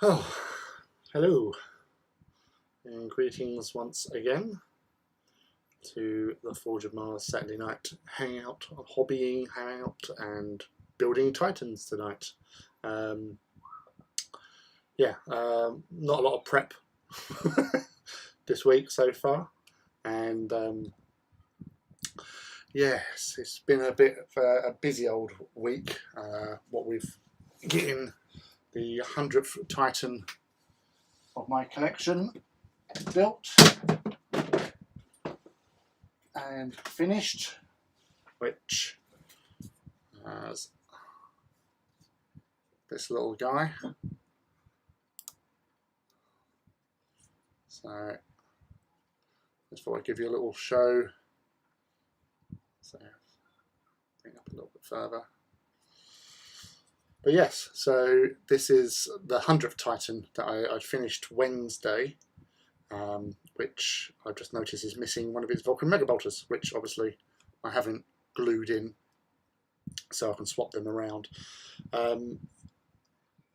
Oh, hello, and greetings once again to the Forge of Mars Saturday night hangout, hobbying hangout, and building Titans tonight. Um, not a lot of prep this week so far, and yes, it's been a bit of a busy old week. What we've getting the 100th Titan of my collection built and finished, which has this little guy. So I just thought I'd give you a little show. So bring up a little bit further. But yes, so this is the 100th Titan that I finished Wednesday, which I've just noticed is missing one of its Vulcan Mega Bolters, which obviously I haven't glued in, so I can swap them around. And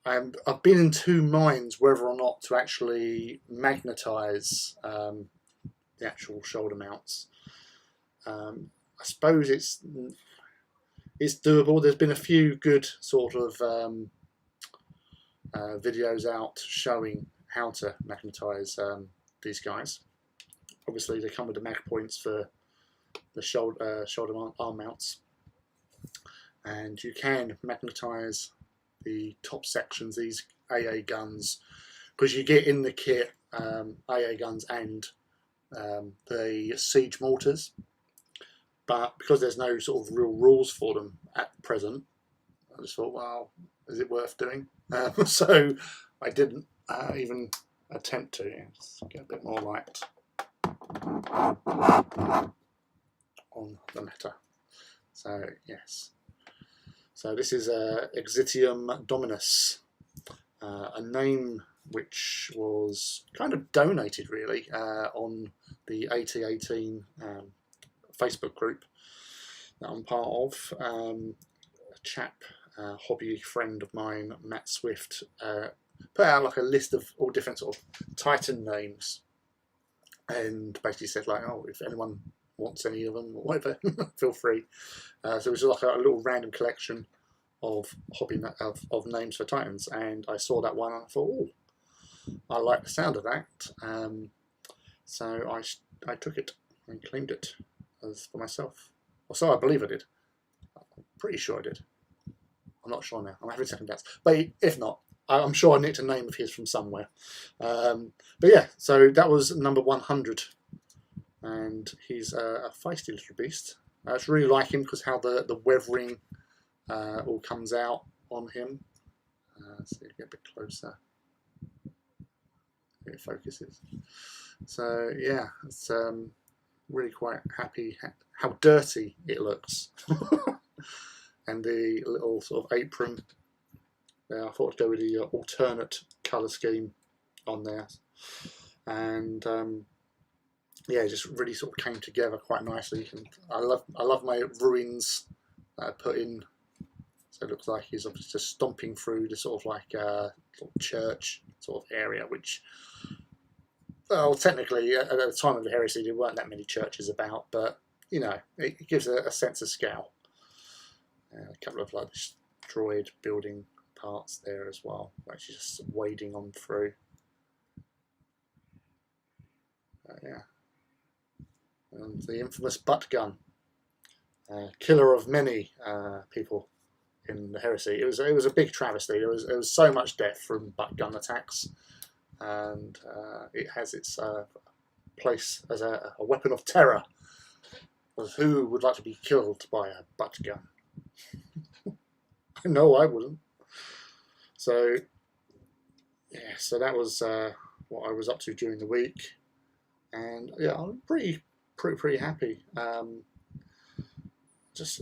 I've been in two minds whether or not to actually magnetize the actual shoulder mounts. I suppose it's doable. There's been a few good sort of videos out showing how to magnetize these guys. Obviously, they come with the mag points for the shoulder arm mounts, and you can magnetize the top sections, these AA guns, because you get in the kit AA guns and the siege mortars, but because there's no sort of real rules for them at present, I just thought, well, is it worth doing? So I didn't even attempt to. Just get a bit more light on the matter. So yes, so this is Exitium Dominus, a name which was kind of donated really on the AT18 Facebook group that I'm part of. A chap, hobby friend of mine, Matt Swift, put out like a list of all different sort of Titan names, and basically said like, oh, if anyone wants any of them or whatever, feel free. So it was like a little random collection of of names for Titans, and I saw that one and I thought, oh, I like the sound of that. So I took it and claimed it as for myself. Or so I believe I did. I'm pretty sure I did. I'm not sure now. I'm having second doubts. But if not, I'm sure I nicked a name of his from somewhere. But yeah, so that was number 100. And he's a feisty little beast. I just really like him because how the weathering all comes out on him. So you get a bit closer. It focuses. So yeah, it's really quite happy how dirty it looks. And the little sort of apron there, I thought I'd go with the alternate colour scheme on there, and yeah, it just really sort of came together quite nicely. And I love my ruins that I put in, so it looks like he's obviously just stomping through the sort of like sort of church sort of area, which, well, technically at the time of the heresy there weren't that many churches about, but you know, it gives a sense of scale. A couple of like destroyed building parts there as well, which is just wading on through. Yeah, and the infamous butt gun, killer of many people in the heresy. It was a big travesty. There was so much death from butt gun attacks, and it has its place as a weapon of terror. Because who would like to be killed by a butt gun? No, I wouldn't. So yeah, so that was what I was up to during the week, and yeah, I'm pretty happy. I just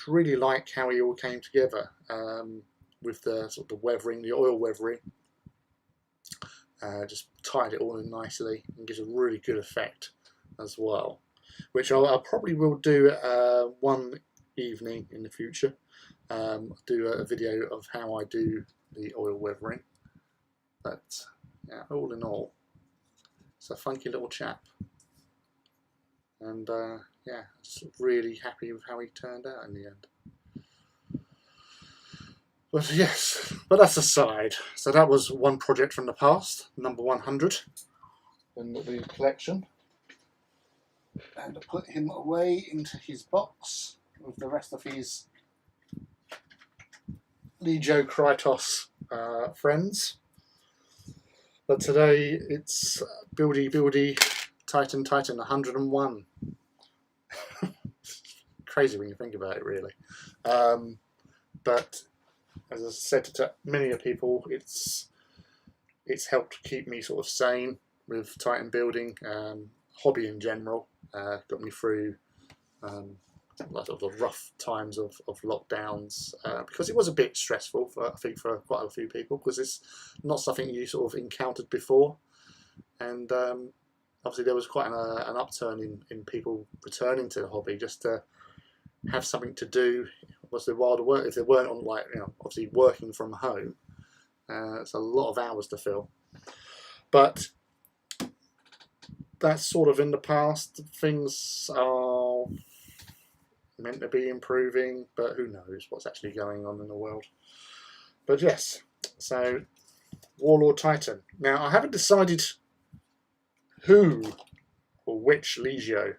really like how he all came together with the sort of the weathering, the oil weathering. Just tied it all in nicely and gives a really good effect as well, which I probably will do one evening in the future. Do a video of how I do the oil weathering. But yeah, all in all, it's a funky little chap. And yeah, really happy with how he turned out in the end. But yes, but that's aside. So that was one project from the past, number 100 in the collection. And I put him away into his box with the rest of his Legio Krytos friends. But today it's Buildy Titan 101. Crazy when you think about it, really. But as I said to many people, it's helped keep me sort of sane with Titan building, hobby in general. Got me through like the rough times of lockdowns, because it was a bit stressful I think for quite a few people, because it's not something you sort of encountered before, and obviously there was quite an upturn in people returning to the hobby just to have something to do. Was the wilder work if they weren't on, like, you know, obviously working from home. It's a lot of hours to fill, but that's sort of in the past. Things are meant to be improving, but who knows what's actually going on in the world. But yes, so Warlord Titan. Now I haven't decided who or which Legio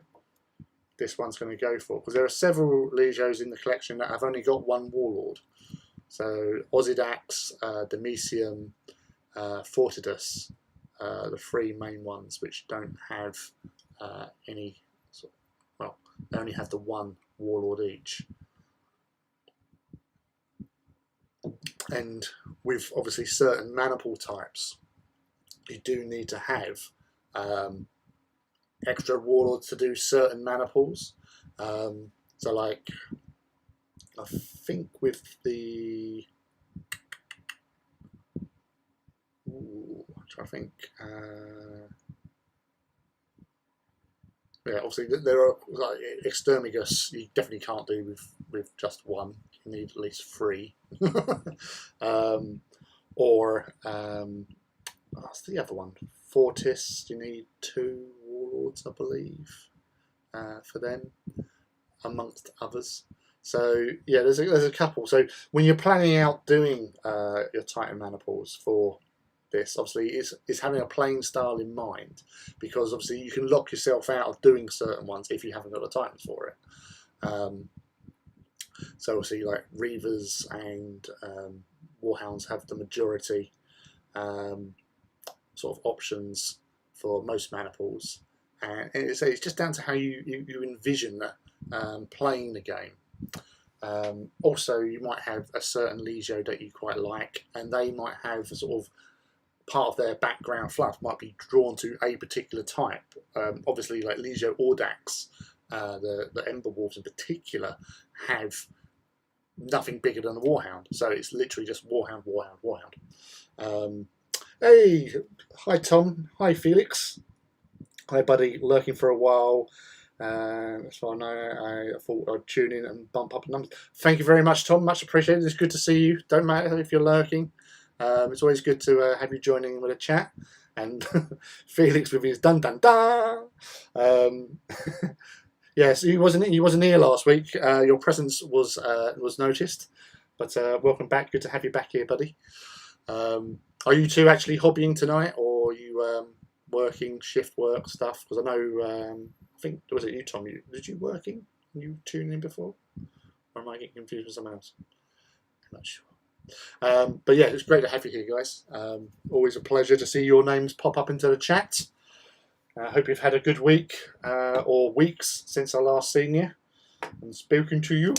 this one's going to go for, because there are several Legios in the collection that have only got one Warlord. So Ozydax, Demesium, Fortidus, the three main ones which don't have any sort of, well, they only have the one Warlord each. And with obviously certain maniple types, you do need to have extra Warlords to do certain maniples. So like, I think with the I'm trying to think. Yeah, obviously there are, like, Exterminus you definitely can't do with just one. You need at least three. Or what's the other one? Fortis, you need 2 Warlords, I believe, for them, amongst others. So yeah, there's a couple. So when you're planning out doing your Titan maniples for this, obviously is having a playing style in mind, because obviously you can lock yourself out of doing certain ones if you haven't got the Titans for it. So obviously, like, Reavers and Warhounds have the majority sort of options for most maniples, and it's just down to how you envision playing the game. Also, you might have a certain Legio that you quite like, and they might have a sort of part of their background fluff might be drawn to a particular type. Obviously, like Legio Audax, the Ember Wolves in particular, have nothing bigger than a Warhound, so it's literally just Warhound. Hey, hi Tom, hi Felix, hi buddy, lurking for a while. So I thought I'd tune in and bump up the numbers. Thank you very much, Tom, much appreciated. It's good to see you. Don't matter if you're lurking. It's always good to have you joining with a chat. And Felix with his dun dun dun. Yes, he wasn't here last week. Your presence was noticed, but welcome back. Good to have you back here, buddy. Are you two actually hobbying tonight, or are you working shift work stuff? Because I know, I think, was it you, Tom? Did you working? You tuning in before, or am I getting confused with someone else? I'm not sure. But yeah, it's great to have you here, guys. Always a pleasure to see your names pop up into the chat. I hope you've had a good week or weeks since I last seen you and spoken to you.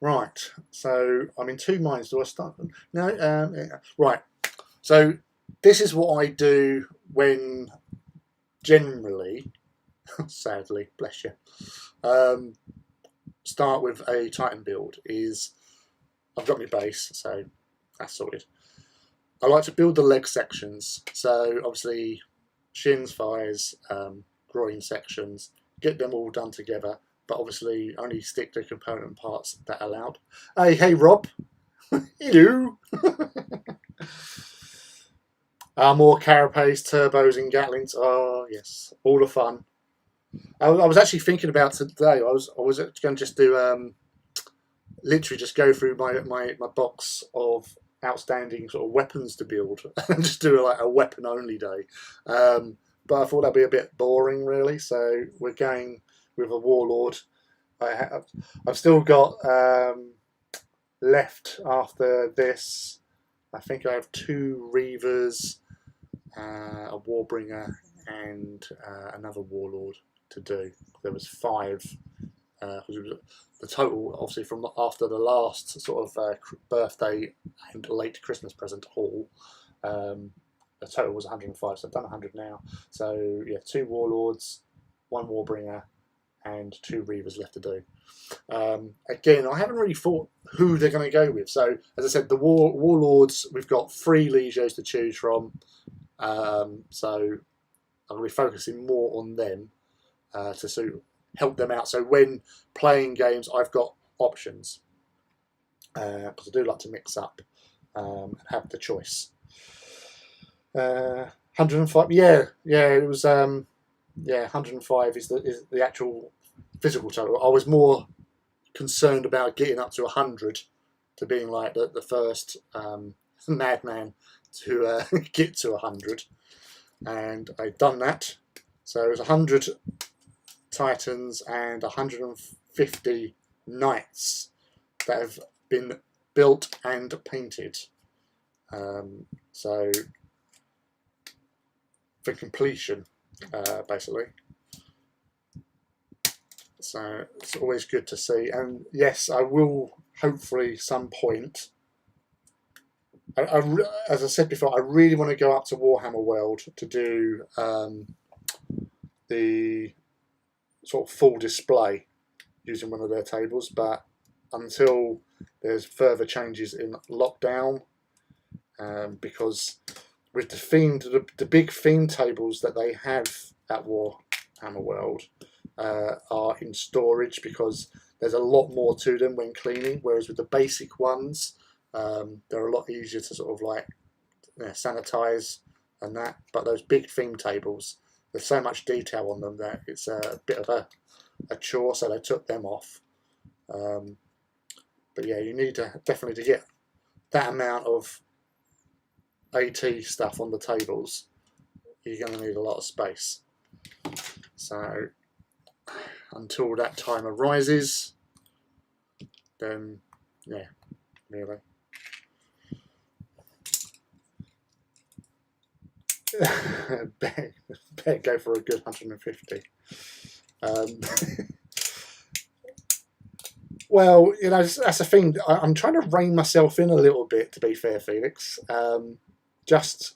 Right, so I'm in 2 minds. Do I start? No, right. So this is what I do when generally, sadly, bless you, start with a Titan build. Is I've got my base, so that's sorted. I like to build the leg sections. So obviously, shins, thighs, groin sections, get them all done together, but obviously only stick to component parts that are allowed. Hey Rob, hello. More carapace, turbos, and gatlings. Oh yes, all the fun. I was actually thinking about today. I was going to just do literally just go through my box of outstanding sort of weapons to build and just do like a weapon only day. But I thought that'd be a bit boring, really. So we're going with a warlord. I've still got left after this. I think I have 2 Reavers, a Warbringer, and another Warlord to do. There was 5. The total, obviously, from after the last sort of birthday and late Christmas present haul, the total was 105. So I've done 100 now. So yeah, 2 Warlords, 1 Warbringer, and 2 Reavers left to do. Again, I haven't really thought who they're going to go with. So as I said, the Warlords, we've got 3 Legios to choose from. So I'm going to be focusing more on them to help them out. So when playing games, I've got options because I do like to mix up and have the choice. 105, yeah, it was 105 is the actual physical total. I was more concerned about getting up to 100 to being like the first madman to get to 100, and I'd done that. So it was 100 Titans and 150 Knights that have been built and painted. So for completion, basically. So it's always good to see. And yes, I will hopefully some point. As I said before, I really want to go up to Warhammer World to do the sort of full display using one of their tables, but until there's further changes in lockdown, because with the big theme tables that they have at Warhammer World are in storage because there's a lot more to them when cleaning, whereas with the basic ones, they're a lot easier to sort of like sanitize and that. But those big theme tables, there's so much detail on them that it's a bit of a chore, so they took them off. But yeah, you need to definitely to get that amount of AT stuff on the tables, you're going to need a lot of space. So until that time arises, then yeah, really. better go for a good 150. Well, that's the thing. I'm trying to rein myself in a little bit, to be fair, Felix. Just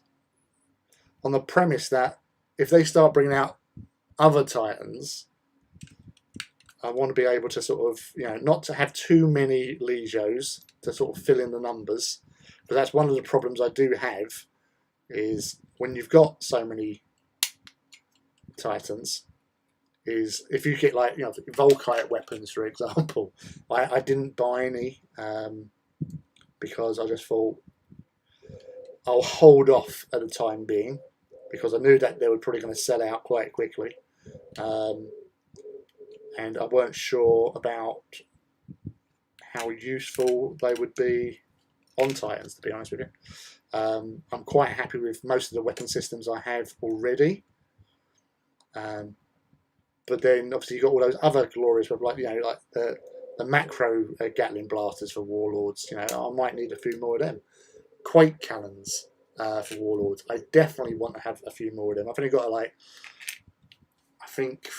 on the premise that if they start bringing out other Titans, I want to be able to sort of, not to have too many Legios to sort of fill in the numbers. But that's one of the problems I do have, is when you've got so many Titans, is if you get like Volkite weapons, for example. I didn't buy any because I just thought I'll hold off at the time being, because I knew that they were probably going to sell out quite quickly, and I weren't sure about how useful they would be on Titans, to be honest with you. I'm quite happy with most of the weapon systems I have already. But then obviously you've got all those other glorious, like like the macro Gatling blasters for Warlords. I might need a few more of them. Quake cannons for Warlords. I definitely want to have a few more of them. I've only got I think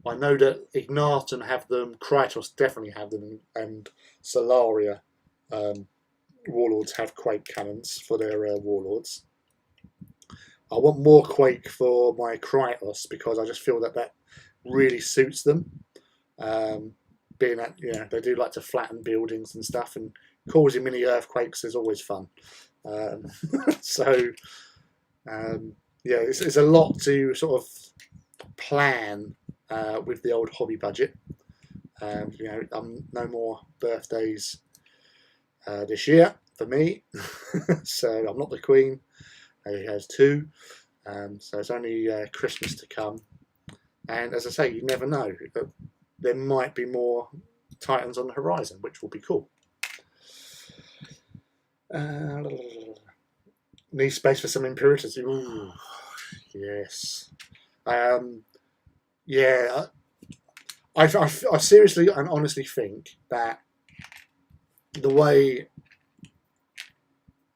I know that Ignatum have them, Kratos definitely have them, and Solaria Warlords have Quake cannons for their Warlords. I want more Quake for my Kratos because I just feel that really suits them. Being that they do like to flatten buildings and stuff, and causing mini earthquakes is always fun. So it's a lot to sort of plan with the old hobby budget. No more birthdays this year, for me. So I'm not the Queen. He has 2. So it's only Christmas to come. And as I say, you never know. There might be more Titans on the horizon, which will be cool. Need space for some impurities. Ooh, yes. Yeah. I seriously and honestly think that the way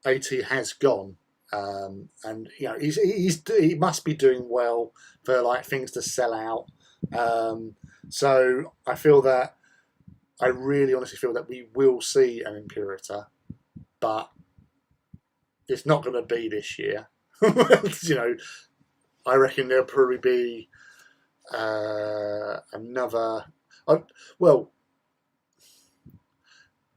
AT has gone, and you know, he must be doing well for like things to sell out. So I really honestly feel that we will see an Imperator, but it's not going to be this year. You know, I reckon there'll probably be another. Well,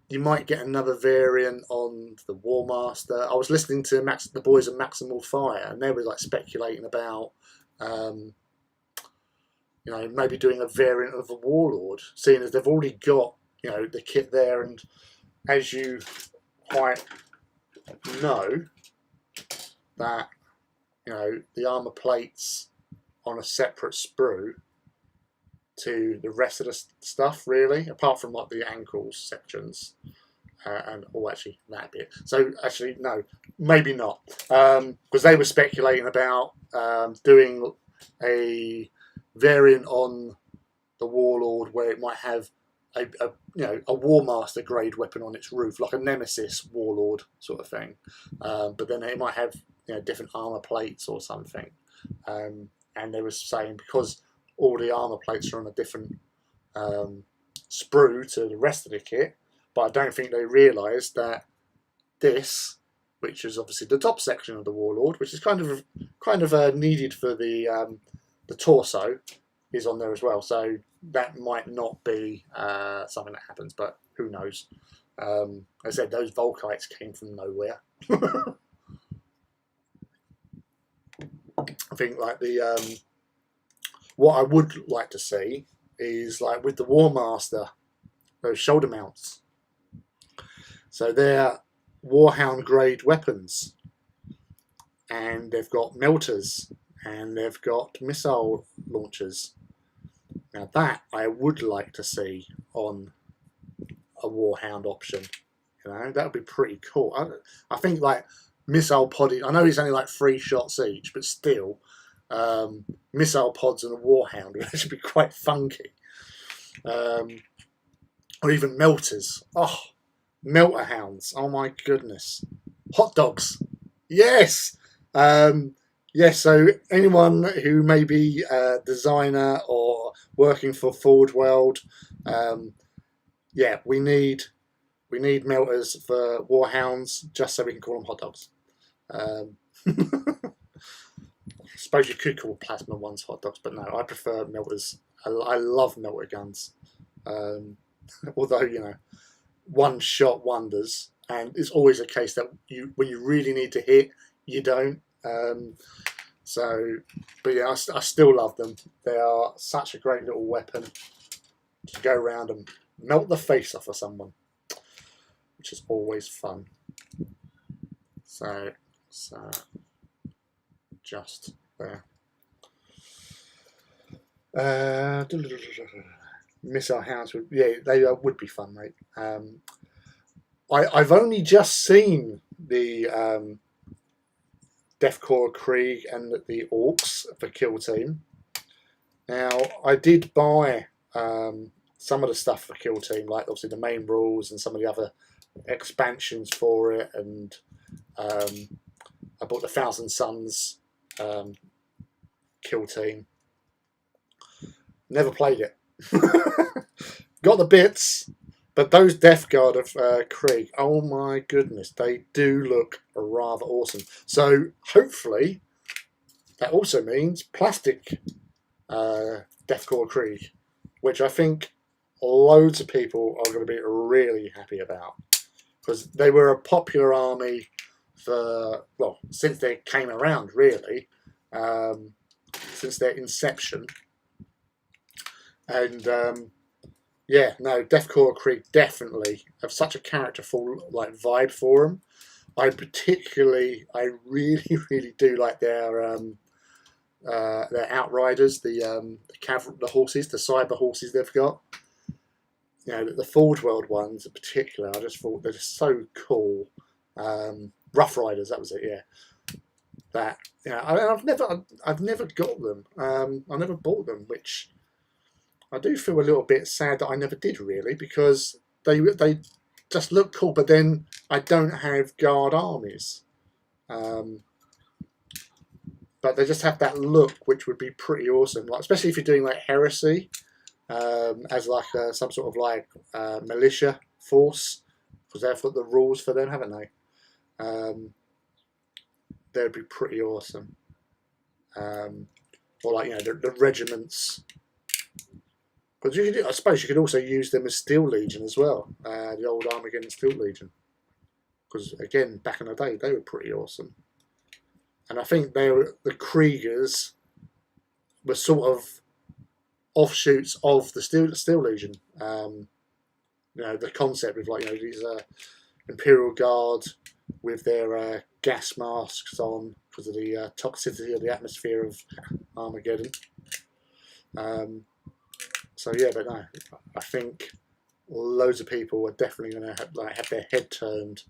you might get another variant on the War Master. I was listening to the boys at Maximal Fire, and they were like speculating about, you know, maybe doing a variant of the Warlord, seeing as they've already got, you know, the kit there, and as you quite know, that, you know, the armor plates on a separate sprue to the rest of the stuff, really, apart from like the ankles sections, and actually that bit. So actually, no, maybe not, because they were speculating about doing a variant on the Warlord where it might have a you know, a War Master grade weapon on its roof, like a Nemesis Warlord sort of thing, but then it might have, you know, different armor plates or something, and they were saying because all the armor plates are on a different sprue to the rest of the kit, but I don't think they realised that this, which is obviously the top section of the Warlord, which is kind of needed for the torso, is on there as well. So that might not be something that happens, but who knows? As I said, those Volkites came from nowhere. I think like the what I would like to see is like with the War Master, those shoulder mounts. So they're Warhound grade weapons, and they've got melters, and they've got missile launchers. Now that I would like to see on a Warhound option. You know, that would be pretty cool. I think like missile pod. I know it's only like 3 shots each, but still, missile pods and a Warhound would actually be quite funky. Or even melters. Oh, melter hounds. Oh my goodness. Hot dogs. Yes. Yes. So anyone who may be a designer or working for Forge World, yeah, we need melters for Warhounds just so we can call them hot dogs. I suppose you could call plasma ones hot dogs, but no, I prefer melters. I love melter guns. Although, you know, one shot wonders, and it's always a case that when you really need to hit, you don't. So, but yeah, I still love them. They are such a great little weapon to go around and melt the face off of someone, which is always fun. So just there. Missile hounds would, yeah, they would be fun, mate. I've only just seen the Deathcore Krieg and the Orcs for Kill Team. Now I did buy some of the stuff for Kill Team, like obviously the main rules and some of the other expansions for it, and I bought the Thousand Suns Kill Team. Never played it. Got the bits, but those Death Guard of Krieg, oh my goodness, they do look rather awesome. So hopefully that also means plastic Deathcore Krieg, which I think loads of people are going to be really happy about, because they were a popular army for, well, since they came around, really, since their inception. And Yeah, no, Deathcore Krieg definitely have such a characterful like vibe for them. I really, really do like their outriders, the horses, the cyber horses they've got. You know, the Forge World ones in particular, I just thought they're just so cool. Rough Riders, that was it, yeah. That, you know, I've never got them. I never bought them, which I do feel a little bit sad that I never did really, because they just look cool. But then I don't have guard armies, but they just have that look, which would be pretty awesome. Like especially if you're doing like heresy. As like some sort of like militia force, because they've got the rules for them, haven't they? They'd be pretty awesome. Or like, you know, the regiments. Because I suppose you could also use them as Steel Legion as well, the old Armageddon Steel Legion. Because again, back in the day, they were pretty awesome. And I think the Kriegers were sort of offshoots of the Steel Legion. You know, the concept of like, you know, these Imperial Guard with their gas masks on because of the toxicity of the atmosphere of Armageddon. So yeah, but no, I think loads of people are definitely going to have their head turned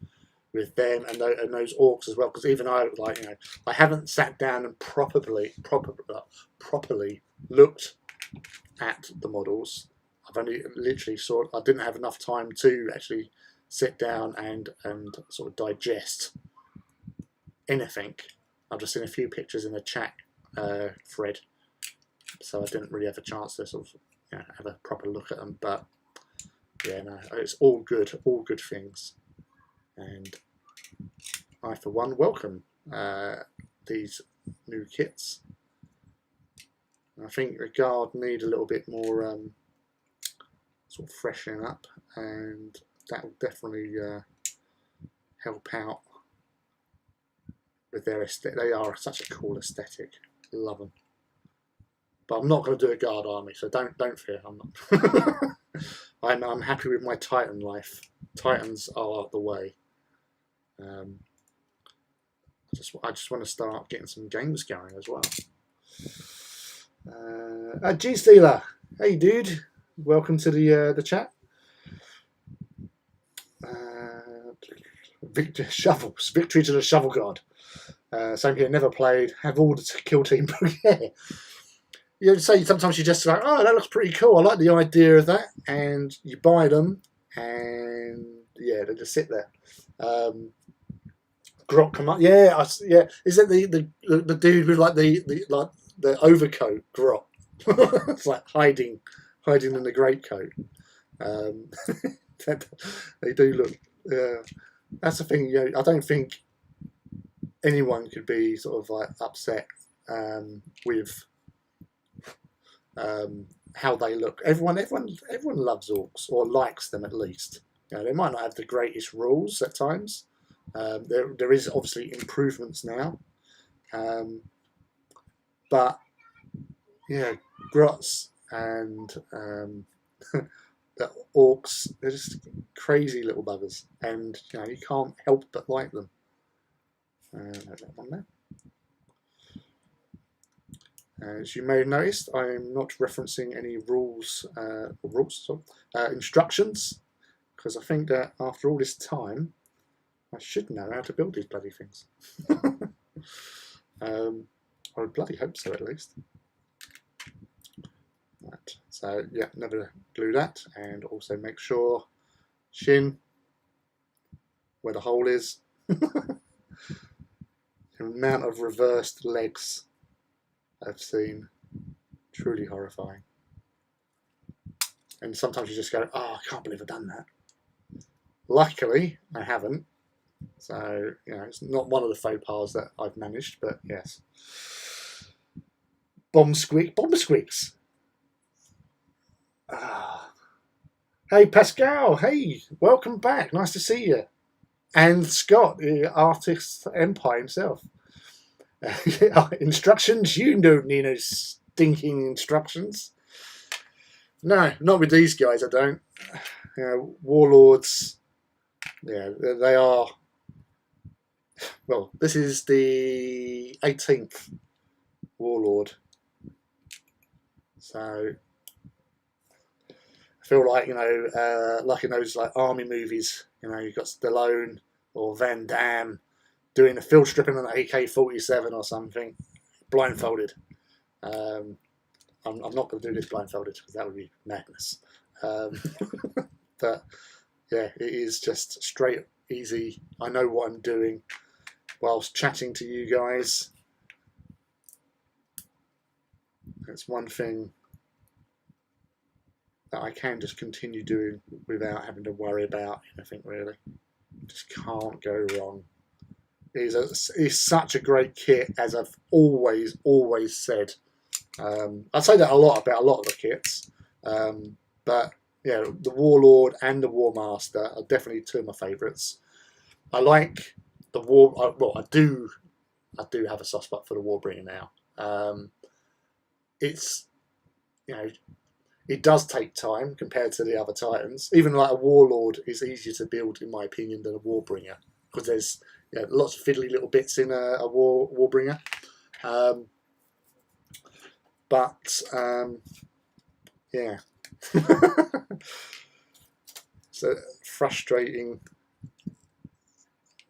with them and those orcs as well. Because even I, like, you know, I haven't sat down and properly looked at the models. I've only literally I didn't have enough time to actually sit down and sort of digest anything. I've just seen a few pictures in the chat thread, so I didn't really have a chance to sort of, you know, have a proper look at them. But yeah, no, it's all good things, and I for one welcome these new kits. I think the guard need a little bit more sort of freshening up, and that will definitely help out with their aesthetic. They are such a cool aesthetic. Love them. But I'm not going to do a guard army, so don't fear. I'm not. I'm happy with my Titan life. Titans are the way. I just want to start getting some games going as well. G Stealer, hey dude, welcome to the chat. Victory to the Shovel God. Same here, never played, have all the kill team. Yeah. You say sometimes you just like, oh, that looks pretty cool. I like the idea of that, and you buy them, and yeah, they just sit there. Grot come up, yeah, yeah. Is it the dude with like the overcoat, Grot? It's like hiding in the greatcoat. They do look. That's the thing. You know, I don't think anyone could be sort of like upset with how they look. Everyone loves orcs, or likes them at least. You know, they might not have the greatest rules at times. There is obviously improvements now, but yeah, grots and the orcs, they're just crazy little buggers, and you know, you can't help but like them. That one there. As you may have noticed, I'm not referencing any instructions, because I think that after all this time, I should know how to build these bloody things. I would bloody hope so, at least. Right. So yeah, never glue that, and also make sure shin where the hole is. The amount of reversed legs I've seen, truly horrifying. And sometimes you just go, oh, I can't believe I've done that. Luckily, I haven't. So, you know, it's not one of the faux pas that I've managed, but yes. Bomber squeaks. Hey, Pascal. Hey, welcome back. Nice to see you. And Scott, the artist empire himself. Instructions? You don't need no stinking instructions. No, not with these guys. I don't. You know, Warlords. Yeah, they are. Well, this is the 18th Warlord, so I feel like, you know, like in those like army movies, you know, you've got Stallone or Van Damme doing a field stripping on an AK-47 or something, blindfolded. Um, I'm not going to do this blindfolded because that would be madness. Um, but yeah, it is just straight, easy. I know what I'm doing whilst chatting to you guys. It's one thing that I can just continue doing without having to worry about anything really. Just can't go wrong. It's such a great kit, as I've always said. I say that a lot about a lot of the kits, but yeah, the Warlord and the War Master are definitely two of my favourites. I like the War. Well, I do have a soft spot for the Warbringer now. It's, you know, it does take time compared to the other Titans. Even like a Warlord is easier to build, in my opinion, than a Warbringer, because there's, you know, lots of fiddly little bits in a Warbringer. Yeah. So frustrating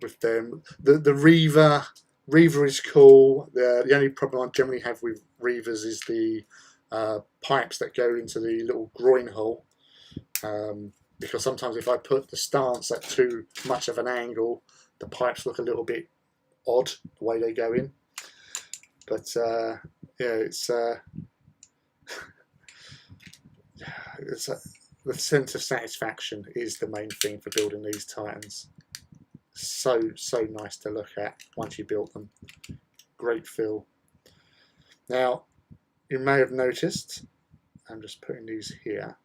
with them. The Reaver is cool. The only problem I generally have with Reavers is the pipes that go into the little groin hole. Because sometimes if I put the stance at too much of an angle, the pipes look a little bit odd the way they go in. But yeah, it's the sense of satisfaction is the main thing for building these Titans. So nice to look at once you build them. Great feel. Now, you may have noticed, I'm just putting these here.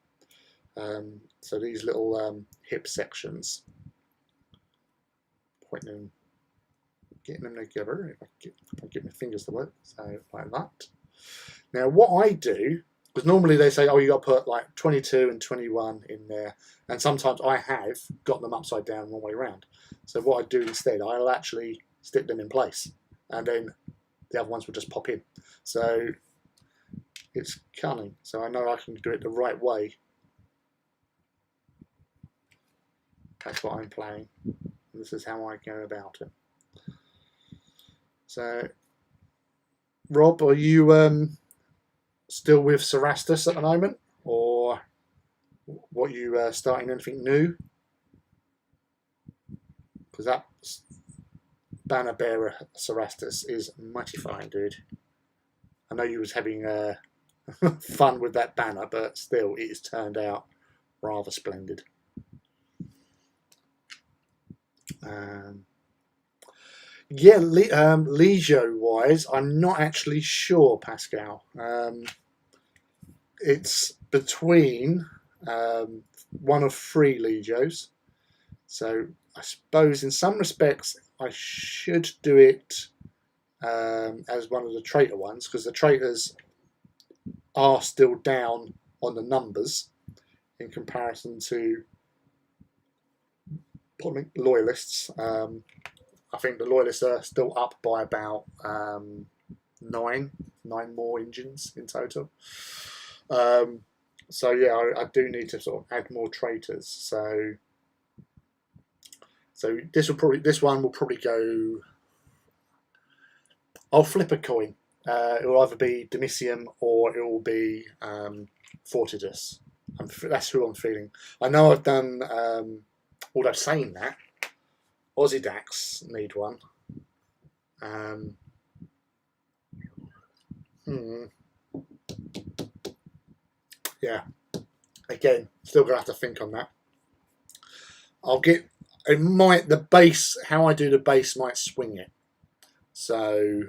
So these little hip sections, pointing them, getting them together. If I get my fingers to work, so like that. Now, what I do, because normally they say, oh, you got to put like 22 and 21 in there, and sometimes I have got them upside down one way around. So what I do instead, I'll actually stick them in place, and then the other ones will just pop in. So it's cunning. So I know I can do it the right way. That's what I'm playing. This is how I go about it. So, Rob, are you still with Cerastus at the moment, or what, you starting anything new? Because that banner bearer Cerastus is mighty fine, dude. I know you was having fun with that banner, but still, it has turned out rather splendid. Yeah, Legio-wise, I'm not actually sure, Pascal. It's between one of three Legios. So I suppose in some respects I should do it as one of the traitor ones, because the traitors are still down on the numbers in comparison to loyalists. I think the loyalists are still up by about 9 more engines in total. So yeah, I do need to sort of add more traitors. So this one will probably go. I'll flip a coin. It will either be Domitium or it will be Fortidus. That's who I'm feeling. I know I've done. Although saying that, Ozydax need one. Yeah. Again, still gonna have to think on that. I'll get. It might, the base. How I do the base might swing it. So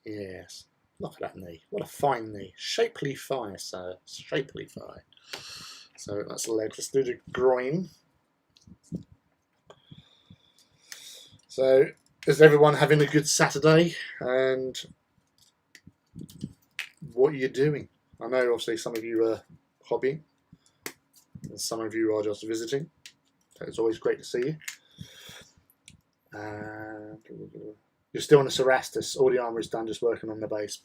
yes. Look at that knee. What a fine knee. Shapely thigh, sir. Shapely thigh. So that's the leg. Let's do the groin. So, is everyone having a good Saturday? And what are you doing? I know obviously some of you are hobbying, and some of you are just visiting. So it's always great to see you. You're still on the Cerastus. All the armour is done, just working on the base.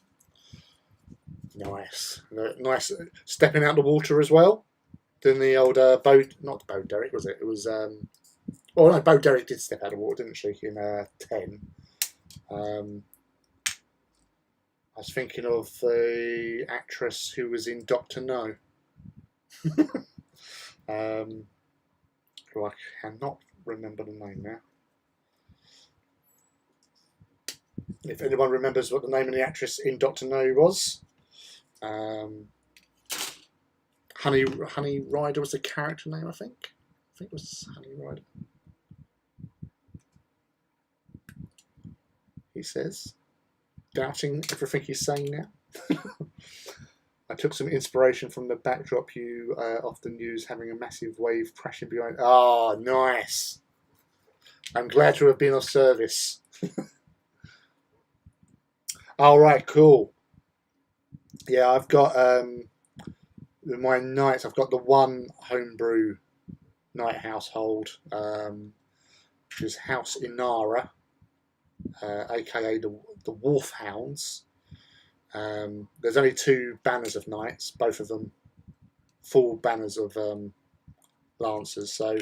Nice. Nice stepping out the water as well. Doing the old bow, not the bow derrick, was it? It was, well, no, Bo Derek did step out of water, didn't she, in 10. I was thinking of the actress who was in Doctor No. Who I cannot remember the name now. If anyone remembers what the name of the actress in Doctor No was. Honey Rider was the character name, I think. I think it was Honey Rider. He says, doubting everything he's saying now. I took some inspiration from the backdrop you often use, having a massive wave crashing behind. Oh, nice. I'm glad to have been of service. All right, cool. Yeah, I've got my knights. I've got the one homebrew knight household, which is House Inara, aka the Wolfhounds. There's only 2 banners of knights, both of them full banners of lancers, so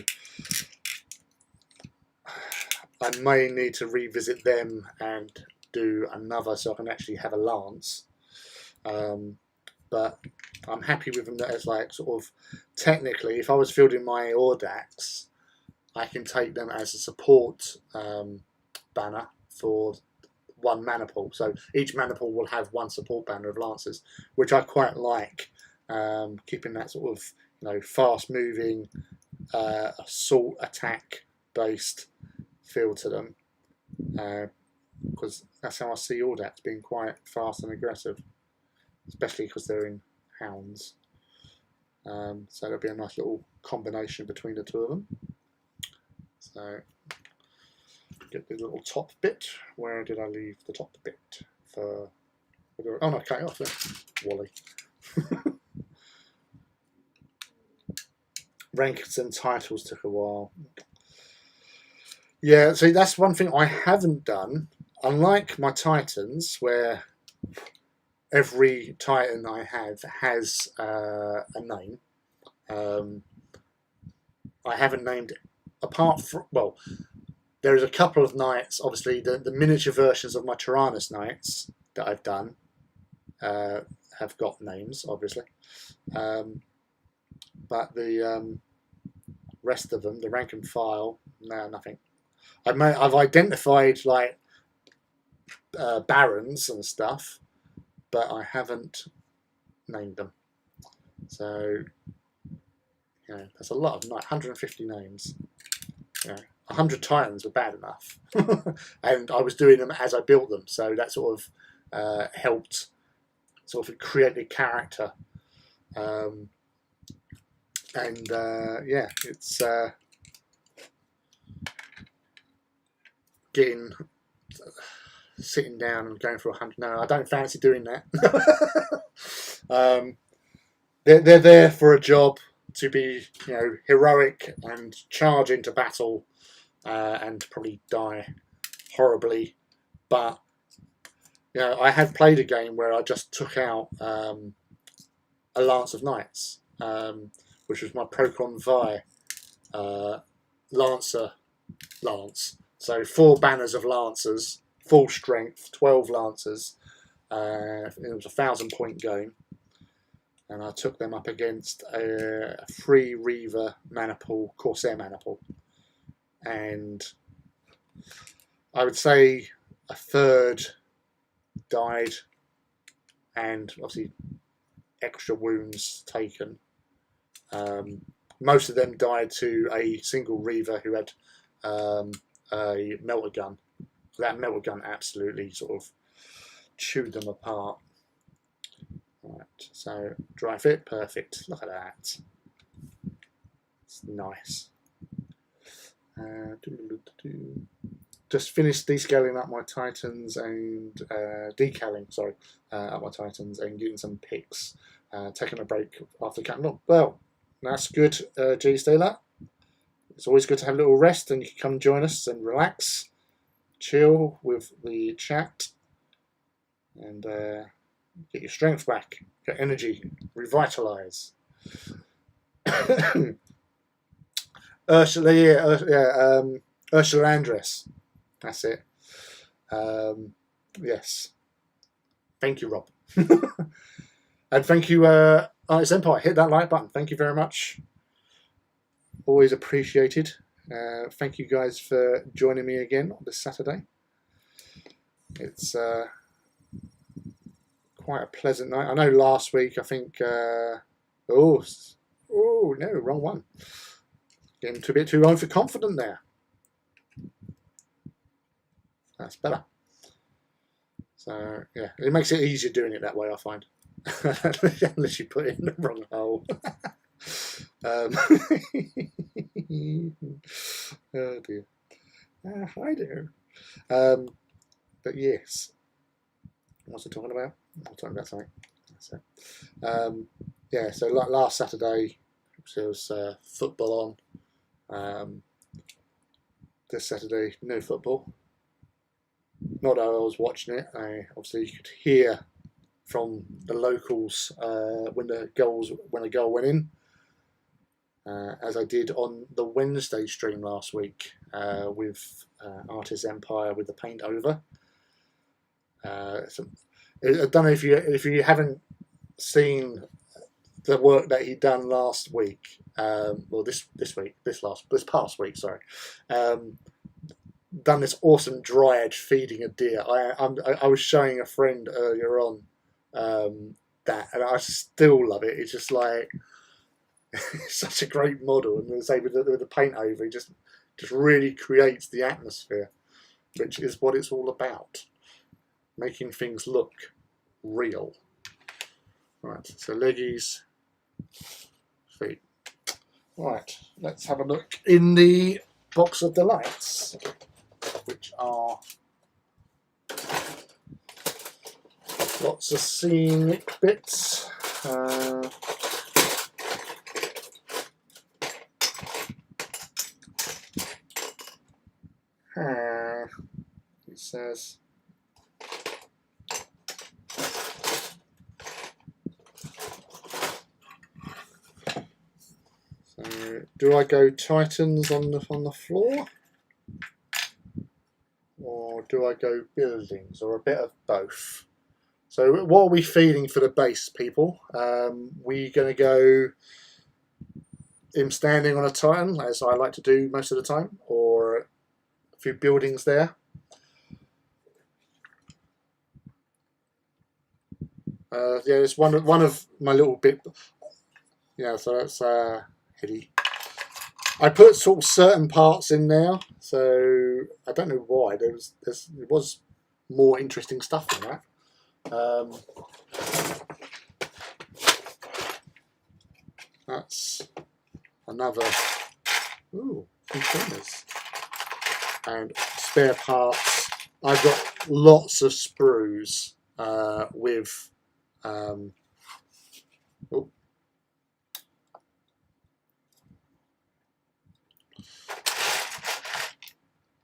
I may need to revisit them and do another so I can actually have a lance. But I'm happy with them as like sort of technically, if I was fielding my Audax, I can take them as a support banner for 1 mana pool. So each mana pool will have 1 support banner of lancers, which I quite like. Keeping that sort of fast moving assault attack based feel to them, because that's how I see Audax being quite fast and aggressive, especially because they're in hounds. So there'll be a nice little combination between the 2 of them. So get the little top bit. Where did I leave the top bit? For oh no, cut it off there. Wally. Ranks and titles took a while. Yeah, see, that's one thing I haven't done. Unlike my Titans, where every Titan I have has a name, I haven't named it. Apart from, well, there's a couple of knights, obviously the miniature versions of my Tyrannus knights that I've done have got names, obviously. But the rest of them, the rank and file, no, nothing. I've identified like barons and stuff, but I haven't named them. So, that's a lot of 150 names. 100 Titans were bad enough, and I was doing them as I built them, so that sort of helped sort of create the character. Yeah, it's sitting down and going for 100. No, I don't fancy doing that. They're there for a job, to be heroic and charge into battle and probably die horribly. But I have played a game where I just took out a Lance of Knights, which was my Procon Vi Lancer Lance. So 4 banners of Lancers, full strength, 12 Lancers. It was a 1,000-point game. And I took them up against a free Reaver mana pool, Corsair mana pool. And I would say a third died, and obviously extra wounds taken. Most of them died to a single Reaver who had a melter gun. That melter gun absolutely sort of chewed them apart. Right, so dry fit, perfect. Look at that. It's nice. Just finished descaling up my Titans and decaling, up my Titans and getting some picks taking a break after catching. Well, that's good, G Stealer. It's always good to have a little rest, and you can come and join us and relax, chill with the chat, and get your strength back, get energy, revitalise. Ursula, Ursula Andress. That's it. Yes. Thank you, Rob. And thank you, Artist Empire. Hit that like button. Thank you very much. Always appreciated. Thank you guys for joining me again on this Saturday. It's quite a pleasant night. I know last week, I think... oh, no, wrong one. Getting a bit too overconfident there. That's better. So, yeah, it makes it easier doing it that way, I find. Unless you put it in the wrong hole. Oh dear. Hi there. But yes. What's I talking about? I'm talking about something. That's it. Yeah, so like last Saturday, there was football on. This Saturday, no football. Not that I was watching it. Obviously, you could hear from the locals when a goal went in, as I did on the Wednesday stream last week with Artist Empire with the paint over. So I don't know if you haven't seen the work that he done last week. Well, this past week, sorry. Done this awesome dryad feeding a deer. I was showing a friend earlier on that, and I still love it. It's just like it's such a great model, and say with the paint over, it just really creates the atmosphere, which is what it's all about, making things look real. Right, so leggies, feet. Right, let's have a look in the box of delights, which are lots of scenic bits. It says so. Do I go Titans on the floor, or do I go buildings, or a bit of both? So what are we feeling for the base, people? We going to go him standing on a Titan, as I like to do most of the time, or a few buildings there? Yeah, it's one of my little bit. Yeah, so that's Eddie. I put sort of certain parts in there, so I don't know why. There was more interesting stuff in that. That's another containers and spare parts. I've got lots of sprues with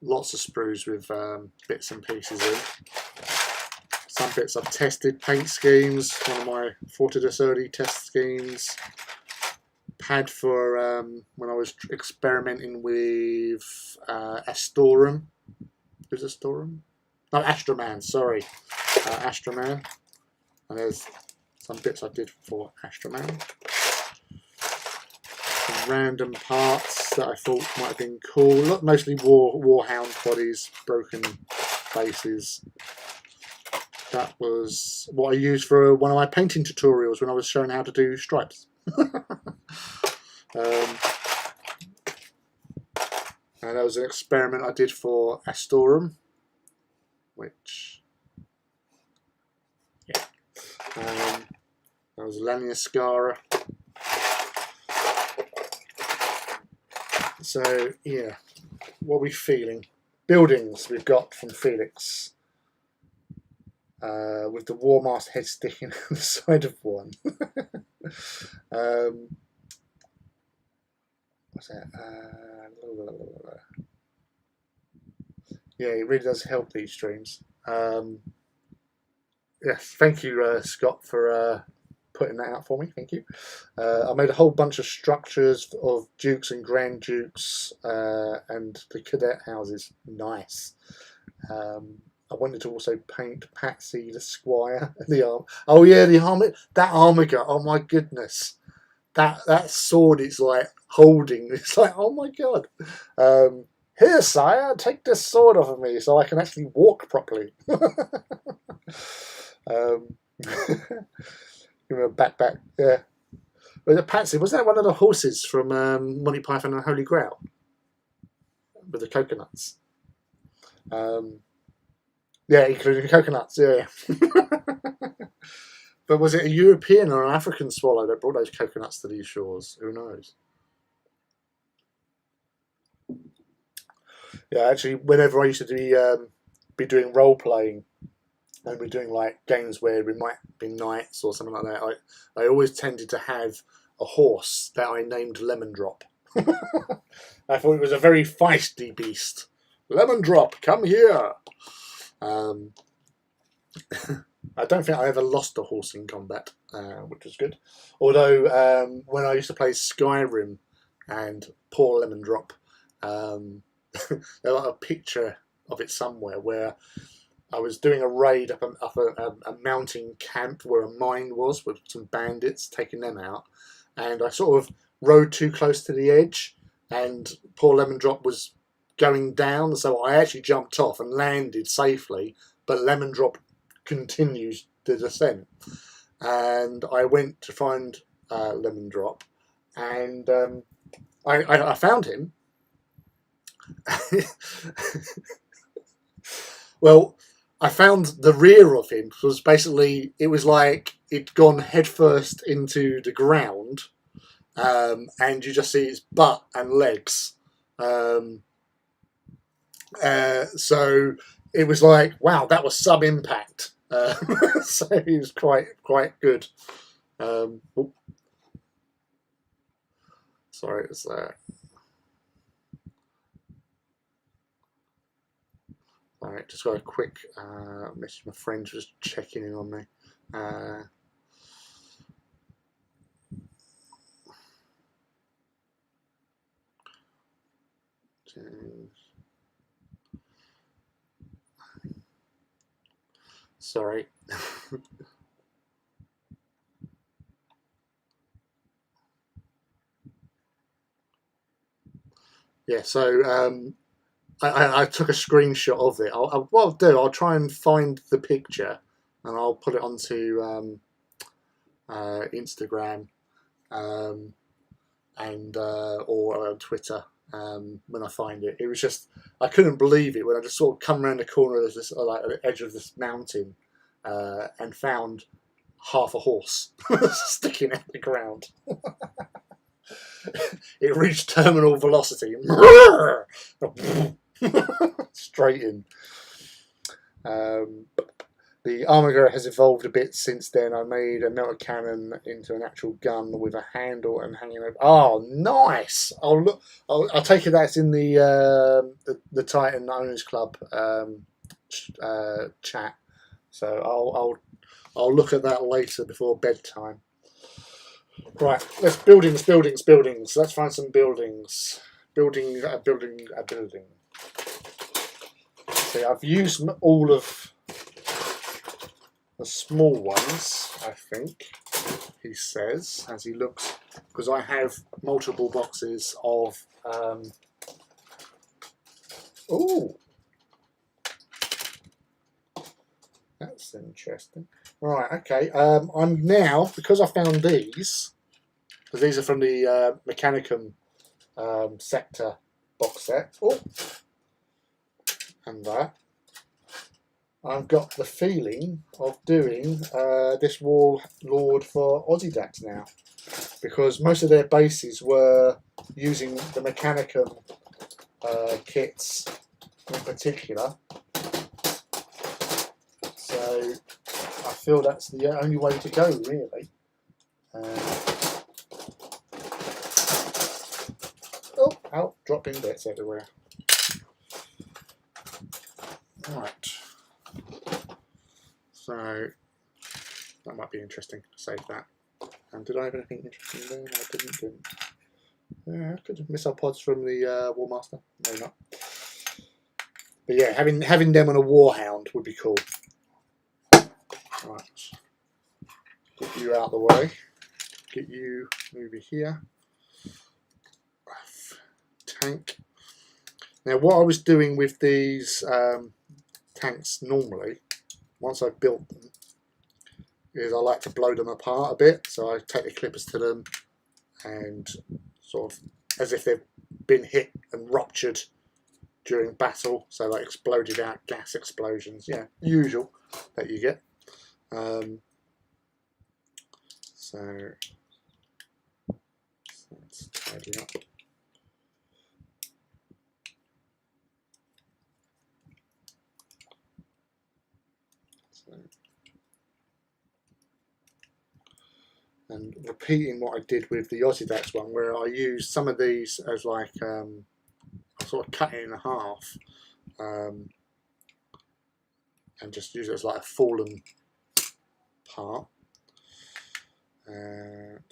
lots of sprues with bits and pieces in. Some bits I've tested, paint schemes, one of my Fortidus early test schemes. Pad for when I was experimenting with Astorum. Who's Astorum? No, Astroman, sorry. Astroman. And there's some bits I did for Astroman. Some random parts that I thought might have been cool. Look, mostly Warhound bodies, broken bases. That was what I used for one of my painting tutorials when I was showing how to do stripes. And that was an experiment I did for Astorum, which, yeah, that was Laniascara. So yeah, what are we feeling? Buildings we've got from Felix. with the War Master head sticking on the side of one. What's that? Yeah, it really does help these streams. Yes, thank you, Scott, for putting that out for me. Thank you. I made a whole bunch of structures of dukes and grand dukes and the cadet houses. Nice. I wanted to also paint Patsy the Squire. The arm. Oh yeah, the armor. That armor gun. Oh my goodness. That sword is like holding. It's like, oh my god. Here, sire, take this sword off of me so I can actually walk properly. Give him a backpack. Yeah. Was it Patsy? Was that one of the horses from Monty Python and the Holy Grail with the coconuts? Yeah, including coconuts. Yeah. But was it a European or an African swallow that brought those coconuts to these shores? Who knows? Yeah, actually, whenever I used to be doing role playing, and we're doing like games where we might be knights or something like that, I always tended to have a horse that I named Lemon Drop. I thought it was a very feisty beast. Lemon Drop, come here. I don't think I ever lost a horse in combat, which was good. Although when I used to play Skyrim and poor Lemon Drop, there's like a picture of it somewhere where I was doing a raid up a mountain camp where a mine was with some bandits, taking them out, and I sort of rode too close to the edge, and poor Lemon Drop was going down, so I actually jumped off and landed safely, but Lemon Drop continues the descent, and I went to find Lemon Drop, and I found him. Well, I found the rear of him was basically, it was like it'd gone headfirst into the ground, and you just see his butt and legs. So it was like, wow, that was sub impact. So he was quite good. Sorry, it's Alright, just got a quick message. My friend just checking in on me. Sorry. Yeah, so I took a screenshot of it. What I'll do, I'll try and find the picture and I'll put it onto Instagram and or on Twitter when I find it. It was just, I couldn't believe it when I just sort of come around the corner of this, like at the edge of this mountain, and found half a horse sticking out the ground. It reached terminal velocity. Straight in. The armor has evolved a bit since then. I made a melter cannon into an actual gun with a handle and hanging over. Oh, nice! I'll take it that's in the Titan Owners Club chat. So I'll look at that later before bedtime. Right, let's buildings. Let's find some buildings. Building a building. See, I've used all of the small ones, I think, he says, as he looks, because I have multiple boxes of oh, that's interesting. Right, okay. I'm now, because I found these, because these are from the Mechanicum sector box set. Oh, and that. I've got the feeling of doing this Warlord for Aussie Dax now, because most of their bases were using the Mechanicum kits in particular. So I feel that's the only way to go, really. Oh, out, dropping bits everywhere. Right. So that might be interesting. Save that. And did I have anything interesting there? No, I didn't. Yeah, I could have missile pods from the Warmaster. No, not. But yeah, having them on a Warhound would be cool. Right. Get you out of the way. Get you over here. Tank. Now, what I was doing with these tanks normally, once I've built them, is I like to blow them apart a bit. So I take the clippers to them and sort of as if they've been hit and ruptured during battle. So like exploded out, gas explosions. Yeah, usual that you get. So let's tidy up. And repeating what I did with the Ozydax one, where I used some of these as like I sort of cut it in half and just use it as like a fallen part. And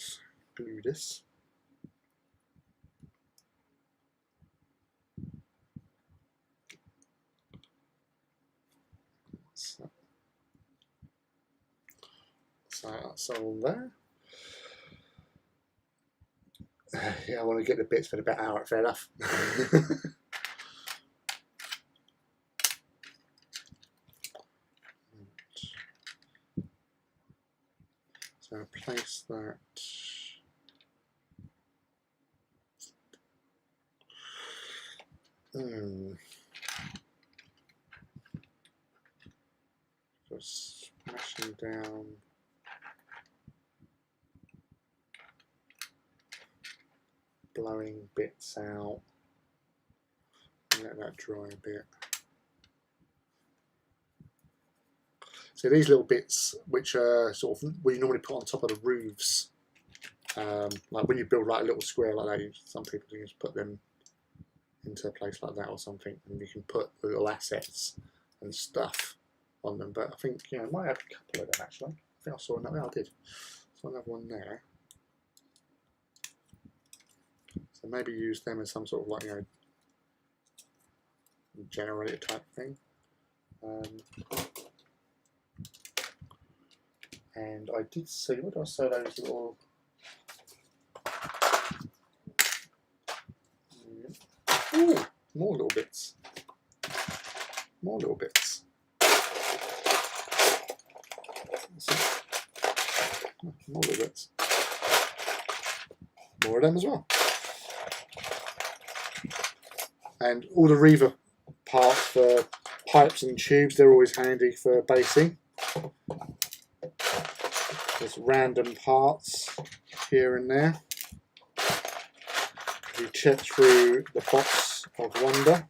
glue this. So that's all there. Yeah, I want to get the bits for the bit out, fair enough. So place that. Just smashing down. Blowing bits out. Let that dry a bit. So these little bits, which are sort of what you normally put on top of the roofs, like when you build like a little square like that, some people just put them into a place like that or something, and you can put little assets and stuff on them. But I think I might have a couple of them actually. I think I saw another. I did. So another one there. So maybe use them as some sort of like generator type thing. And I did see, what did I say those little... Ooh, more little bits. More little bits. More little bits. More of them as well. And all the Reaver parts for pipes and tubes, they're always handy for basing. There's random parts here and there. You check through the box of wonder.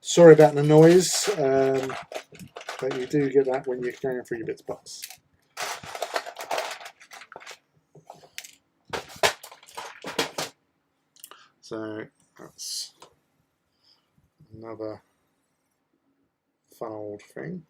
Sorry about the noise, but you do get that when you're going through your bits box. So that's another fun old thing.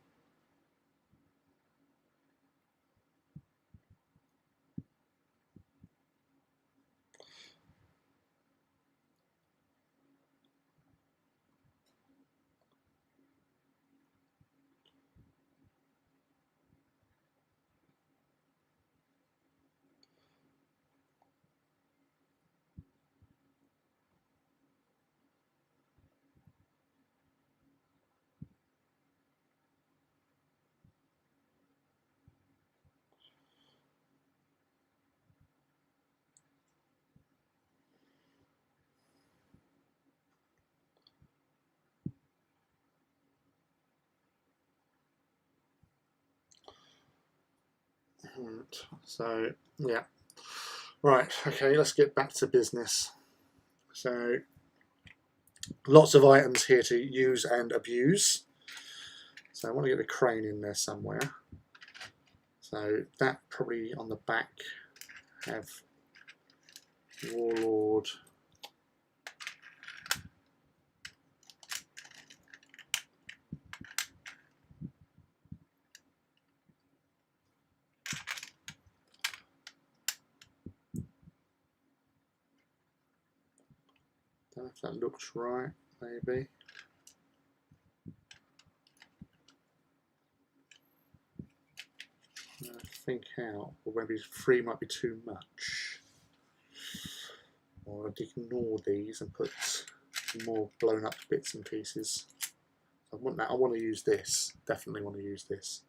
So yeah, right, okay, let's get back to business. So lots of items here to use and abuse. So I want to get the crane in there somewhere. So that probably on the back have Warlord. Don't know if that looks right, maybe. Think out, or maybe 3 might be too much. Or I'd ignore these and put more blown up bits and pieces. I want that. I want to use this. Definitely want to use this.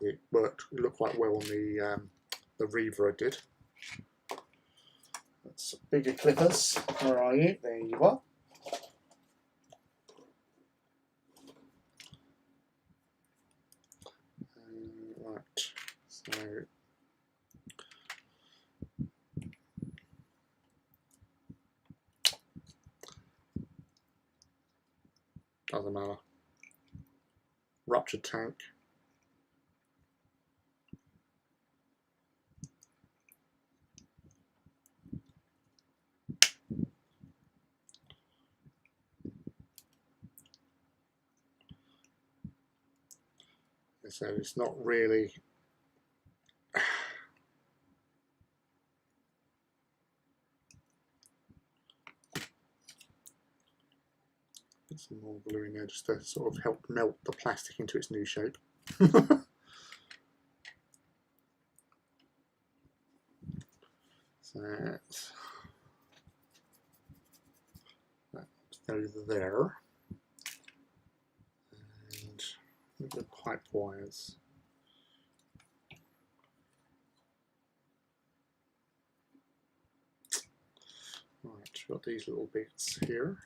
It worked. It looked quite well on the Reaver I did. That's bigger clippers. Where are you? There you are. Right. So. Doesn't matter. Ruptured tank. So it's not really. Put some more glue in there just to sort of help melt the plastic into its new shape. So that goes there. And the pipe wires. Right, we've got these little bits here.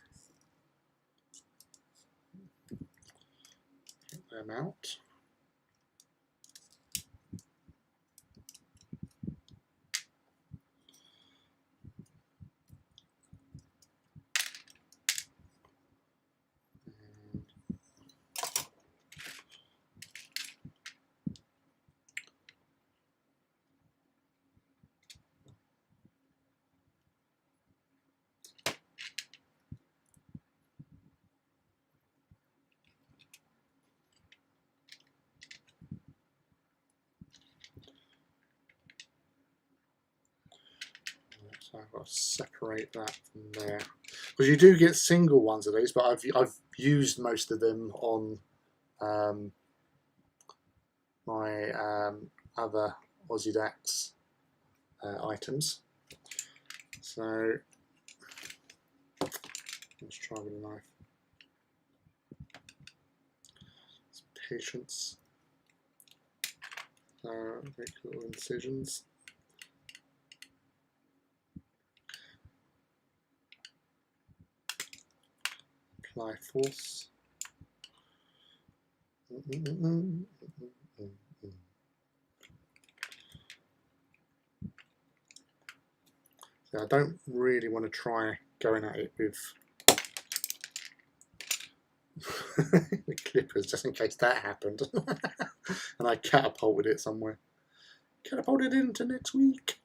Get them out. So I've got to separate that from there, because you do get single ones of these, but I've used most of them on my other Aussie Dax items. So let's try with a knife. Patience. Make little incisions. Apply force. So I don't really want to try going at it with the clippers, just in case that happened. And I catapulted it somewhere. Catapulted it into next week.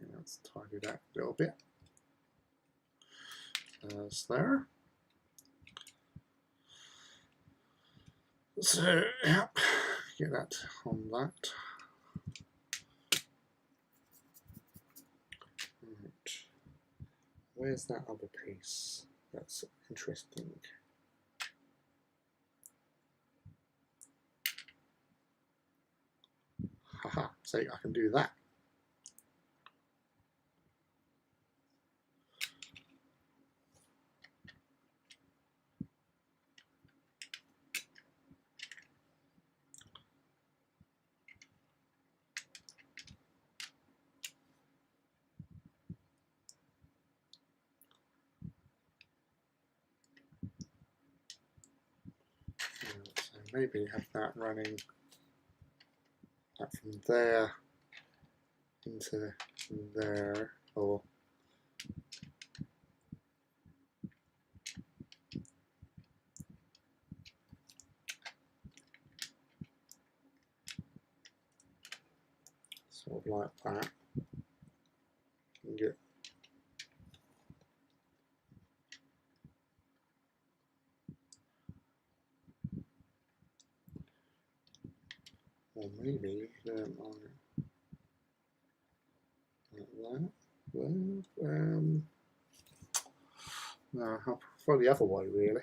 Yeah, let's tidy that a little bit. There's there. So, yep, get that on that. Right. Where's that other piece? That's interesting. Haha, so I can do that. So maybe have that running from there into there, or sort of like that. And get or maybe like that. Well, no, I'll prefer the other way really. I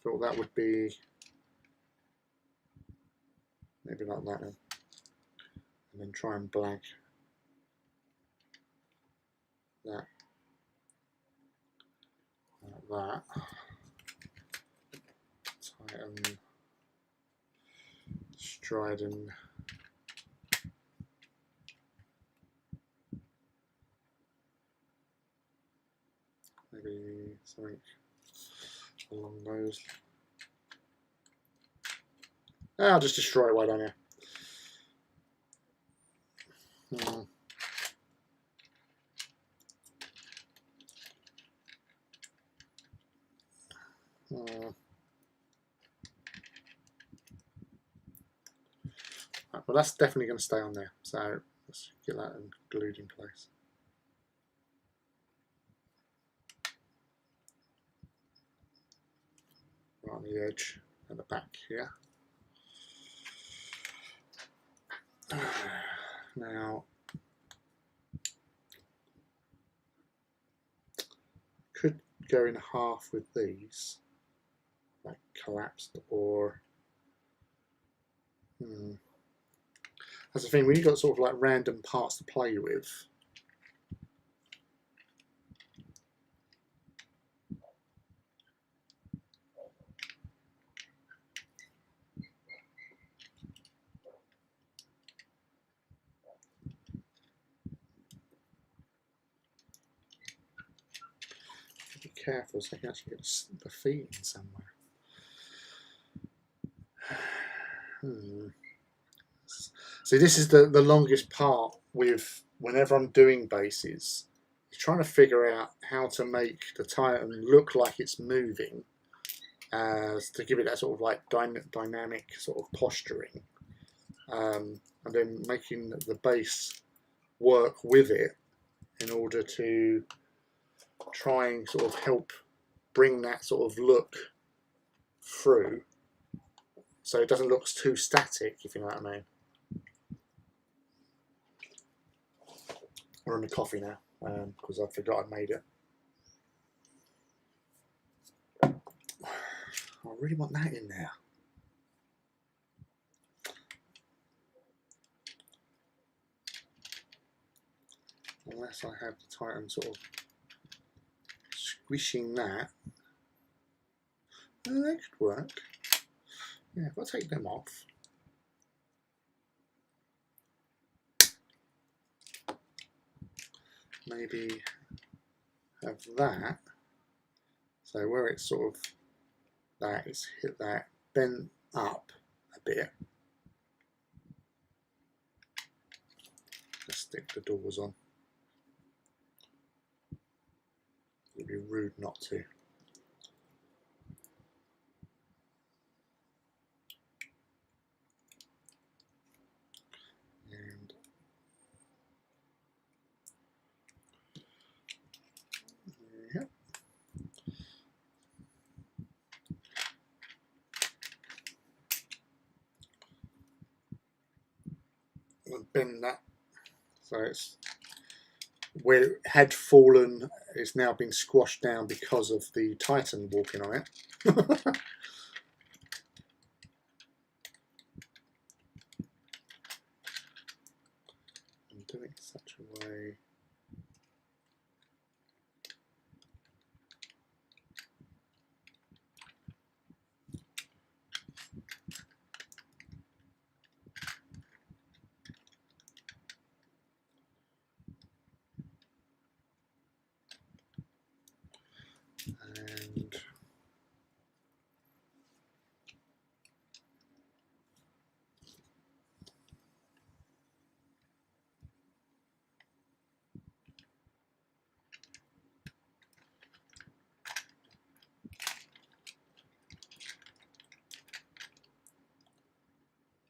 thought that would be maybe like that then. And then try and blag that like that. Tighten, strident. Maybe something along those. I'll just destroy it, why don't you? Well, that's definitely going to stay on there, so let's get that glued in place. Right on the edge at the back here. Now, could go in half with these, like collapsed, or that's the thing, when you've got sort of like random parts to play with, be careful so you can actually get the feet in somewhere. See, this is the longest part with whenever I'm doing bases. You're trying to figure out how to make the Titan look like it's moving, to give it that sort of like dynamic sort of posturing, and then making the base work with it in order to try and sort of help bring that sort of look through, so it doesn't look too static, if you know what I mean. We're on the coffee now, because I forgot I made it. I really want that in there. Unless I have the Titan sort of squishing that. Oh, that could work. Yeah, if I take them off. Maybe have that. So where it's sort of that, it's hit that, bent up a bit. Let's stick the doors on. It'd be rude not to. And yeah. I'll bend that so it's where it had fallen, it's now been squashed down because of the Titan walking on it. And do it in such a way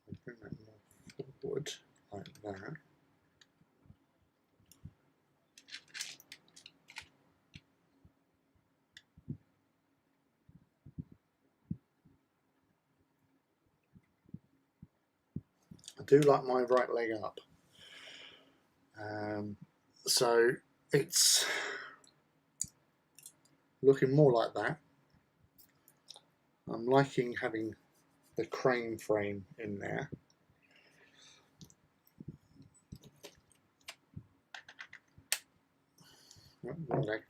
and bring that more forward like that. do like my right leg up. So it's looking more like that. I'm liking having the crane frame in there. One leg.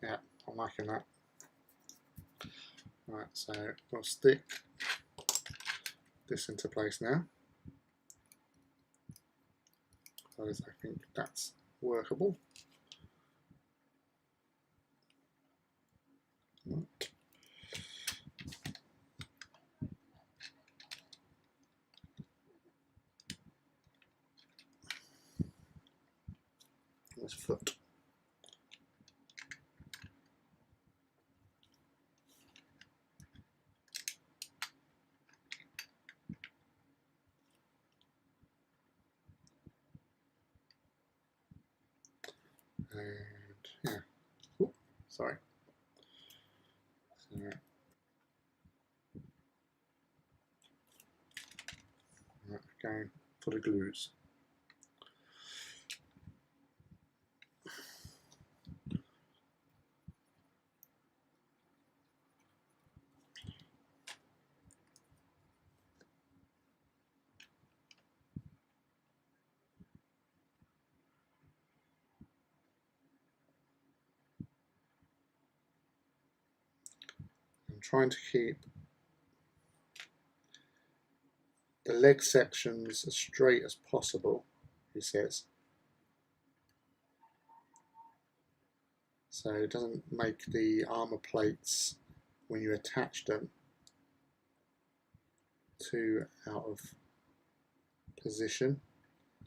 Yeah, I'm liking that. Right, so we'll stick this into place now. Because I think that's workable. Right. This foot. And yeah, ooh, sorry. So, right, going for the glues. I'm trying to keep the leg sections as straight as possible, he says. So it doesn't make the armour plates, when you attach them, too out of position.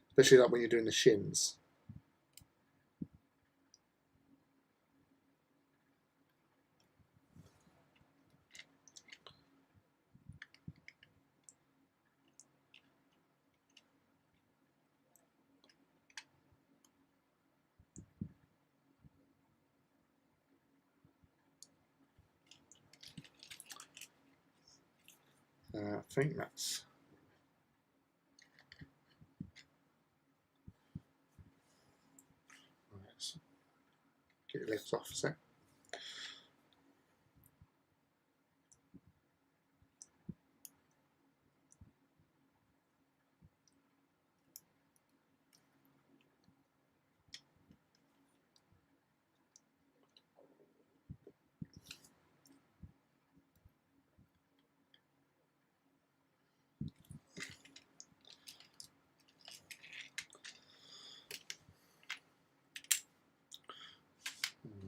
Especially like when you're doing the shins. I think that's right. So get your legs off a sec.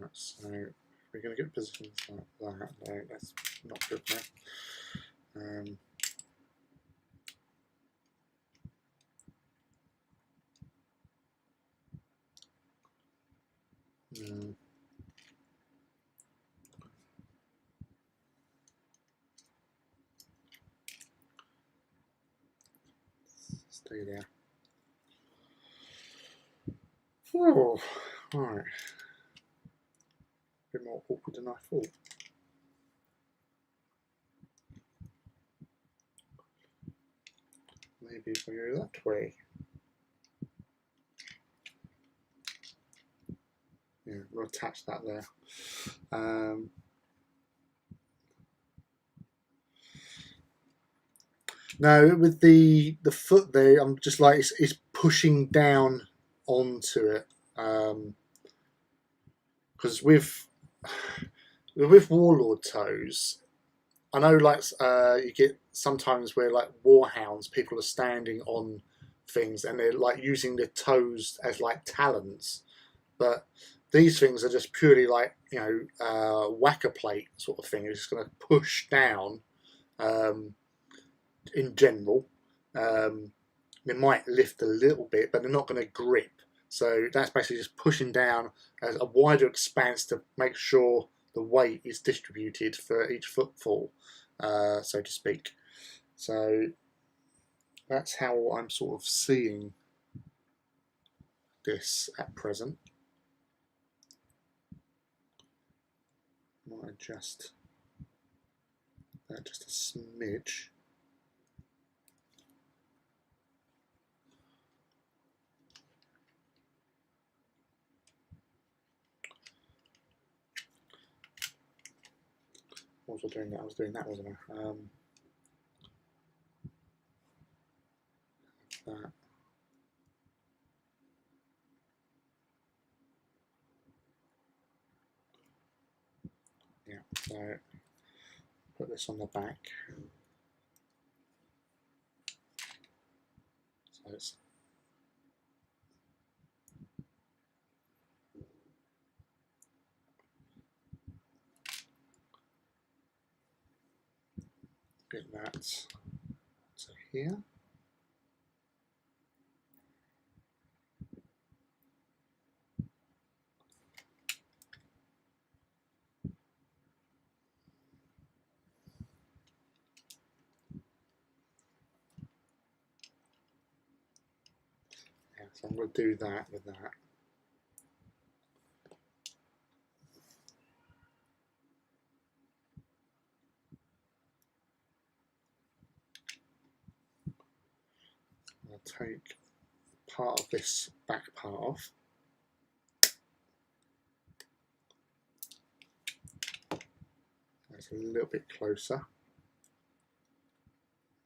Right, so we're going to get positions like that. No, that's not good now. Stay there. Oh, right. A bit more awkward than I thought. Maybe if we go that way. Yeah, we'll attach that there. No, with the foot there, I'm just like it's pushing down onto it. Because with Warlord toes, I know like you get sometimes where like warhounds, people are standing on things and they're like using their toes as like talons, but these things are just purely like, you know, whacker plate sort of thing. It's just going to push down. In general, they might lift a little bit, but they're not going to grip. So that's basically just pushing down as a wider expanse to make sure the weight is distributed for each footfall, so to speak. So that's how I'm sort of seeing this at present. I might adjust that just a smidge. What was I doing? I was doing that, wasn't I? That. Yeah, so put this on the back. So it's get that to here. Yeah, so I'm going to do that with that. I'll take part of this back part off. That's a little bit closer.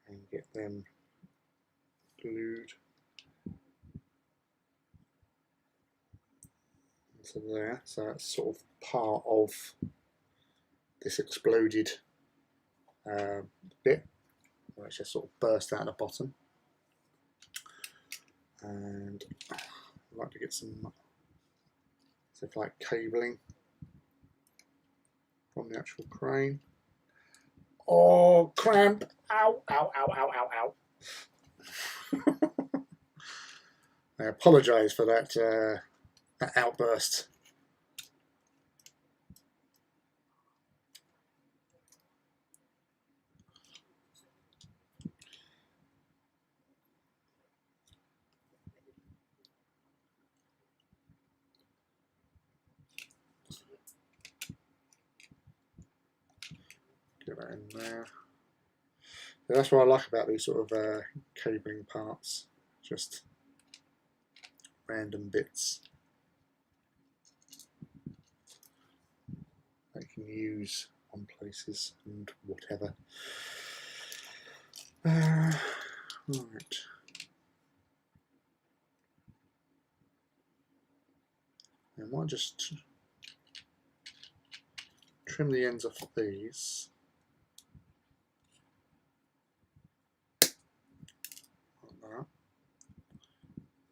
And get them glued into there. So that's sort of part of this exploded bit, which just sort of burst out of the bottom. And I'd like to get some stuff like cabling from the actual crane. Oh, cramp! Ow, ow, ow, ow, ow, ow. I apologise for that, that outburst. Get that in there. So that's what I like about these sort of cabling parts, just random bits that you can use on places and whatever. Right. I might just trim the ends off of these.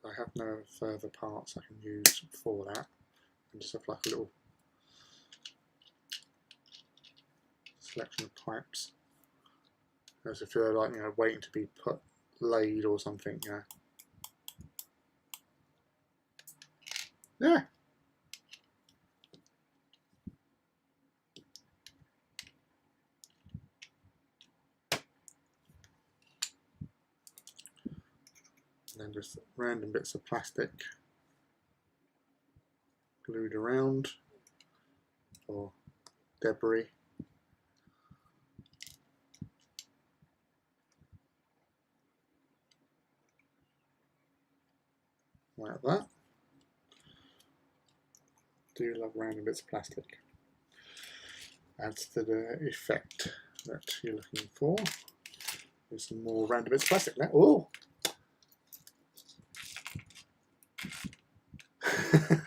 I have no further parts I can use for that. And just have like a little selection of pipes. As if they're like, you know, waiting to be laid or something, you know. Yeah. And then just random bits of plastic glued around or debris. Like that. Do love random bits of plastic. Adds to the effect that you're looking for. There's some more random bits of plastic now. Oh!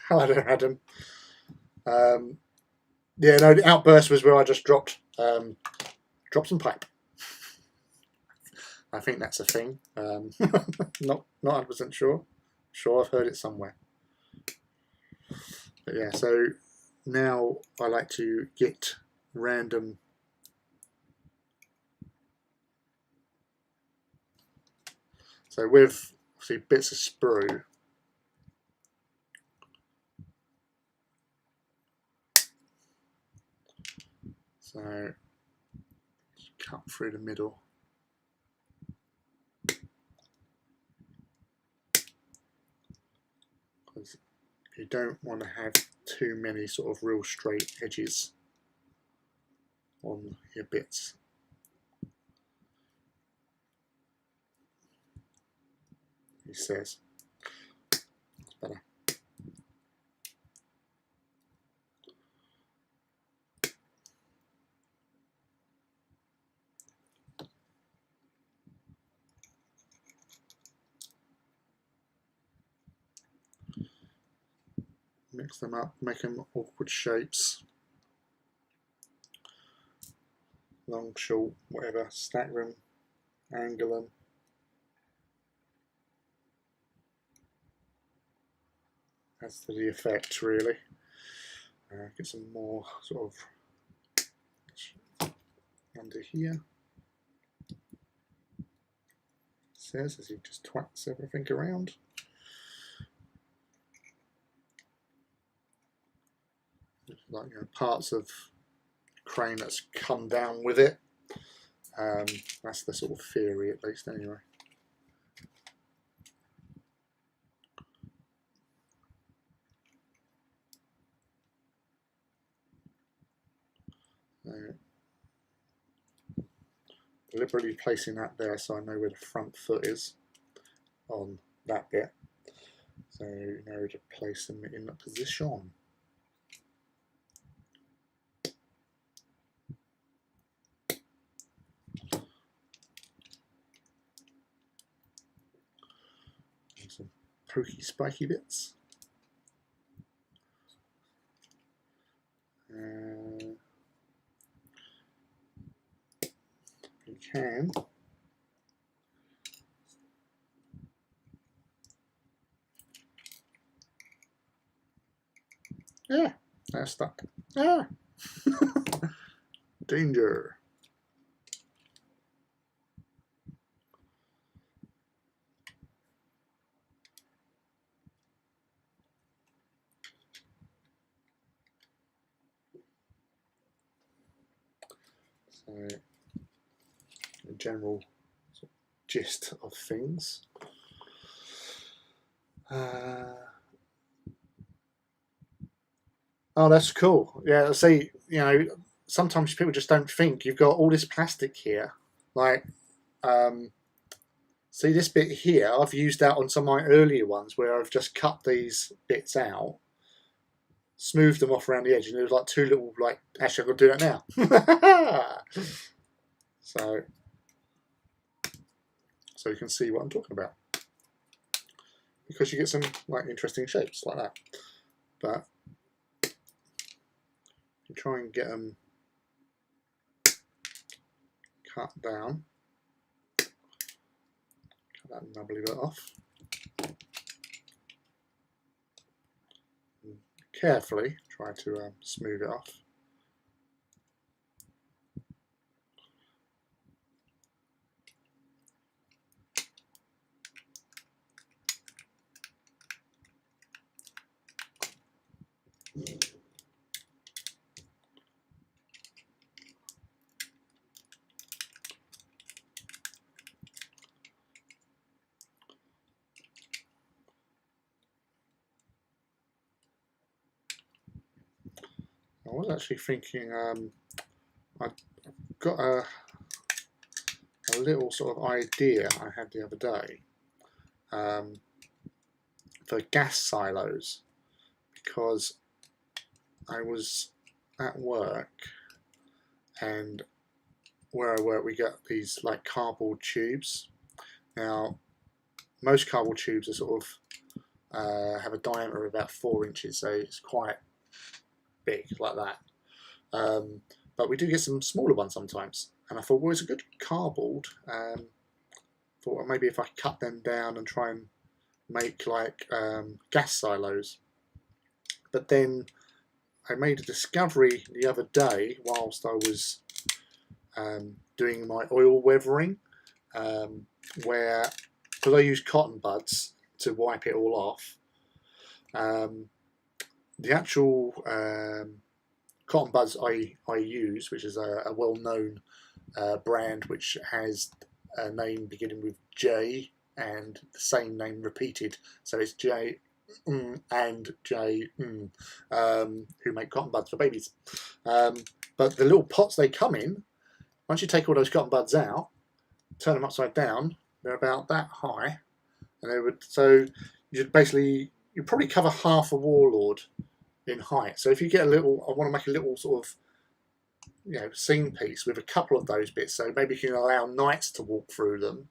Hello there, Adam. Yeah, no, the outburst was where I just dropped some pipe. I think that's a thing. Not 100% sure. Sure, I've heard it somewhere. But yeah, so now I like to get random so with obviously bits of sprue. So cut through the middle. because you don't want to have too many sort of real straight edges on your bits. He says. It's better. Mix them up, make them awkward shapes. Long, short, whatever. Stack them, angle them. Adds to the effect, really. Get some more sort of under here. It says as he just twats everything around. Like, you know, parts of crane that's come down with it. That's the sort of theory, at least, anyway. Deliberately placing that there so I know where the front foot is on that bit. So you know to place them in a position. Some pokey, spiky bits. You can they're stuck. Danger. So, the general sort of gist of things. Oh, that's cool. Yeah, see, you know, sometimes people just don't think you've got all this plastic here. Like, see this bit here, I've used that on some of my earlier ones where I've just cut these bits out, smoothed them off around the edge, and there was like two little, like, actually I've got to do that now. So you can see what I'm talking about. Because you get some like interesting shapes like that. But you try and get them cut down. Cut that nubbly bit off. And carefully try to smooth it off. I was actually thinking I've got a little sort of idea I had the other day for gas silos, because I was at work, and where I work we get these like cardboard tubes. Now most cardboard tubes are sort of have a diameter of about 4 inches, so it's quite big like that. But we do get some smaller ones sometimes, and I thought, well, it's a good cardboard. Thought, well, maybe if I cut them down and try and make like gas silos. But then I made a discovery the other day whilst I was doing my oil weathering, where, because I use cotton buds to wipe it all off, the actual cotton buds I use, which is a well-known brand which has a name beginning with J and the same name repeated, so it's and J, who make cotton buds for babies. But the little pots they come in, once you take all those cotton buds out, turn them upside down, they're about that high, and they would you probably cover half a Warlord in height. So if you get a little, I want to make a little sort of scene piece with a couple of those bits. So maybe you can allow knights to walk through them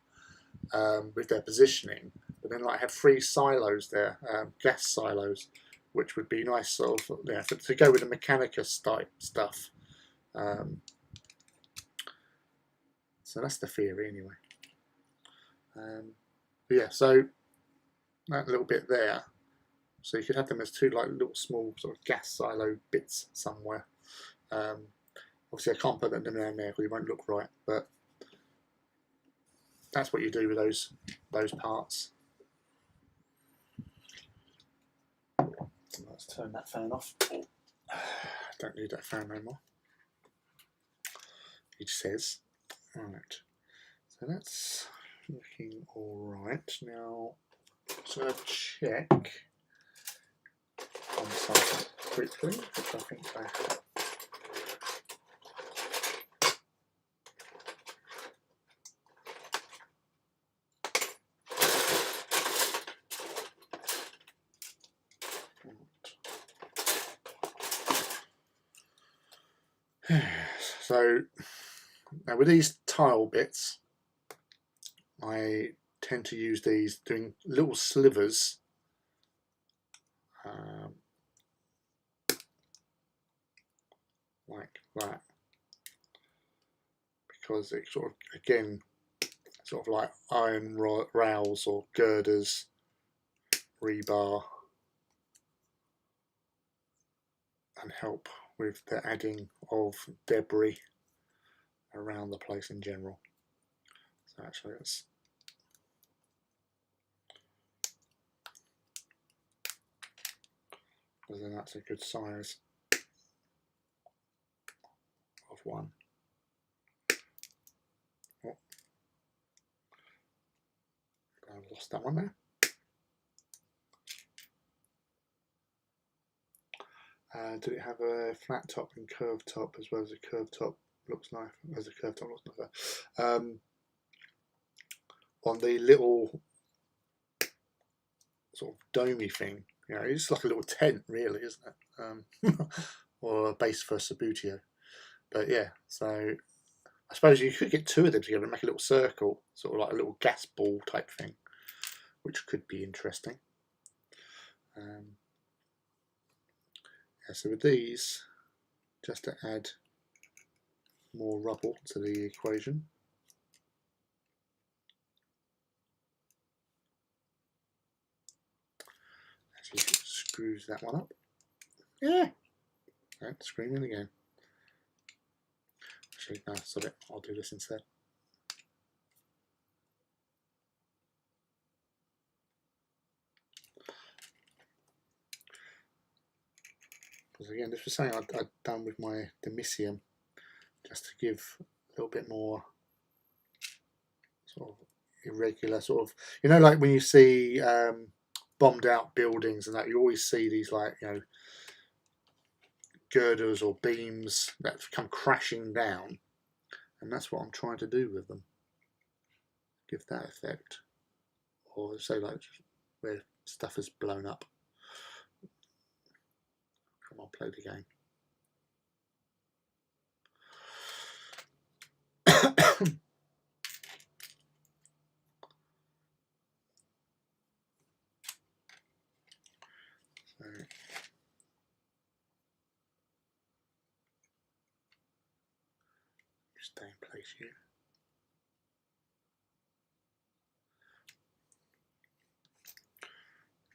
with their positioning, but then like have 3 silos there, gas silos, which would be nice sort of to go with the Mechanicus type stuff. So that's the theory anyway. Yeah, so that little bit there, so you could have them as 2 like little small sort of gas silo bits somewhere. Obviously I can't put them down there because it won't look right, but that's what you do with those parts. Let's turn that fan off. Don't need that fan no more. It says. Alright. So that's looking alright. Now I'm going to check on something quickly, which I think I have. So now with these tile bits, I tend to use these doing little slivers like that, because it sort of, again, sort of like iron rails or girders, rebar, and help with the adding of debris around the place in general. So actually it's because then that's a good size of one. Oh, I lost that one there. Did it have a flat top and curved top as well as a curved top? Looks nice. As a curved top looks nicer. On the little sort of domey thing, it's like a little tent, really, isn't it? Or a base for Sabutio. But yeah, so I suppose you could get 2 of them together and make a little circle, sort of like a little gas ball type thing, which could be interesting. Yeah, so with these, just to add more rubble to the equation, as he screws that one up. Yeah, and screaming again. Actually, no, sorry, I'll do this instead. Because again, this was something I'd done with my Demisium, just to give a little bit more sort of irregular, sort of, like when you see bombed out buildings and that, you always see these like, girders or beams that come crashing down, and that's what I'm trying to do with them. Give that effect, or say like where stuff is blown up. Come on, play the game. So, stay in place here.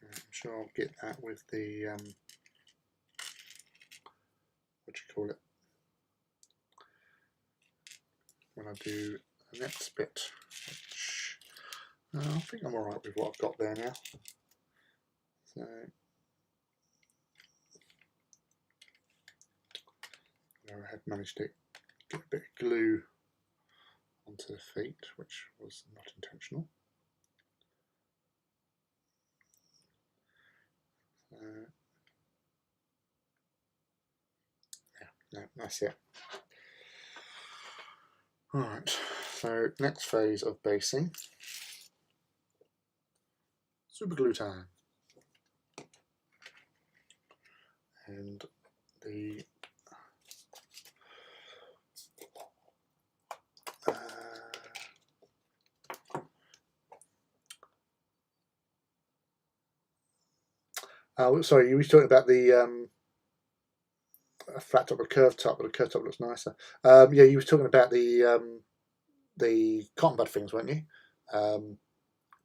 I'm sure I'll get that with the what do you call it, when I do the next bit, which I think I'm alright with what I've got there now. So I had managed to get a bit of glue onto the feet, which was not intentional. Yeah, no, that's it. Alright, so next phase of basing. Super glue time. And the oh, sorry, you were talking about the a flat top or curved top, but a curved top looks nicer. Yeah, you were talking about the cotton bud things, weren't you?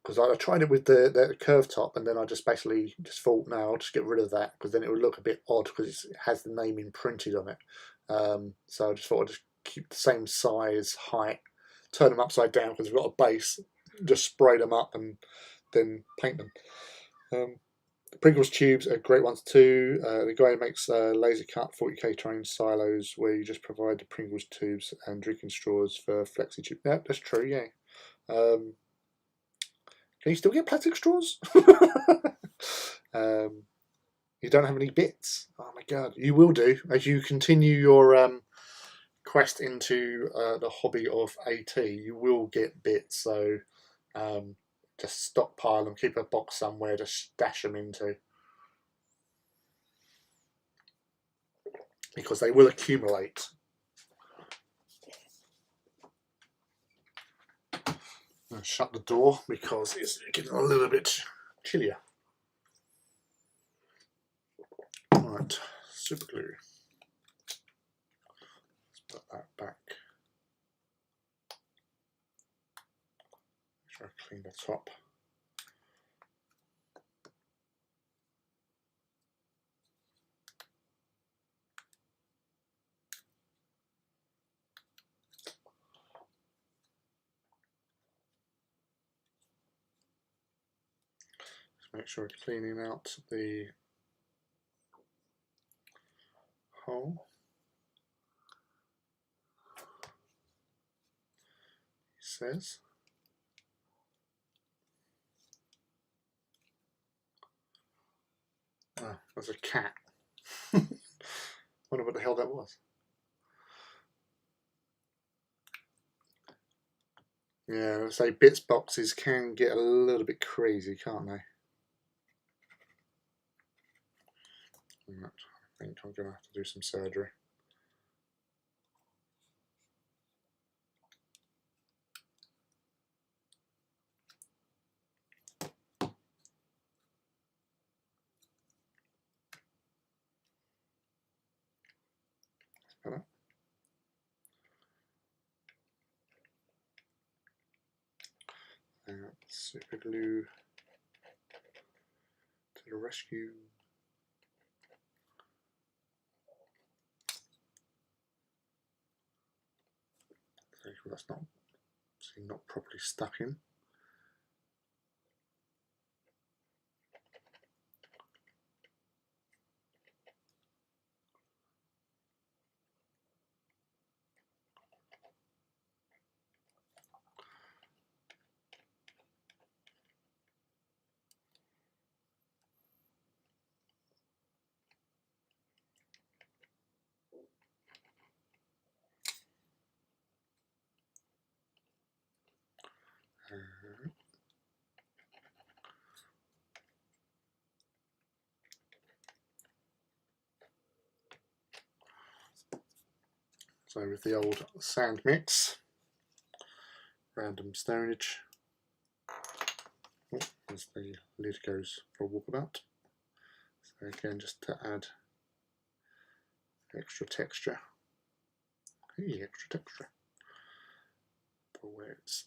Because I tried it with the curved top, and then I just basically just thought, no, I'll just get rid of that because then it would look a bit odd because it has the name imprinted on it. So I just thought I'd just keep the same size, height, turn them upside down because we've got a base, just spray them up and then paint them. The Pringles tubes are great ones too. The guy makes laser cut 40k train silos where you just provide the Pringles tubes and drinking straws for flexi tube. Yeah, that's true. Yeah. Can you still get plastic straws? You don't have any bits. Oh my god, you will do as you continue your quest into the hobby of AT. You will get bits, so just stockpile them. Keep a box somewhere to stash them into, because they will accumulate. I'll shut the door because it's getting a little bit chillier. Right, super glue. Let's put that back. Make sure I clean the top. Make sure we're cleaning out the hole. He says. Oh, there's a cat. Wonder what the hell that was. Yeah, say bits boxes can get a little bit crazy, can't they? Right, I think I'm going to have to do some surgery. Better. Super glue to the rescue. Okay, well, that's not properly stuck in. So with the old sand mix, random stonage, as the lid goes for a walkabout. So again, just to add extra texture. Hey, extra texture for where it's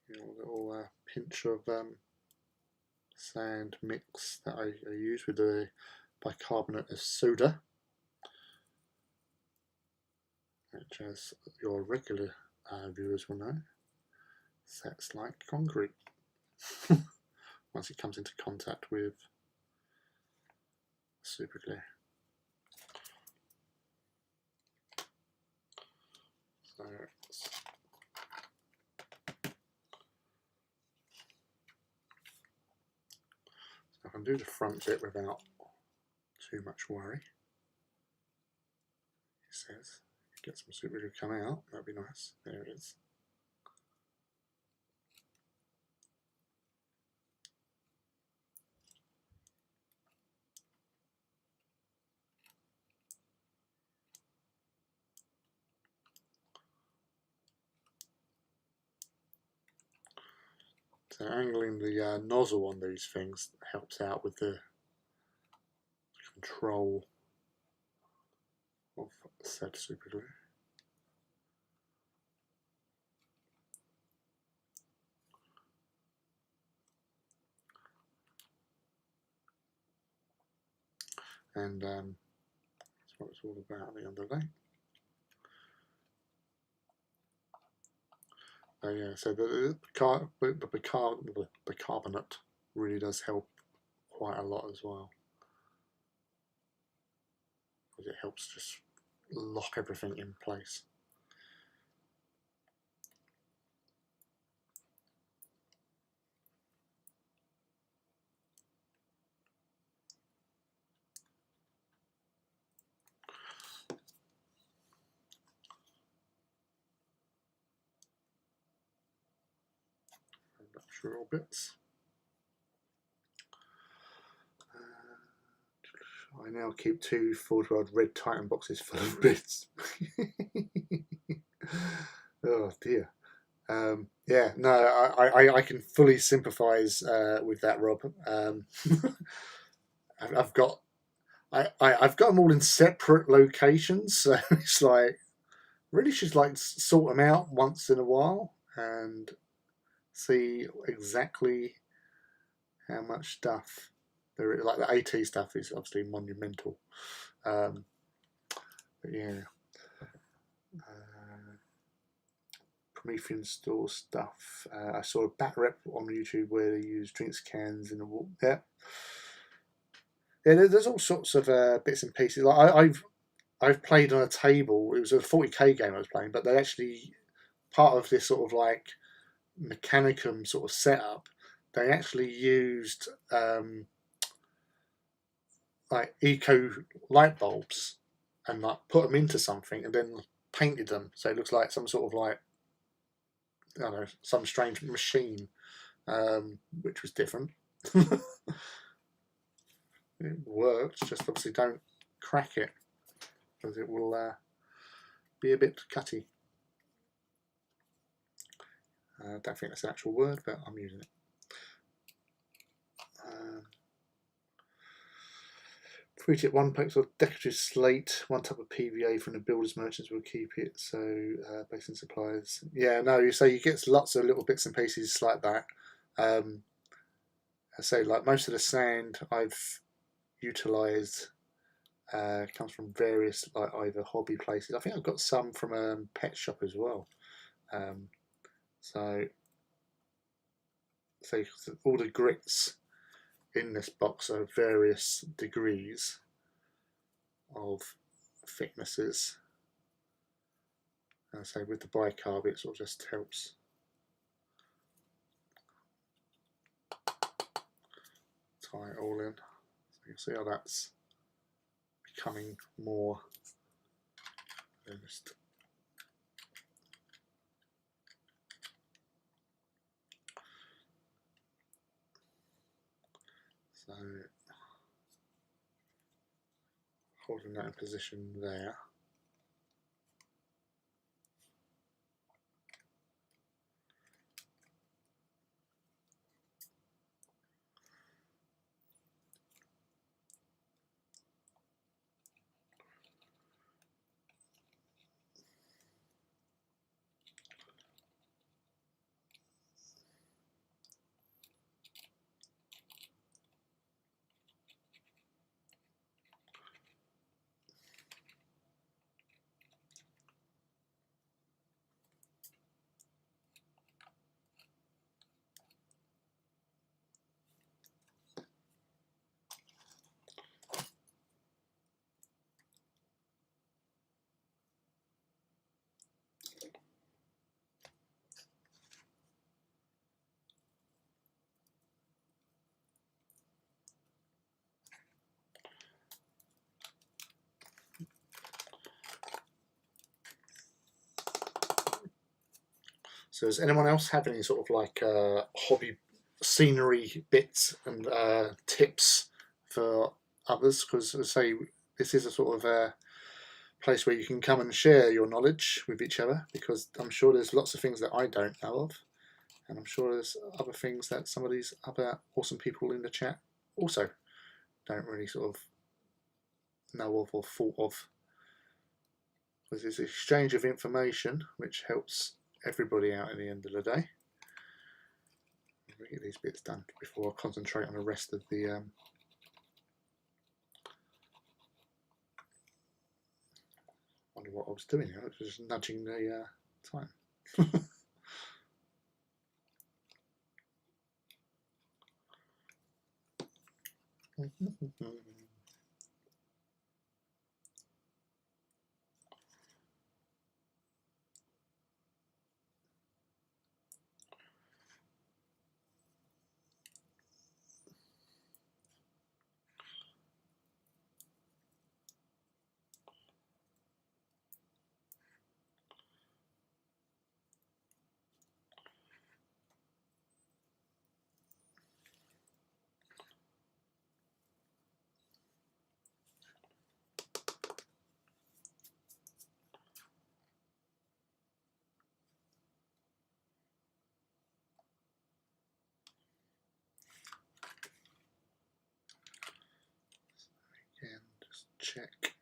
a little pinch of sand mix that I use with the bicarbonate of soda, which, as your regular viewers will know, sets like concrete once it comes into contact with super glue. So I can do the front bit without too much worry. He says, get some super glue come out, that'd be nice. There it is. So angling the nozzle on these things helps out with the control of said super glue. And that's what it's all about at the end of the day. Yeah, so the bicarbonate really does help quite a lot as well, because it helps just lock everything in place. Little bits. I now keep 2 Warlord red Titan boxes full of bits. Oh dear. Yeah, no, I can fully sympathise with that, Rob. I've got them all in separate locations, so it's like really should like sort them out once in a while and see exactly how much stuff there is. Like the AT stuff is obviously monumental, but yeah. Promethean store stuff. I saw a bat rep on YouTube where they use drinks cans in the wall. Yeah, there's all sorts of bits and pieces. Like I've played on a table. It was a 40k game I was playing, but they actually part of this sort of like Mechanicum sort of setup. They actually used like eco light bulbs and like put them into something and then painted them so it looks like some sort of like, I don't know, some strange machine, which was different. It works, just obviously don't crack it because it will be a bit cutty. I don't think that's an actual word, but I'm using it. Treat it 1 pack of decorative slate, 1 type of PVA from the builders merchants will keep it. So based on suppliers, yeah, no. So you get lots of little bits and pieces like that. I say like most of the sand I've utilised comes from various like either hobby places. I think I've got some from a pet shop as well. So all the grits in this box are various degrees of thicknesses, and so with the bicarb it sort of just helps tie it all in. So you can see how that's becoming more earnest. So holding that in position there. So does anyone else have any sort of like hobby scenery bits and tips for others? Because as I say, this is a sort of place where you can come and share your knowledge with each other, because I'm sure there's lots of things that I don't know of, and I'm sure there's other things that some of these other awesome people in the chat also don't really sort of know of or thought of. Because it's an exchange of information which helps everybody out at the end of the day. Let me get these bits done before I concentrate on the rest of the wonder what I was doing here. I was just nudging the time. Again, just check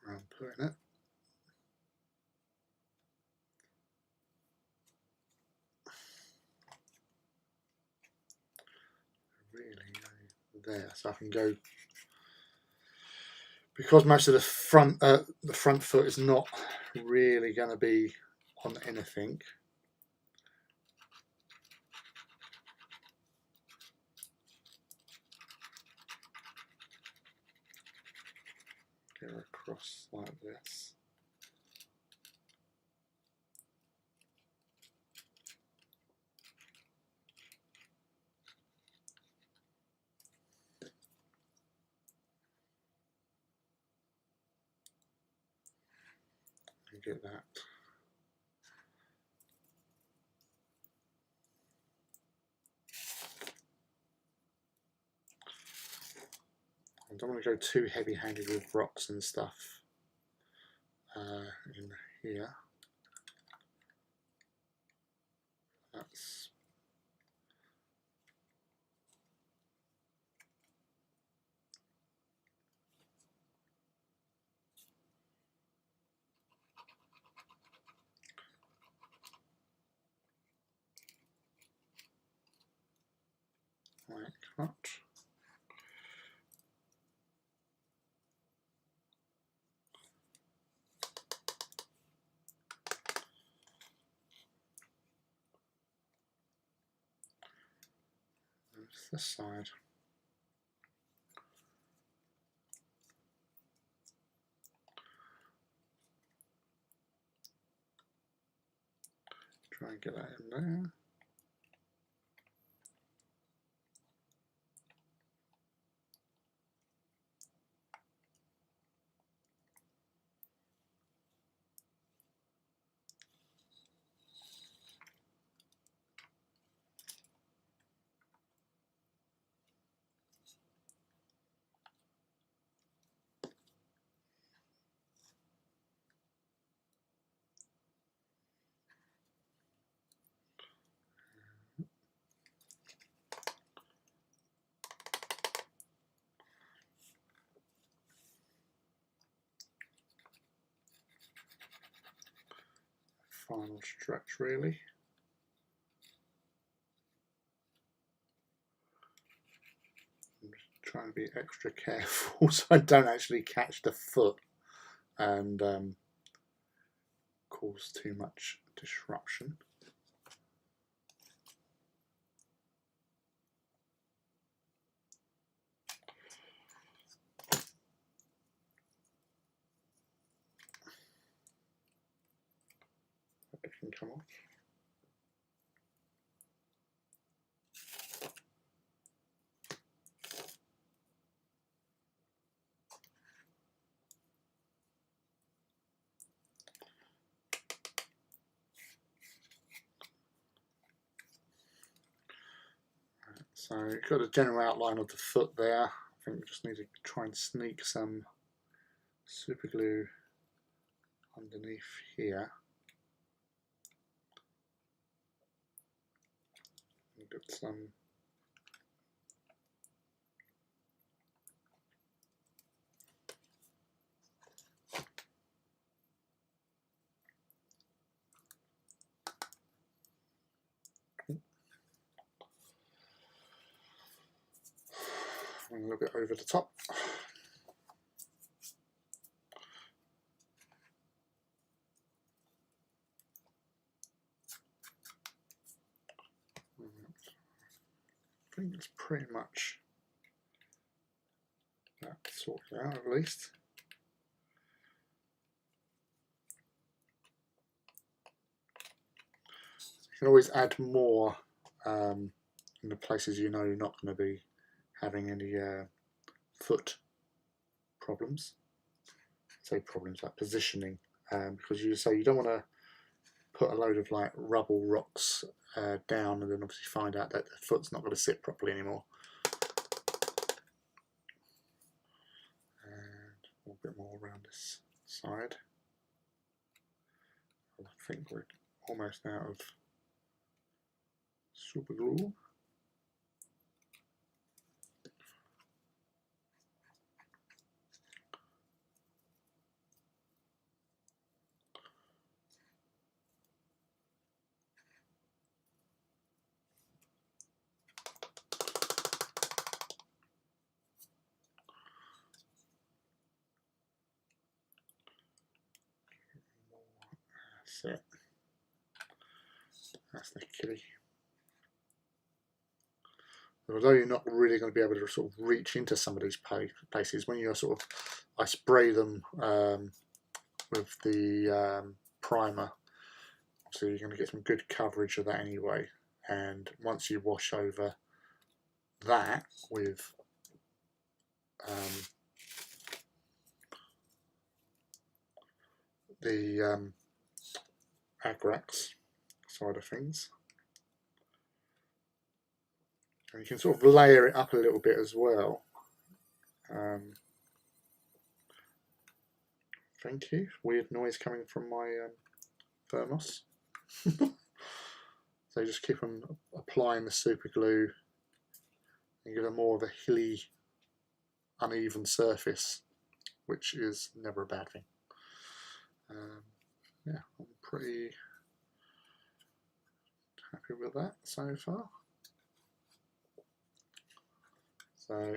where I'm putting it. Really there, so I can go, because most of the front foot is not really going to be on anything. Go across like this. And get that. I don't want to go too heavy-handed with rocks and stuff in here. That's like that. There's this side. Try and get that in there. Final stretch, really. I'm just trying to be extra careful so I don't actually catch the foot and cause too much disruption. It can come off. So you've got a general outline of the foot there. I think we just need to try and sneak some super glue underneath here. We've got some a little bit over the top. I think it's pretty much that sorted out at least. You can always add more in the places you know you're not going to be having any foot problems. Say problems like positioning, because you say you don't want to put a load of like rubble rocks down and then obviously find out that the foot's not going to sit properly anymore. And a little bit more around this side. I think we're almost out of super glue. That's it. That's the kitty. Although you're not really going to be able to sort of reach into some of these places, when you're sort of, I spray them with the primer, so you're going to get some good coverage of that anyway. And once you wash over that with the Agrax side of things, and you can sort of layer it up a little bit as well. Thank you. Weird noise coming from my thermos. So just keep on applying the super glue and give it more of a hilly, uneven surface, which is never a bad thing. Yeah, I'm pretty happy with that so far. So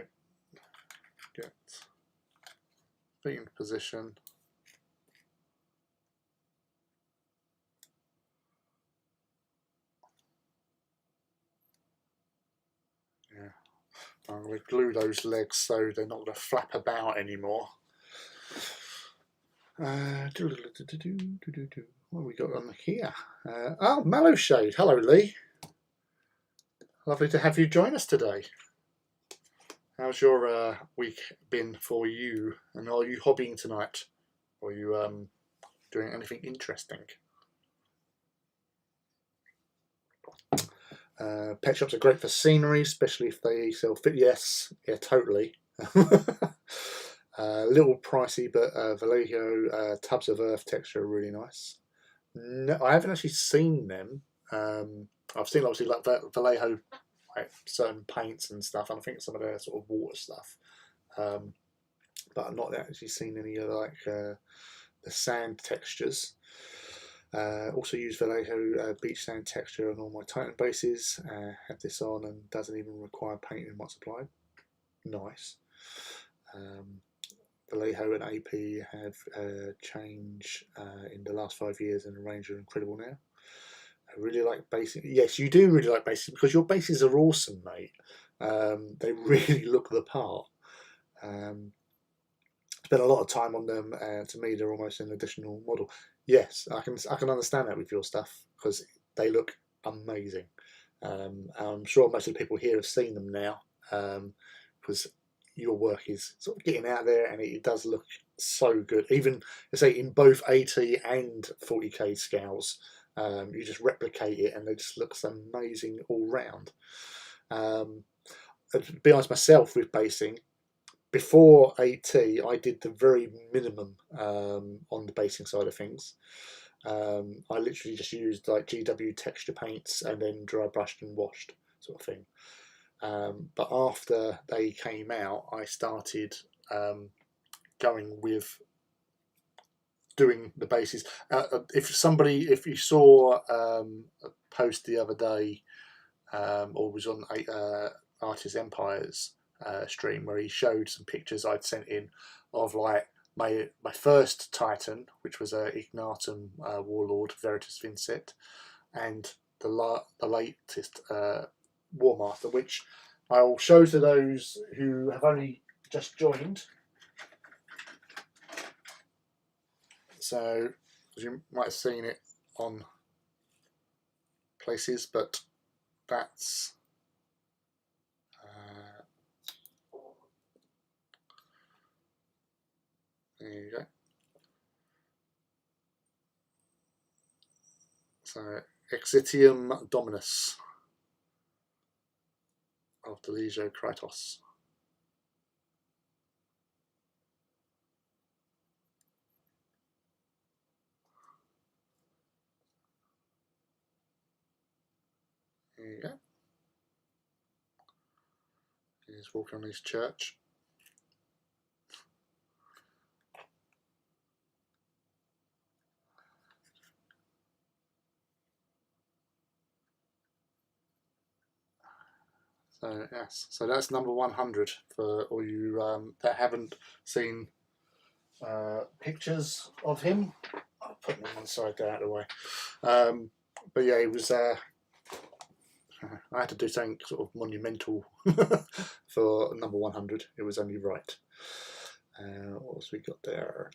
get feet in position. Yeah, I'm going to glue those legs so they're not going to flap about anymore. What have we got on here? Oh, Mallow Shade. Hello, Lee. Lovely to have you join us today. How's your week been for you? And are you hobbying tonight? Or are you doing anything interesting? Pet shops are great for scenery, especially if they sell fit. Yes, yeah, totally. A little pricey, but Vallejo Tubs of Earth texture are really nice. No, I haven't actually seen them. I've seen obviously like Vallejo, like certain paints and stuff, and I think some of their sort of water stuff. But I've not actually seen any of like the sand textures. Also use Vallejo beach sand texture on all my Titan bases. Have this on and doesn't even require painting once applied. Nice. Vallejo and AP have changed in the last 5 years, and the range are incredible now. I really like bases. Yes, you do really like bases because your bases are awesome, mate. They really look the part. Spent a lot of time on them, and to me, they're almost an additional model. Yes, I can understand that with your stuff because they look amazing. I'm sure most of the people here have seen them now because your work is sort of getting out there, and it does look so good. Even I say in both 80 and 40k scales, you just replicate it, and it just looks amazing all round. to be honest myself with basing, before AT, I did the very minimum on the basing side of things. I literally just used like GW texture paints and then dry brushed and washed sort of thing. But after they came out, I started going with doing the bases. If you saw a post the other day, or was on Artist Empire's stream where he showed some pictures I'd sent in of like my first Titan, which was a Ignatum Warlord Veritas Vincit, and the latest War Master, which I'll show to those who have only just joined. So you might have seen it on places, but that's there you go. So Exitium Dominus of Delegio Kratos. There you go. He's walking on his church. So yes, so that's number 100 for all you that haven't seen pictures of him. I'll put them on the side there out of the way. But yeah, it was. I had to do something sort of monumental for number 100. It was only right. What else we got there?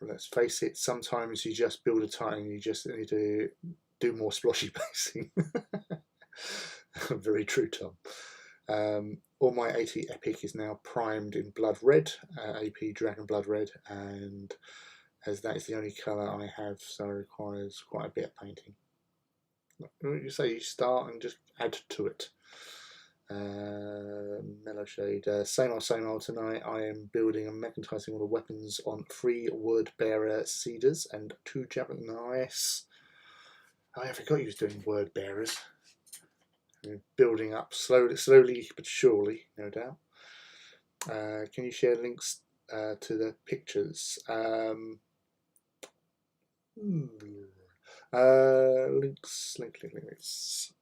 Let's face it, sometimes you just build a Titan and you just need to do more sploshy basing. Very true, Tom. All my AT Epic is now primed in blood red, AP Dragon Blood Red, and as that is the only colour I have, so it requires quite a bit of painting. You say you start and just add to it. Mellow shade. Same old tonight. I am building and magnetizing all the weapons on 3 word bearer cedars and 2 javelin. Nice. I forgot you was doing word bearers. Building up slowly but surely, no doubt. Can you share links to the pictures? Links.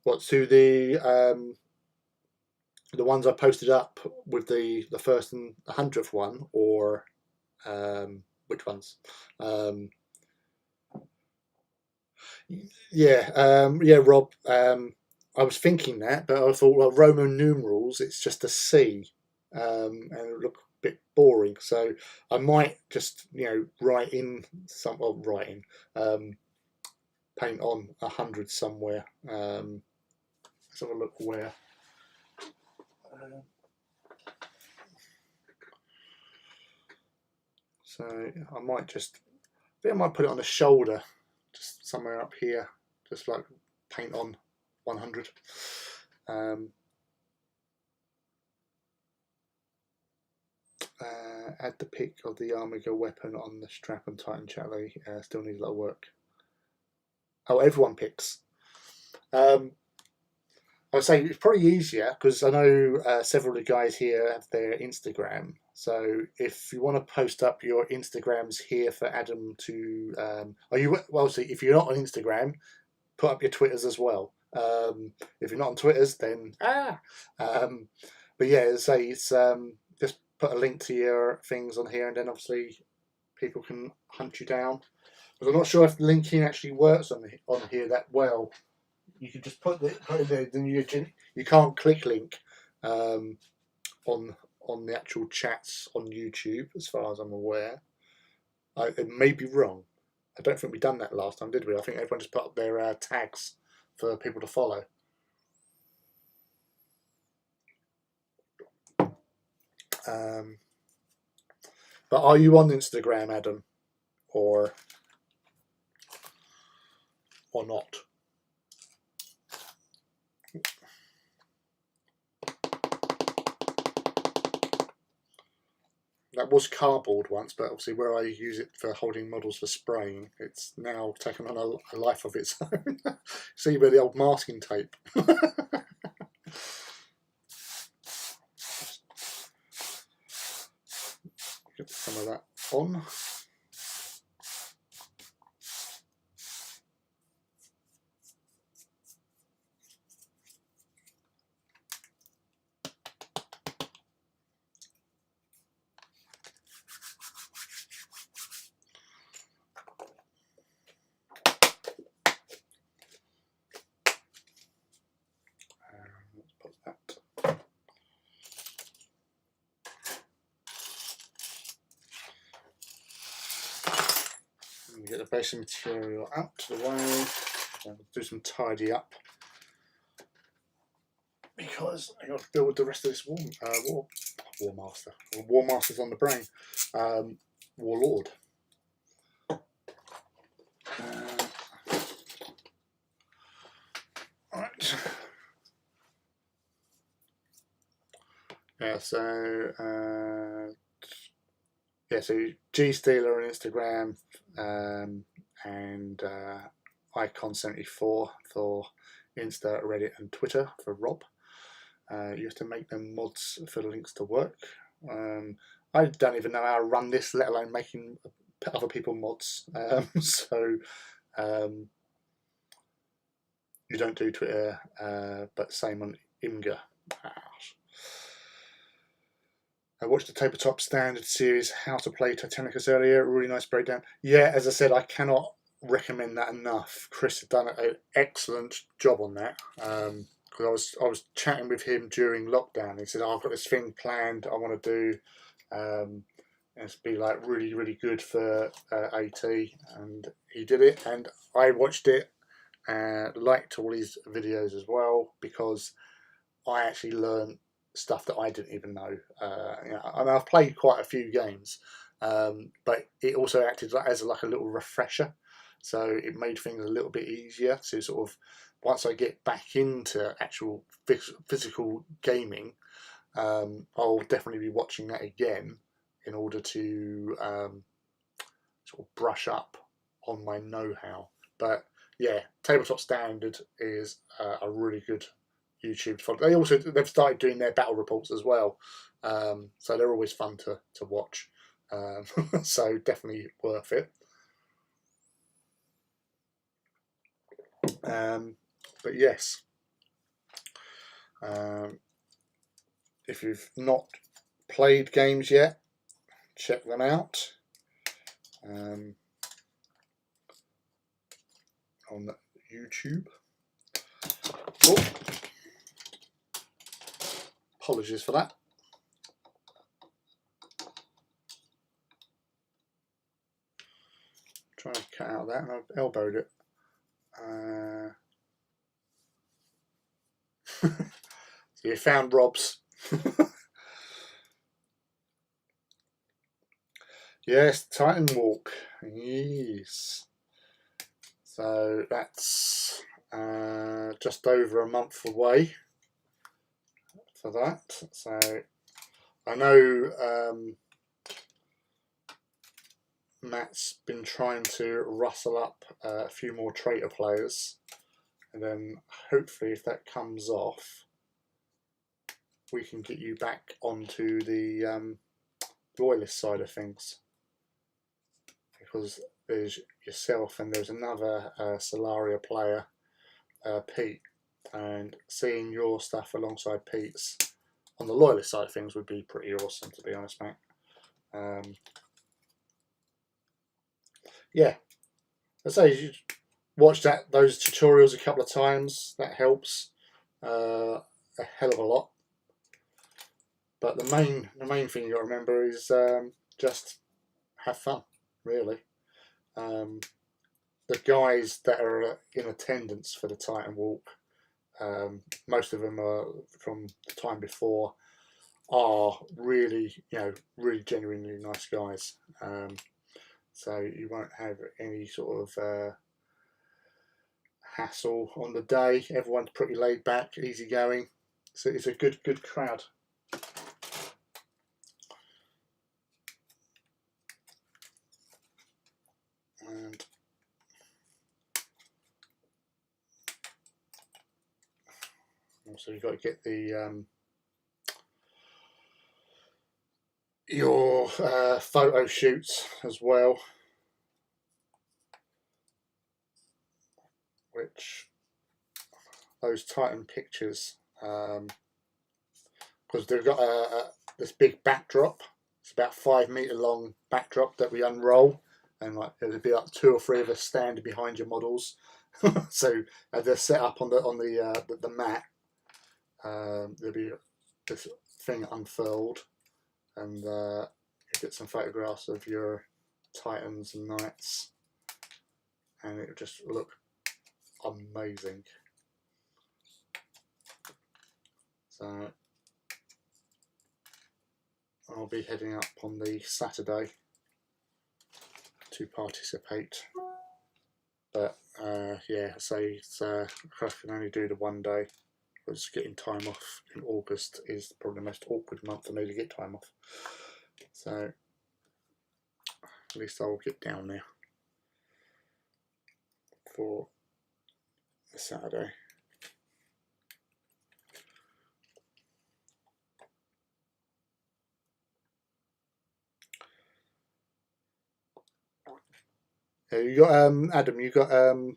What, to the ones I posted up with the first and the 100th one, or which ones? Yeah, Rob. I was thinking that, but I thought, well, Roman numerals, it's just a C, and it would look a bit boring. So I might just, write in some, paint on 100 somewhere. Let's have a look where. So I might put it on the shoulder, just somewhere up here, just like paint on 100. Add the pic of the Armiga weapon on the strap and Titan Chatley. Still needs a lot of work. Oh, everyone picks. I would say it's probably easier because I know several of the guys here have their Instagram. So if you want to post up your Instagrams here for Adam to, if you're not on Instagram, put up your Twitters as well. If you're not on Twitters, then but yeah, say it's just put a link to your things on here, and then obviously people can hunt you down. Because I'm not sure if linking actually works on here that well. You can just put it there, then you can't click link on the actual chats on YouTube, as far as I'm aware. It may be wrong. I don't think we done that last time, did we? I think everyone just put up their tags for people to follow. But are you on Instagram, Adam, or not? That was cardboard once, but obviously where I use it for holding models for spraying, it's now taken on a life of its own. See where the old masking tape. Get some of that on. Let's put that. And get the basic material out to the way. And do some tidy up because I got to build the rest of this Warmaster's on the brain. Warlord. Right. Yeah, so so G Stealer on Instagram, and Icon74 for Insta, Reddit, and Twitter for Rob. You have to make them mods for the links to work. I don't even know how to run this, let alone making other people mods. You don't do Twitter, but same on Imgur. I watched the Tabletop Standard series, How to Play Titanicus earlier. Really nice breakdown. Yeah, as I said, I cannot recommend that enough. Chris had done an excellent job on that. Because I was chatting with him during lockdown. He said, "Oh, I've got this thing planned. I want to do. It's be like really, really good for AT." And he did it, and I watched it. Liked all his videos as well, because I actually learned stuff that I didn't even know. I mean, I've played quite a few games, but it also acted as like a little refresher, so it made things a little bit easier to sort of, once I get back into actual physical gaming, I'll definitely be watching that again in order to sort of brush up on my know-how. But yeah, Tabletop Standard is a really good YouTube follow. They've started doing their battle reports as well, so they're always fun to watch. So definitely worth it. But yes, if you've not played games yet, check them out on YouTube. Oh, apologies for that. Trying to cut out that, and I've elbowed it. So you found Rob's. Yes, Titan Walk. Yes. So that's just over a month away for that. So I know Matt's been trying to rustle up a few more traitor players, and then hopefully if that comes off, we can get you back onto the royalist side of things, because there's yourself and there's another Solaria player, Pete, and seeing your stuff alongside Pete's on the loyalist side of things would be pretty awesome, to be honest, mate. Yeah, I say you watch those tutorials a couple of times. That helps a hell of a lot. But the main thing you got to remember is just have fun, really. The guys that are in attendance for the Titan Walk, most of them are from the time before. are really, really genuinely nice guys. So you won't have any sort of hassle on the day. Everyone's pretty laid back, easygoing. So it's a good crowd. And also you've got to get the your photo shoots as well, which those Titan pictures, because they've got this big backdrop. It's about 5 meter long backdrop that we unroll, and like there'll be like 2 or 3 of us standing behind your models. So they're set up on the mat. There'll be this thing unfurled, and you get some photographs of your Titans and Knights, and it just look amazing. So I'll be heading up on the Saturday to participate, but yeah, so I can only do the one day. Because getting time off in August is probably the most awkward month for me to get time off. So at least I'll get down there for the Saturday. You got Adam. You got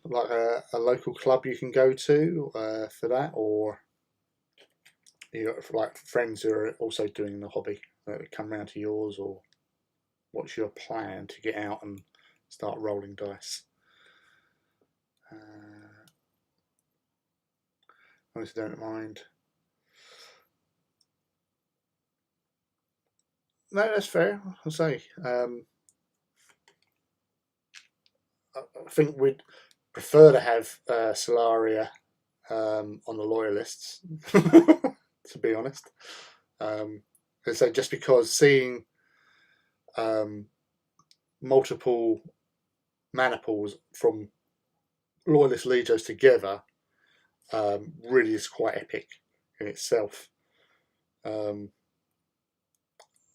like a local club you can go to for that, or you got like friends who are also doing the hobby that come round to yours, or what's your plan to get out and start rolling dice? Honestly, don't mind. No, that's fair. I'll say. I think we'd prefer to have Solaria on the loyalists, to be honest. So just because seeing multiple mana pools from loyalist legios together really is quite epic in itself. So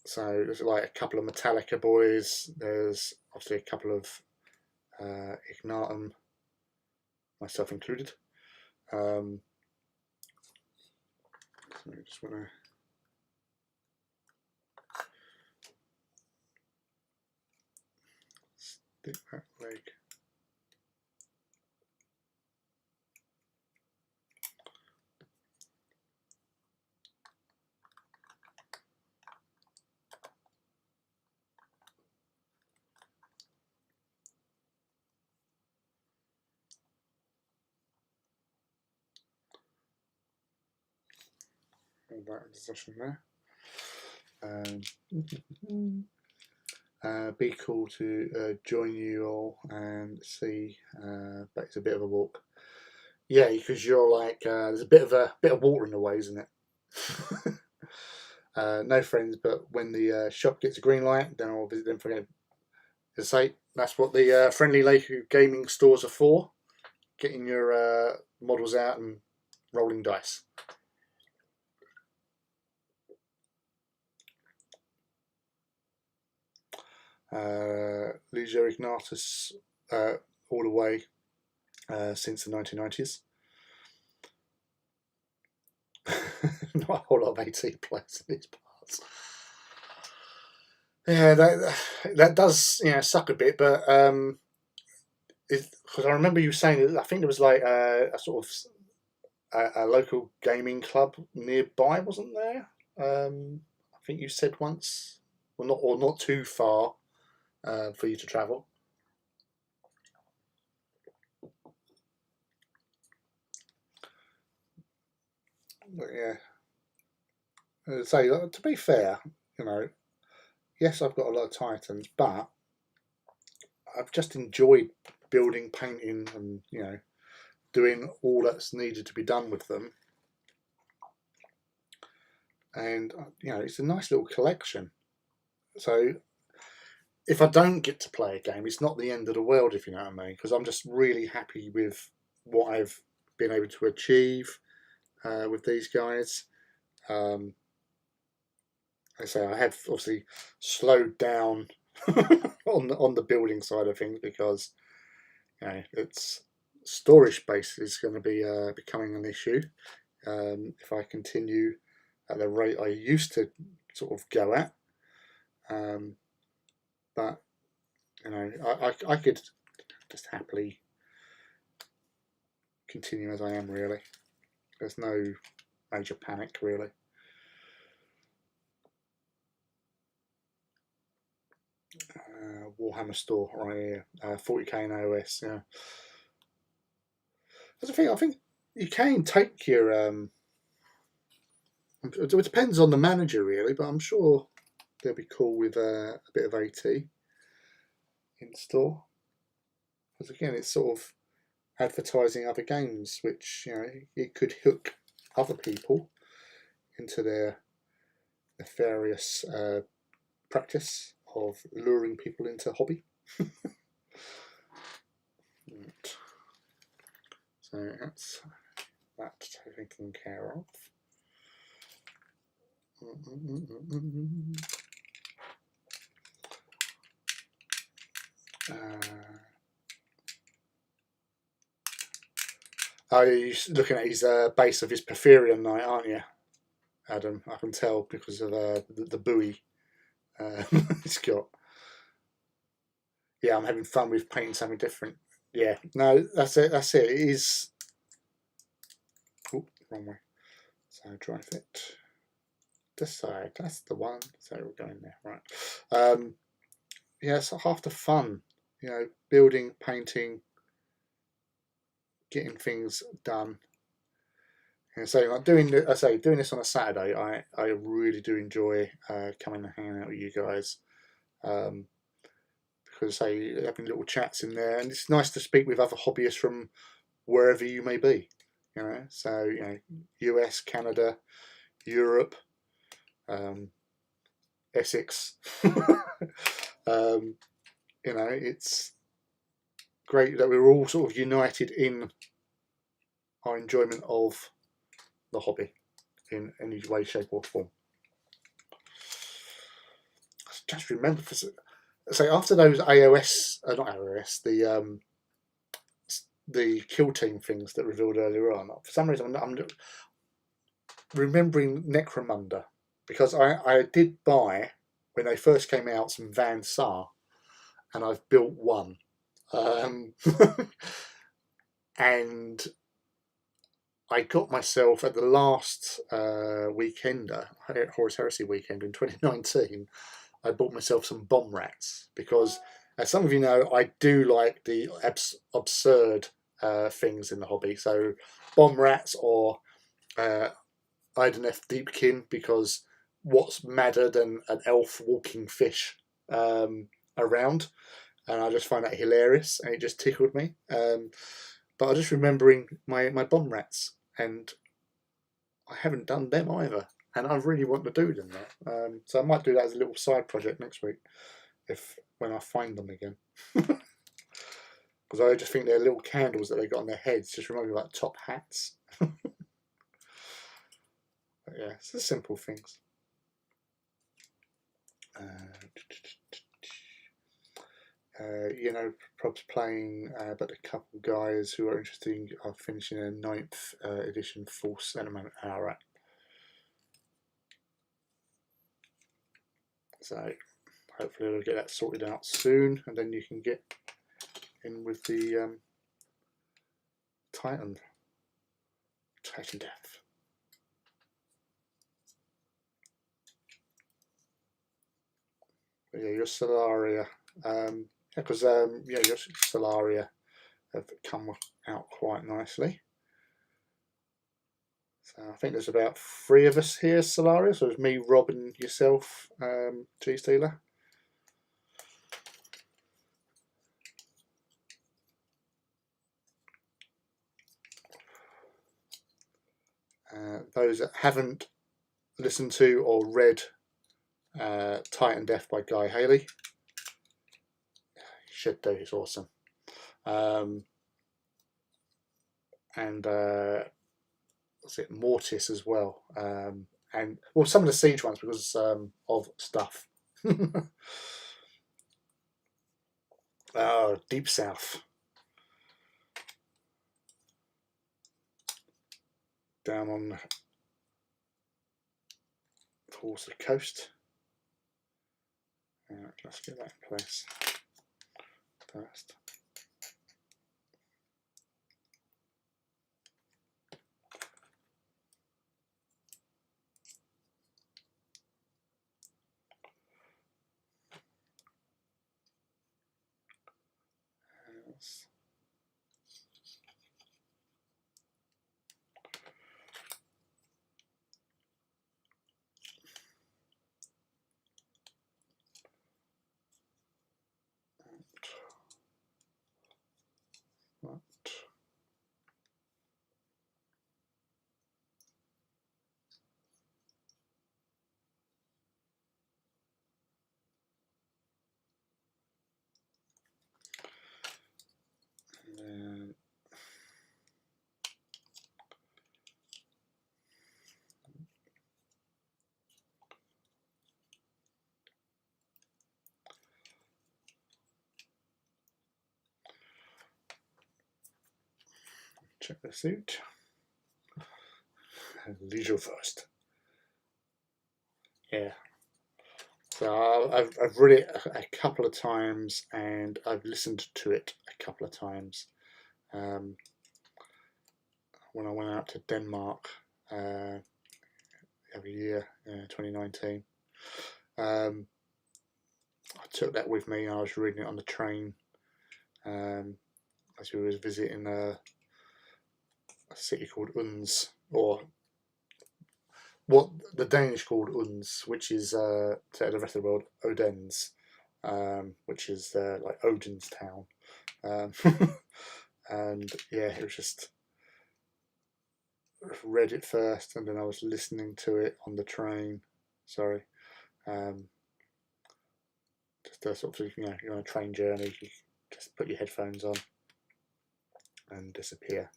there's like a couple of Metallica boys. There's obviously a couple of Ignatum, myself included. So I just want to stick that leg. That position there. Be cool to join you all and see, but it's a bit of a walk. Yeah, because you're like there's a bit of water in the way, isn't it? No friends, but when the shop gets a green light, then I'll visit them for to say that's what the friendly lake gaming stores are for, getting your models out and rolling dice. Legio Ignatus all the way since the 1990s. Not a whole lot of AT players in these parts. Yeah, that does suck a bit, but because I remember you saying I think there was like a sort of a local gaming club nearby, wasn't there? I think you said once, or not too far for you to travel. But yeah, so to be fair, yes, I've got a lot of Titans, but I've just enjoyed building, painting, and doing all that's needed to be done with them. and you know, it's a nice little collection. So if I don't get to play a game, it's not the end of the world, if you know what I mean, because I'm just really happy with what I've been able to achieve with these guys. I say I have obviously slowed down on the building side of things because you know it's storage space is going to be becoming an issue if I continue at the rate I used to sort of go at. But you know, I could just happily continue as I am. Really, there's no major panic really. Warhammer store right here, 40k in AOS. Yeah, that's the thing. I think you can take your. It depends on the manager really, but I'm sure they'll be cool with a bit of AT in store. Because again, it's sort of advertising other games, which you know it could hook other people into their nefarious practice of luring people into hobby. Right. So that's that taken care of. Oh, you're looking at his base of his Porphyrion Knight, aren't you, Adam? I can tell because of the buoy it's got. Yeah, I'm having fun with painting something different. Yeah, no, that's it. That's it. It is. Oh, wrong way. So dry fit. This side. That's the one. So we're going there, right? Yeah, it's half the fun. You know, building, painting, getting things done. And so, like doing this on a Saturday, I really do enjoy coming and hanging out with you guys. Because say having little chats in there, and it's nice to speak with other hobbyists from wherever you may be. You know, so you know, US, Canada, Europe, Essex. You know, it's great that we're all sort of united in our enjoyment of the hobby in any way, shape, or form. Just remember, say after those AOS, not AOS, the kill team things that revealed earlier on. For some reason, I'm remembering Necromunda because I did buy when they first came out some Van Sar, and I've built one, and I got myself at the last weekender, Horus Heresy weekend in 2019. I bought myself some bomb rats because, as some of you know, I do like the absurd things in the hobby. So, bomb rats or Ideneth Deepkin, because what's madder than an elf walking fish around? And I just find that hilarious, and it just tickled me. But I was just remembering my bomb rats, and I haven't done them either, and I really want to do them now. So I might do that as a little side project next week, when I find them again. Because I just think they're little candles that they got on their heads, just remind me of like top hats. But yeah, it's the simple things. You know, probs playing, but a couple guys who are interested are finishing a 9th edition Force Element Hour. So hopefully we'll get that sorted out soon, and then you can get in with the Titan Death. But yeah, your Solaria, because yeah, your Solaria have come out quite nicely. So I think there's about 3 of us here, Solaria. So it's me, Rob, and yourself, G Stealer. Those that haven't listened to or read Titan Death by Guy Haley, you should do. It's awesome. And what's it, Mortis as well. And well, some of the Siege ones because of stuff. Oh, Deep South. Down on towards the coast. Right, let's get that in place first. Check this out. Leisure first. Yeah. So I've read it a couple of times and I've listened to it a couple of times. When I went out to Denmark every year, 2019, I took that with me. I was reading it on the train as we was visiting a city called Uns, or what the Danish called Uns, which is to the rest of the world Odense, which is like Odin's town. And yeah, it was just read it first, and then I was listening to it on the train. Sorry, just a sort of, you're on a train journey. You just put your headphones on and disappear.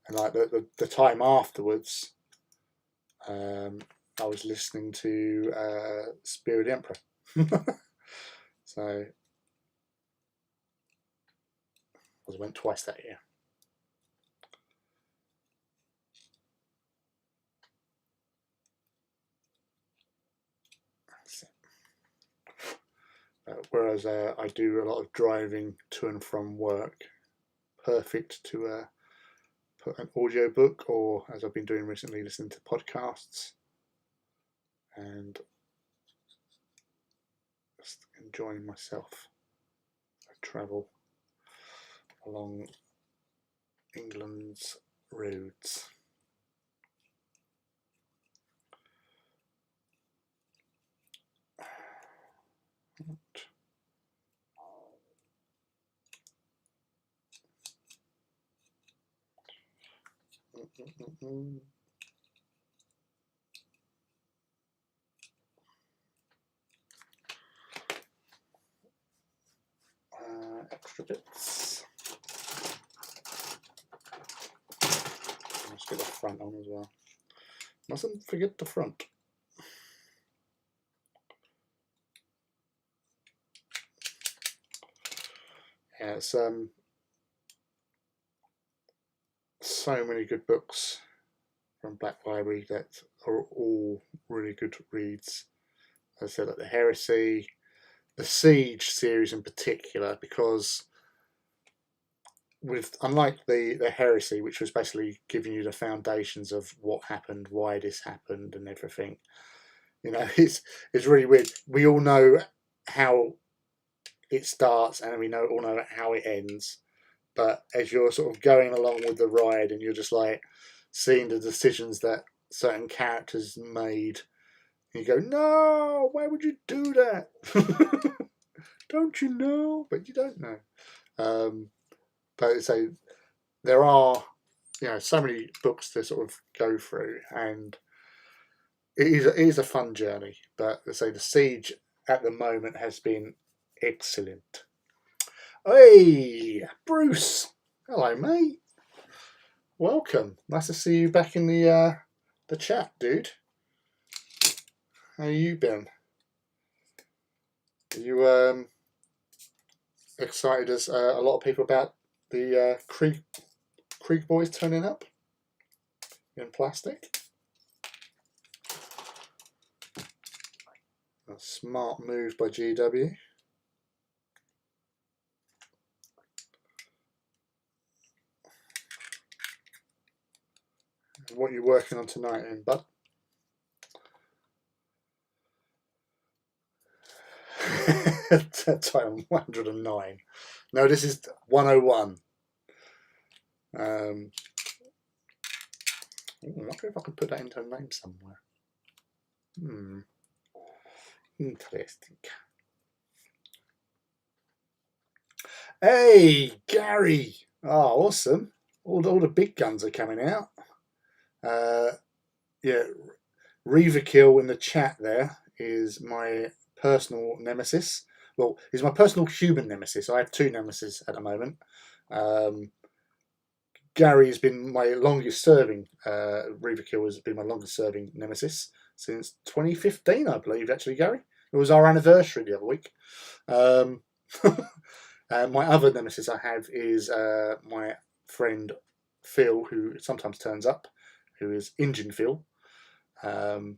And like the time afterwards, I was listening to Spirit Emperor. So I went twice that year. Whereas I do a lot of driving to and from work. Perfect to put an audio book, or as I've been doing recently, listen to podcasts and just enjoying myself. I travel along England's roads. Extra bits. Let's get the front on as well. Mustn't forget the front. Yeah, it's so many good books from Black Library that are all really good reads. As I said, like the Heresy, the Siege series in particular, because unlike the Heresy, which was basically giving you the foundations of what happened, why this happened, and everything, it's really weird. We all know how it starts, and we all know how it ends. But as you're sort of going along with the ride, and you're just like seeing the decisions that certain characters made, you go, "No, why would you do that? Don't you know?" But you don't know. But so there are, so many books to sort of go through, and it is a fun journey, but let's say the siege at the moment has been excellent. Hey, Bruce. Hello, mate. Welcome. Nice to see you back in the chat, dude. How you been? Are you excited as a lot of people about the Krieg boys turning up in plastic? A smart move by GW. What are you working on tonight, then, bud? Time 109. No, this is 101. I wonder if I can put that into a name somewhere. Interesting. Hey, Gary. Oh, awesome. All the big guns are coming out. Yeah, Reaverkill in the chat there is my personal nemesis. Well, he's my personal human nemesis. I have two nemesis at the moment. Gary has been my longest serving. Reaverkill has been my longest serving nemesis since 2015, I believe, actually, Gary. It was our anniversary the other week. My other nemesis I have is my friend Phil, who sometimes turns up, who is Engine Phil. And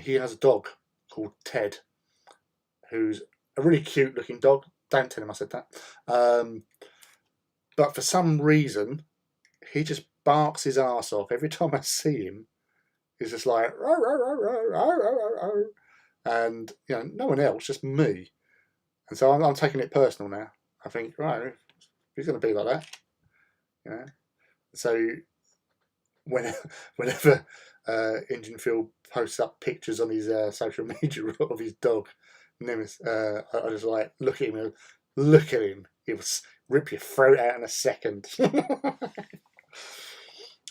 he has a dog called Ted, who's a really cute looking dog. Don't tell him I said that. But for some reason, he just barks his ass off every time I see him. He's just like, row, row, row, row, row, row, row. And no one else, just me. And so I'm taking it personal now. I think, right, he's going to be like that. So whenever Engine Phil posts up pictures on his social media of his dog, Nemesis, I just like look at him. He'll rip your throat out in a second. I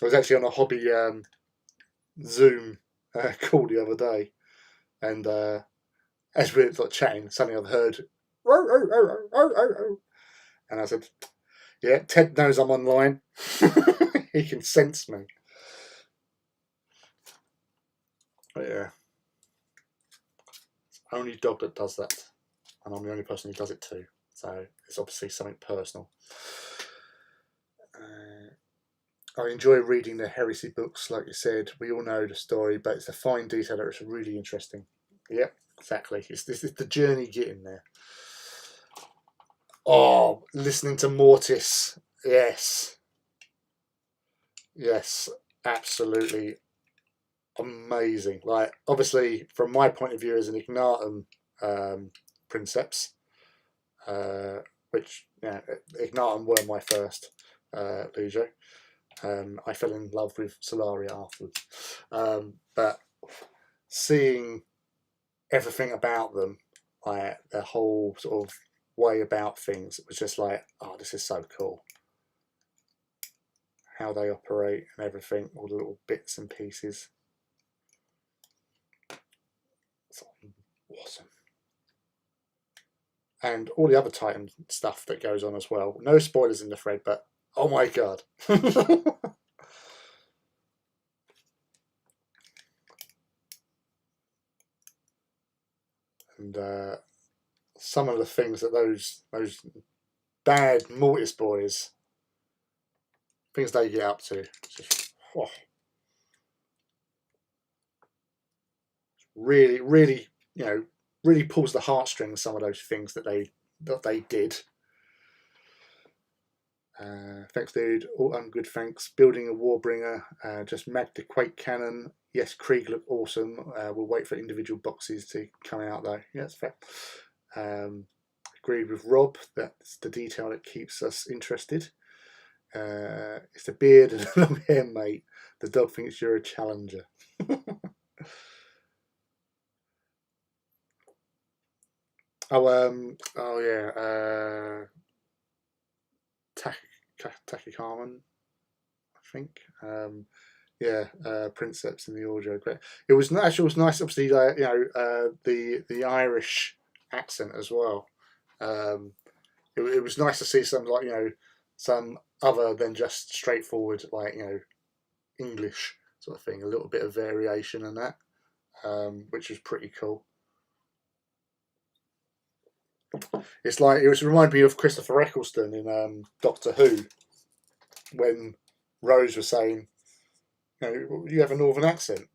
was actually on a hobby Zoom call the other day, and as we were chatting, suddenly I've heard, and I said, "Yeah, Ted knows I'm online. He can sense me." But yeah, it's the only dog that does that, and I'm the only person who does it too. So it's obviously something personal. I enjoy reading the heresy books, like you said. We all know the story, but it's a fine detail that it's really interesting. Yep, exactly. This is the journey getting there. Oh, listening to Mortis. Yes. Yes, absolutely amazing. Like, obviously, from my point of view as an Ignatum princeps, which, Ignatum were my first Lujo. I fell in love with Solaria afterwards. But seeing everything about them, like their whole sort of way about things, it was just like, oh, this is so cool. How they operate and everything, all the little bits and pieces. It's awesome. And all the other Titan stuff that goes on as well. No spoilers in the thread, but oh my god. And some of the things that those bad Mortis boys, things they get up to, just, really, really, really pulls the heartstrings. Some of those things that they did. Thanks, dude. All good, thanks. Building a Warbringer. Just mag the Quake cannon. Yes, Krieg look awesome. We'll wait for individual boxes to come out though. Yeah, that's fair. Agreed with Rob. That's the detail that keeps us interested. It's the beard and the long hair, mate. The dog thinks you're a challenger. Oh yeah. Taki Carmen, I think. Yeah, Princeps in the audio. Great. It was actually, it was nice. Obviously, the Irish accent as well. Um, it was nice to see some, like, some other than just straightforward, like, English sort of thing. A little bit of variation in that, which was pretty cool. It's like, it was reminded me of Christopher Eccleston in Doctor Who, when Rose was saying, you have a northern accent.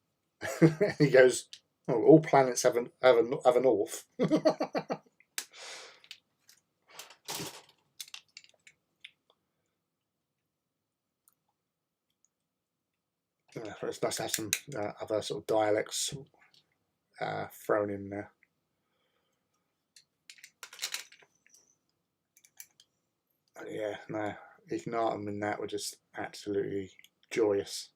And he goes, "Oh, all planets have a north." Yeah, it's nice to have some other sort of dialects thrown in there. But yeah, no, Ignatum and that were just absolutely joyous.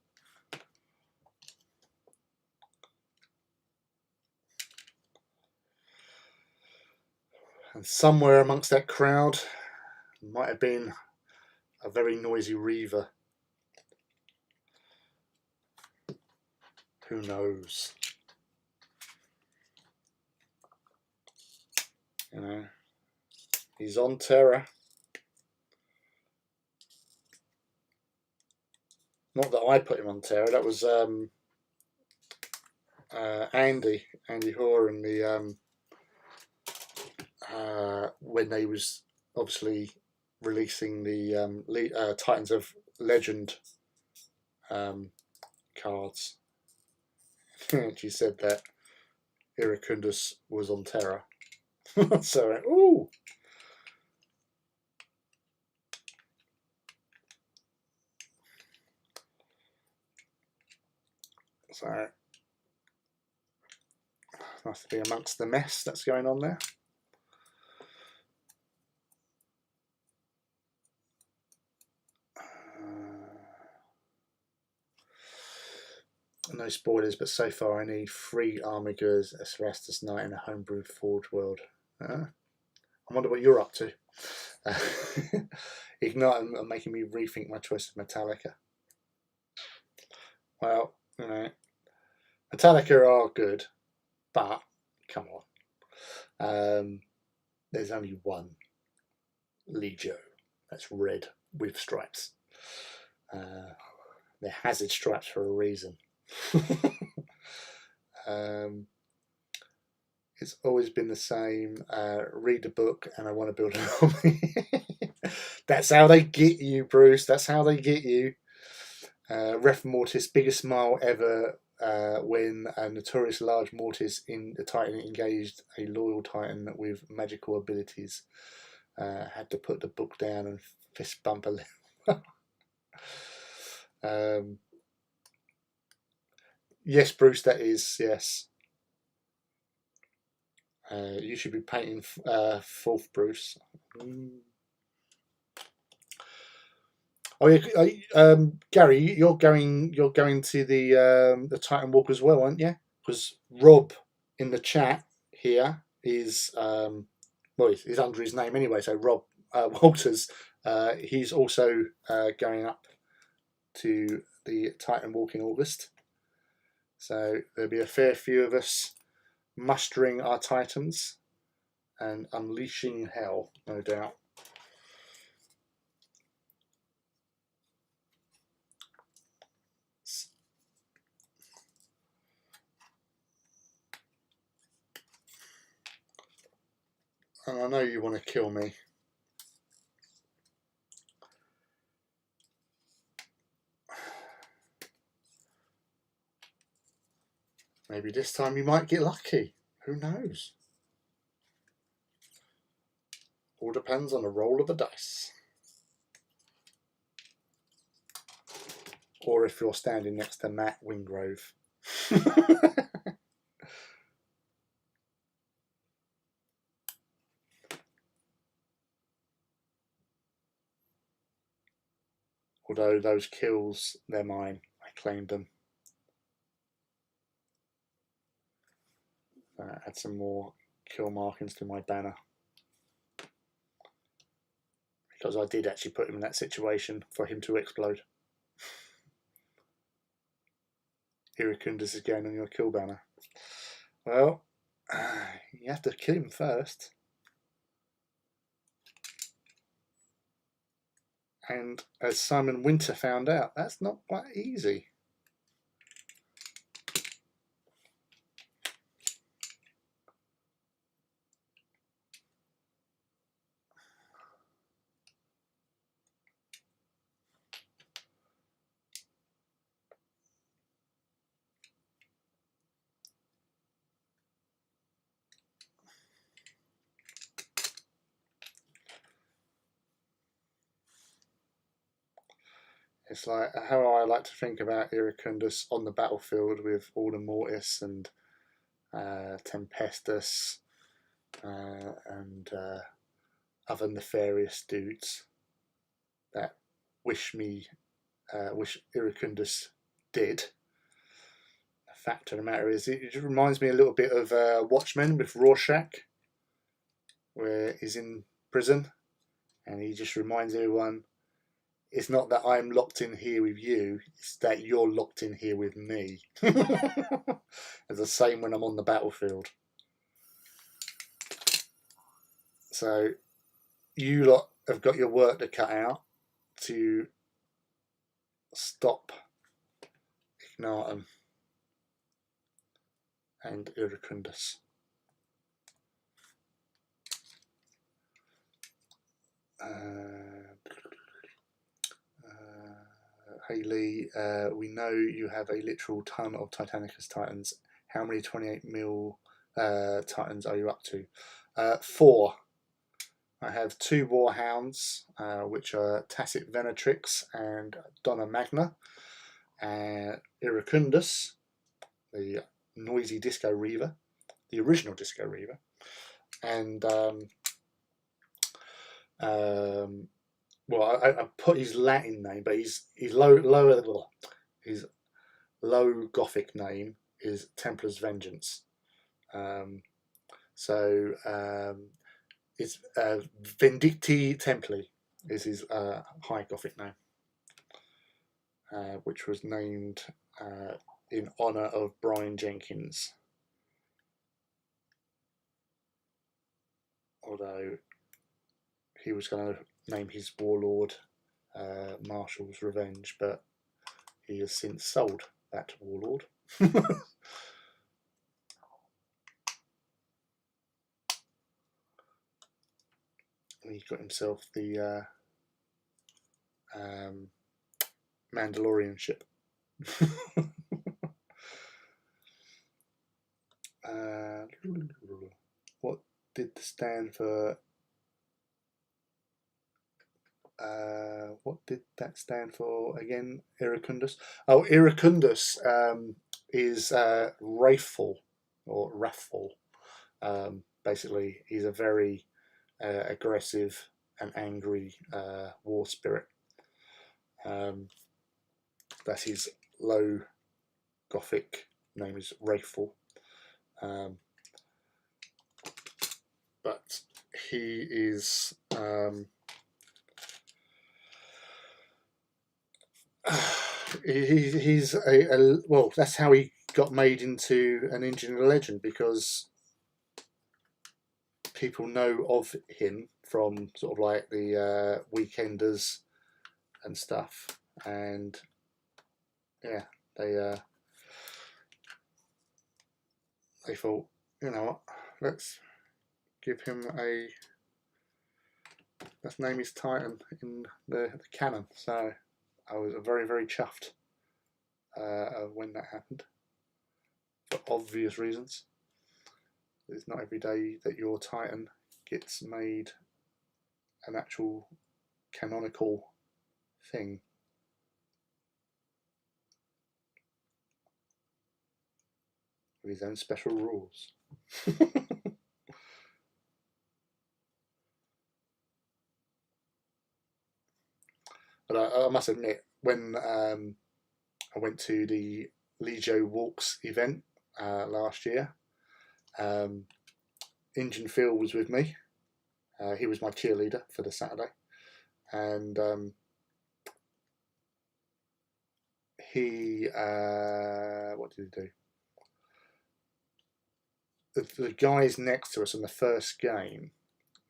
And somewhere amongst that crowd might have been a very noisy reaver. Who knows? He's on Terra. Not that I put him on Terra. That was Andy Hoare, and the when they was obviously releasing the Titans of Legend cards. She said that Iracundus was on Terra. So, ooh. So, nice to be amongst the mess that's going on there. No spoilers, but so far I need 3 Armigers, a Cerastus Knight, and a homebrewed Forge World. I wonder what you're up to. Ignite and making me rethink my choice of Metallica. Well, Metallica are good, but come on. There's only one Legio that's red with stripes. They're hazard stripes for a reason. It's always been the same. Read a book and I want to build an army. That's how they get you, Bruce. That's how they get you. Ref Mortis, biggest smile ever when a notorious large Mortis in the Titan engaged a loyal Titan with magical abilities. Had to put the book down and fist bump a little. Yes, Bruce, that is, yes. You should be painting 4th Bruce. Oh yeah, Gary, you're going to the Titan Walk as well, aren't you? Because Rob in the chat here is well, he's under his name anyway. So Rob Walters, he's also going up to the Titan Walk in August. So there'll be a fair few of us mustering our Titans and unleashing hell, no doubt. And I know you want to kill me. Maybe this time you might get lucky. Who knows? All depends on the roll of the dice. Or if you're standing next to Matt Wingrove. Although those kills, they're mine. I claimed them. Add some more kill markings to my banner. Because I did actually put him in that situation for him to explode. Iracundus is going on your kill banner. Well, you have to kill him first. And as Simon Winter found out, that's not quite easy. It's like how I like to think about Iracundus on the battlefield with Order Mortis and Tempestus and other nefarious dudes that wish Iracundus did. The fact of the matter is, it just reminds me a little bit of Watchmen with Rorschach, where he's in prison and he just reminds everyone, it's not that I'm locked in here with you, it's that you're locked in here with me. It's the same when I'm on the battlefield. So you lot have got your work to cut out to stop Ignatum and Iracundus. Hey Lee, we know you have a literal ton of Titanicus Titans. How many 28mm Titans are you up to? 4. I have 2 Warhounds, which are Tacit Venatrix and Donna Magna, and Iracundus, the noisy Disco Reaver, the original Disco Reaver, and well, I put his Latin name, but his low Gothic name is Templar's Vengeance. It's Vindicti Templi is his High Gothic name, which was named in honour of Brian Jenkins. Although he was going to name his Warlord Marshall's Revenge, but he has since sold that Warlord. He got himself the Mandalorian ship. What did stand for? What did that stand for again? Iracundus. Oh, Iracundus is wrathful or wrathful. Basically, he's a very aggressive and angry war spirit. That's his low Gothic name is wrathful. But he is he's a well, that's how he got made into an Indian legend, because people know of him from sort of like the Weekenders and stuff, and yeah, they thought, you know what, let's give him let's name his Titan in the canon. So I was very, very chuffed when that happened, for obvious reasons. It's not every day that your Titan gets made an actual canonical thing. With his own special rules. But I must admit, when I went to the Legio Walks event last year, Injun Phil was with me. He was my cheerleader for the Saturday, and he what did he do? The guys next to us in the first game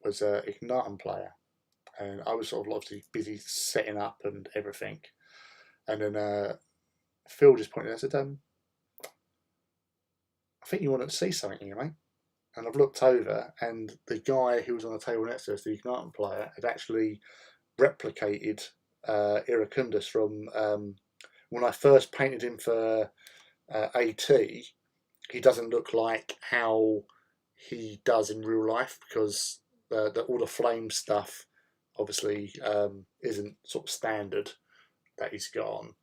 was an Ignitum player, and I was sort of obviously busy setting up and everything. And then Phil just pointed out and said, I think you want to see something here, mate. And I've looked over, and the guy who was on the table next to us, the Ignitum player, had actually replicated Iracundus from when I first painted him for AT. He doesn't look like how he does in real life, because all the flame stuff obviously isn't sort of standard that he's got on.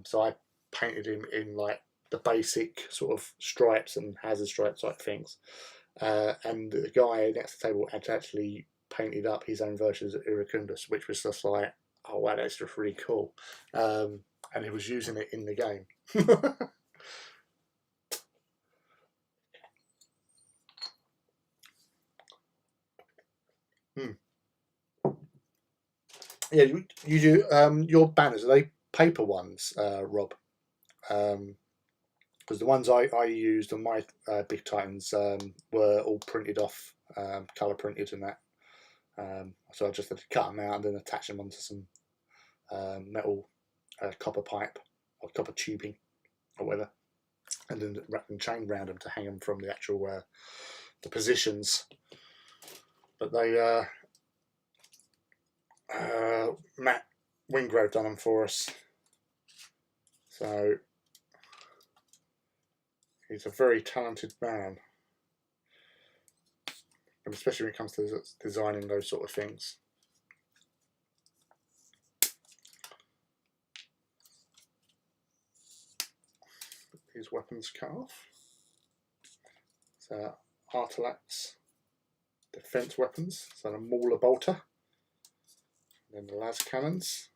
So I painted him in like the basic sort of stripes and hazard stripes type things. And the guy next to the table had actually painted up his own versions of Iracundus, which was just like, oh wow, that's just really cool. And he was using it in the game. Yeah, you do. Your banners, are they paper ones, Rob? Because the ones I used on my Big Titans were all printed off, colour printed and that. So I just had to cut them out and then attach them onto some metal copper pipe or copper tubing or whatever, and then wrap them chain round them to hang them from the actual the positions. But they Matt Wingrove done them for us, so he's a very talented man, and especially when it comes to designing those sort of things. These weapons cut off. So Artilax defense weapons, so the Mauler bolter, and then the las cannons.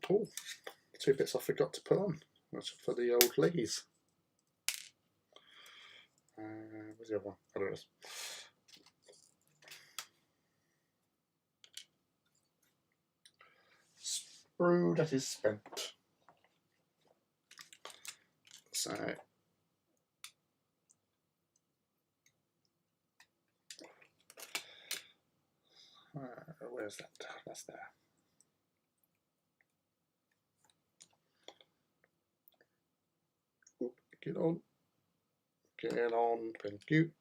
Oh, 2 bits I forgot to put on. That's for the old leggies. Where's the other one? Oh, there it is. Sprue that is spent. So where's that? That's there. Oop, get on. Get on. Thank you.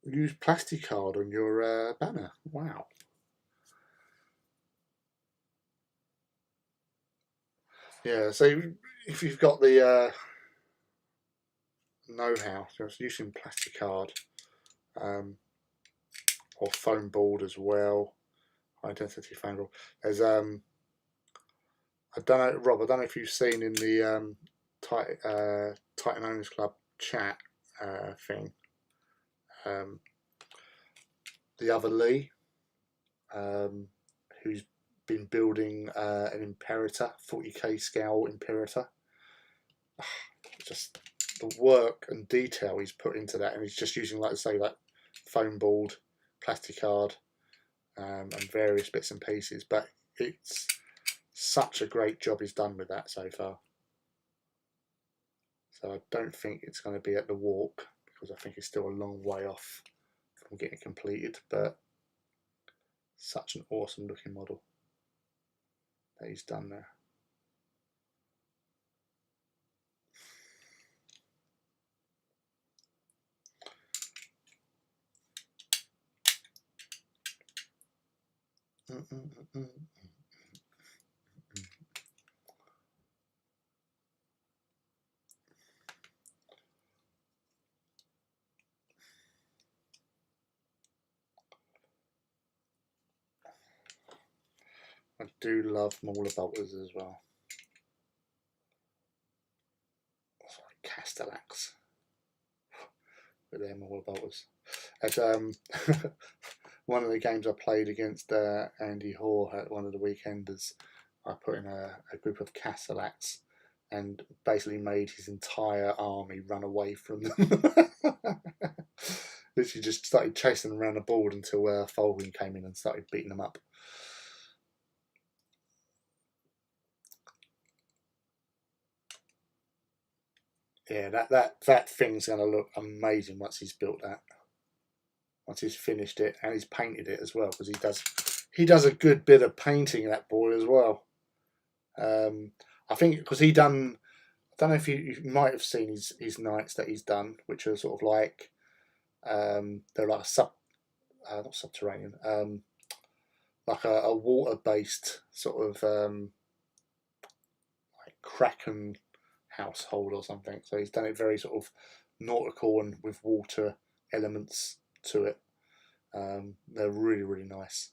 Use plasticard on your banner. Wow. Yeah, so if you've got the know-how, just using plasticard or foam board as well, identity foam board. There's I don't know, Rob. I don't know if you've seen in the Titan Owners Club chat thing. The other Lee, who's been building an Imperator, 40k scale Imperator. Just the work and detail he's put into that, and he's just using, like I say, like foam board, plasticard, and various bits and pieces. But it's such a great job he's done with that so far. So I don't think it's going to be at the walk, because I think it's still a long way off from getting completed, but such an awesome looking model that he's done there. I do love Mauler bolters as well. Sorry, Castellax with their Mauler bolters. At one of the games I played against Andy Hoare at one of the weekenders, I put in a group of Castellaks and basically made his entire army run away from them. Literally just started chasing them around the board until Fulgrim came in and started beating them up. Yeah, that thing's going to look amazing once he's built that. Once he's finished it and he's painted it as well, because he does a good bit of painting, that boy, as well. I think because I don't know if you might have seen his knights that he's done, which are sort of like they're like not subterranean, like a water based sort of like Kraken household or something. So he's done it very sort of nautical and with water elements to it. They're really, really nice.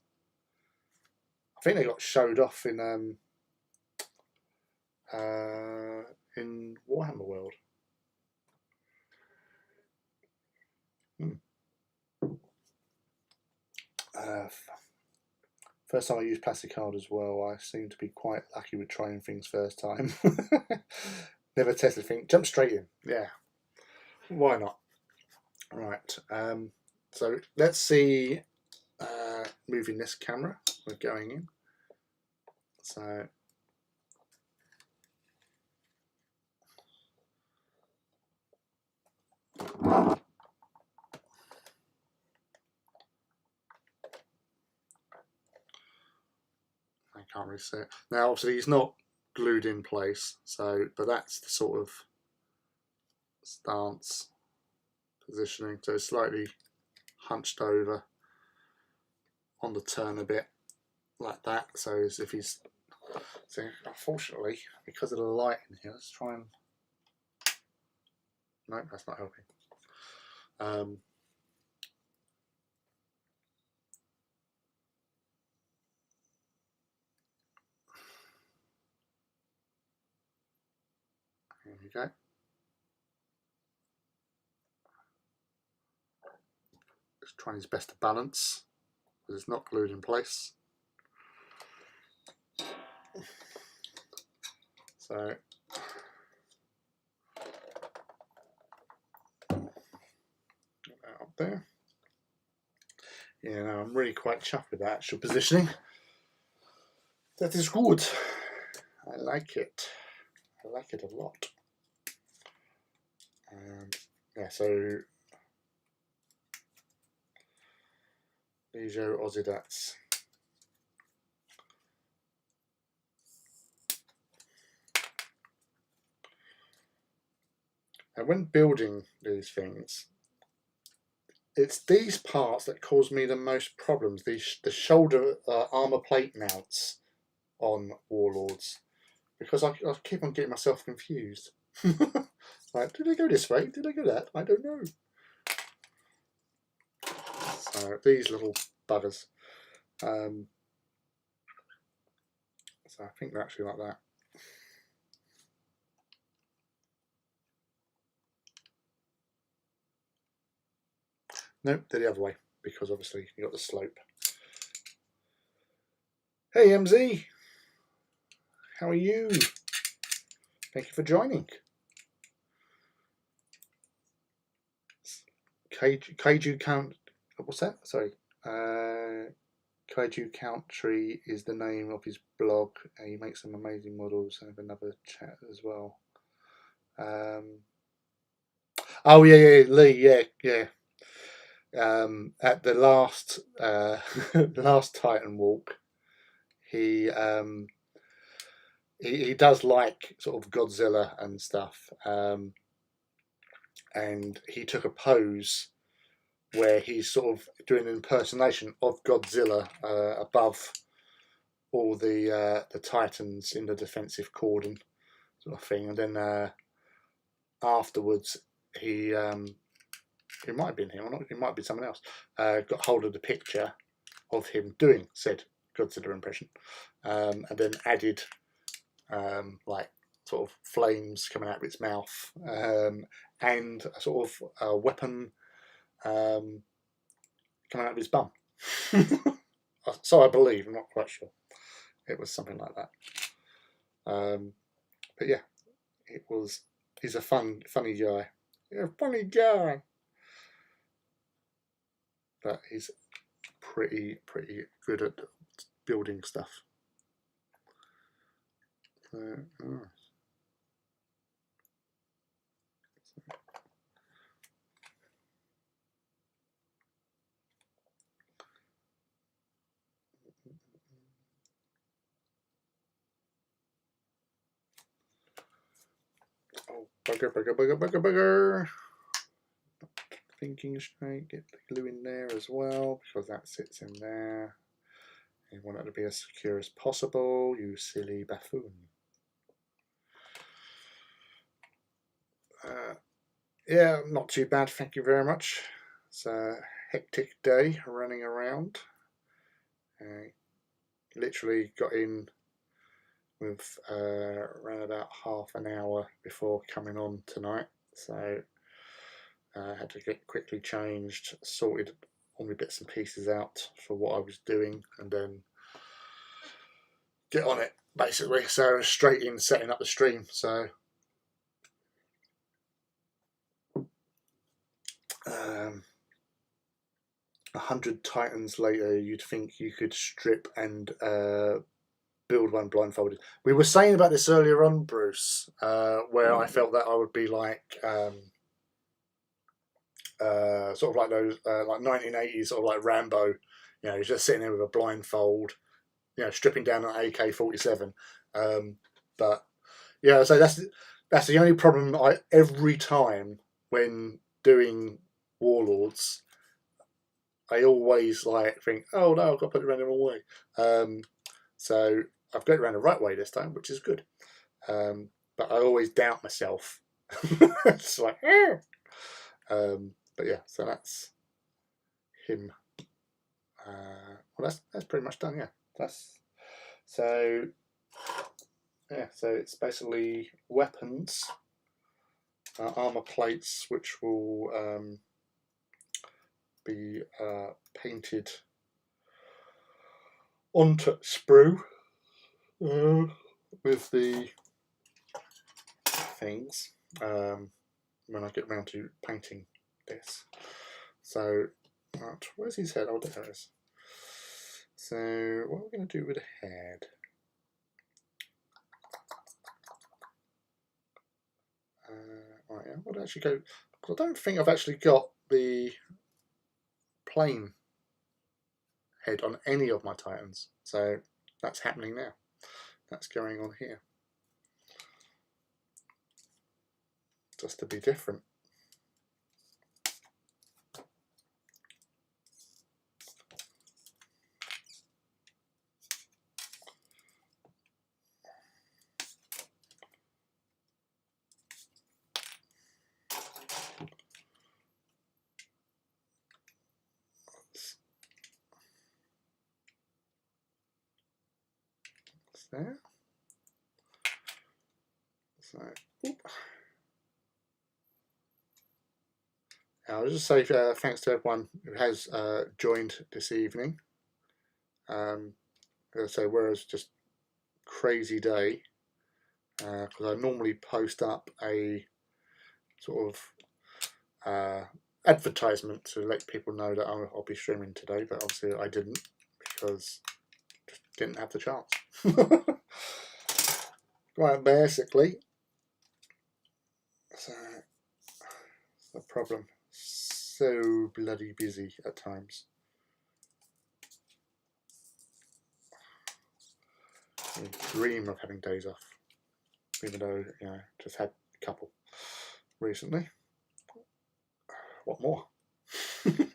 I think they got showed off in Warhammer World. First time I used plastic card as well. I seem to be quite lucky with trying things first time. Never tested things. Jump straight in. Yeah. Why not? Right. So let's see. Moving this camera. We're going in. So. I can't really see it. Now, obviously, he's not glued in place, so but that's the sort of stance positioning. So it's slightly hunched over on the turn a bit, like that. So as if he's. So unfortunately, because of the light in here, let's try and. No, that's not helping. There we go. Just trying his best to balance, because it's not glued in place. So get that up there. Yeah, no, I'm really quite chuffed with the actual positioning. That is good. I like it. I like it a lot. And yeah, so Leisure Ozidats. And when building these things, it's these parts that cause me the most problems. The shoulder armor plate mounts on Warlords, because I keep on getting myself confused. Like, did I go this way? Did I go that? I don't know. So these little buggers. So I think they're actually like that. Nope, they're the other way, because obviously you got the slope. Hey MZ, how are you? Thank you for joining. Kaiju Count. What's that? Sorry. Kaiju Country is the name of his blog. He makes some amazing models. I have another chat as well. Oh yeah, Lee, yeah. At the last last Titan Walk, he does like sort of Godzilla and stuff, and he took a pose where he's sort of doing an impersonation of Godzilla above all the Titans in the defensive cordon sort of thing, and then afterwards he it might have been him or not, it might be someone else, got hold of the picture of him doing said Godzilla impression, and then added like sort of flames coming out of its mouth, and a sort of weapon coming out of his bum. So I believe, I'm not quite sure. It was something like that. But yeah, he's a funny guy. Yeah, funny guy. But he's pretty good at building stuff. Oh. Oh, bugger. Thinking straight, get the glue in there as well, because that sits in there. You want it to be as secure as possible, you silly buffoon. Yeah, not too bad, thank you very much. It's a hectic day running around. Literally got in with around about half an hour before coming on tonight, so I had to get quickly changed, sorted all my bits and pieces out for what I was doing, and then get on it basically. So straight in setting up the stream. So 100 Titans later, you'd think you could strip and build one blindfolded. We were saying about this earlier on, Bruce, where I felt that I would be like sort of like those like 1980s sort of like Rambo, you know, just sitting there with a blindfold, you know, stripping down an AK-47. But yeah, so that's the only problem every time when doing Warlords, I always like think, oh no, I've got to put it around the wrong way. So I've got it around the right way this time, which is good. But I always doubt myself. It's like, but yeah, so that's him. Well, that's pretty much done. Yeah, so it's basically weapons, armor plates, which will be painted onto sprue with the things when I get around to painting this. So, where's his head? Oh, there it is. So, what are we going to do with the head? Right, I would actually go, because I don't think I've actually got the plain head on any of my Titans. So that's happening now. That's going on here. Just to be different. There. So, I'll just say thanks to everyone who has joined this evening. So whereas just crazy day, because I normally post up a sort of advertisement to let people know that I'll be streaming today, but obviously I didn't because just didn't have the chance. Right, basically, so that's the problem. So bloody busy at times. I dream of having days off, even though, you know, just had a couple recently. What more? Trim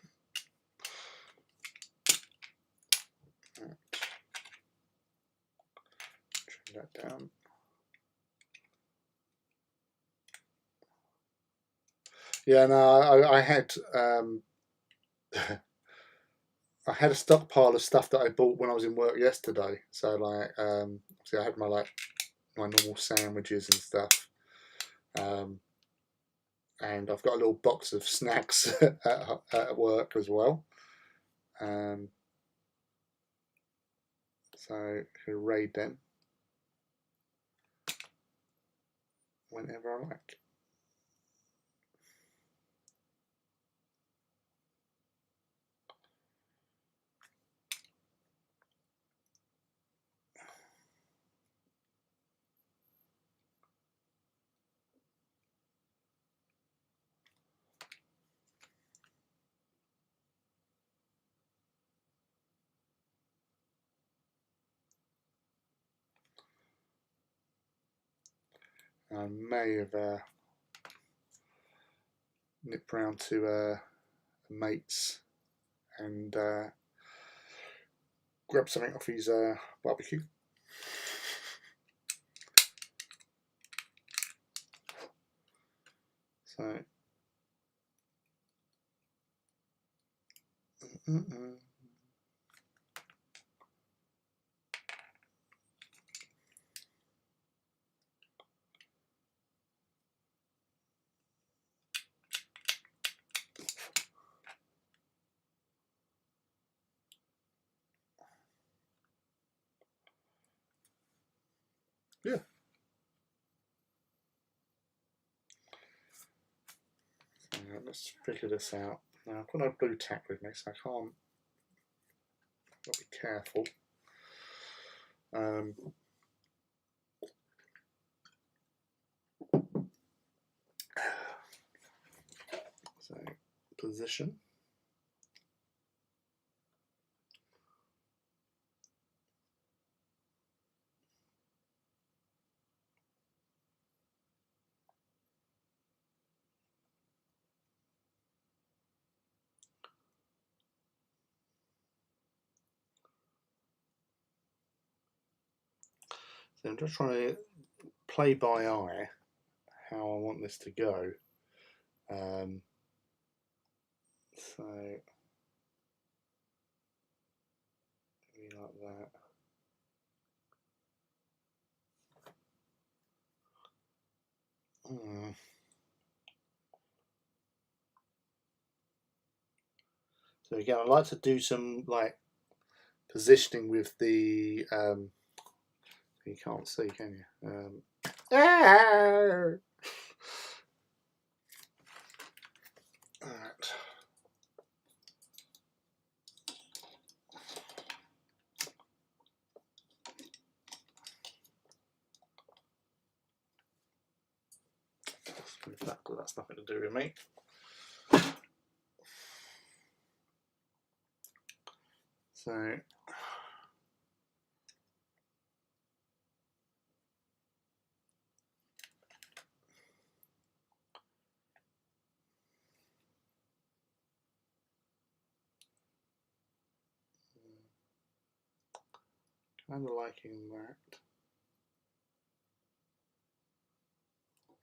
that down. Yeah, no, I had I had a stockpile of stuff that I bought when I was in work yesterday. So like, see, I had my normal sandwiches and stuff, and I've got a little box of snacks at work as well. So he'll raid them whenever I like. I may have nipped round to a mate's and grab something off his barbecue. So yeah. So let's figure this out. Now I've got no blue tack with me, so I can't. I've got to be careful. So position. So I'm just trying to play by eye how I want this to go. So maybe like that. So again, I like to do some like positioning with the. You can't see, can you? Alright. That's nothing to do with me. So kind of liking that.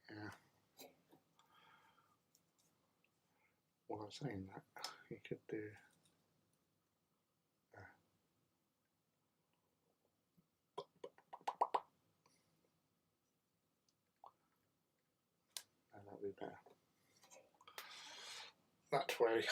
Yeah. Well, I'm saying that you could do. That'd be better. That way.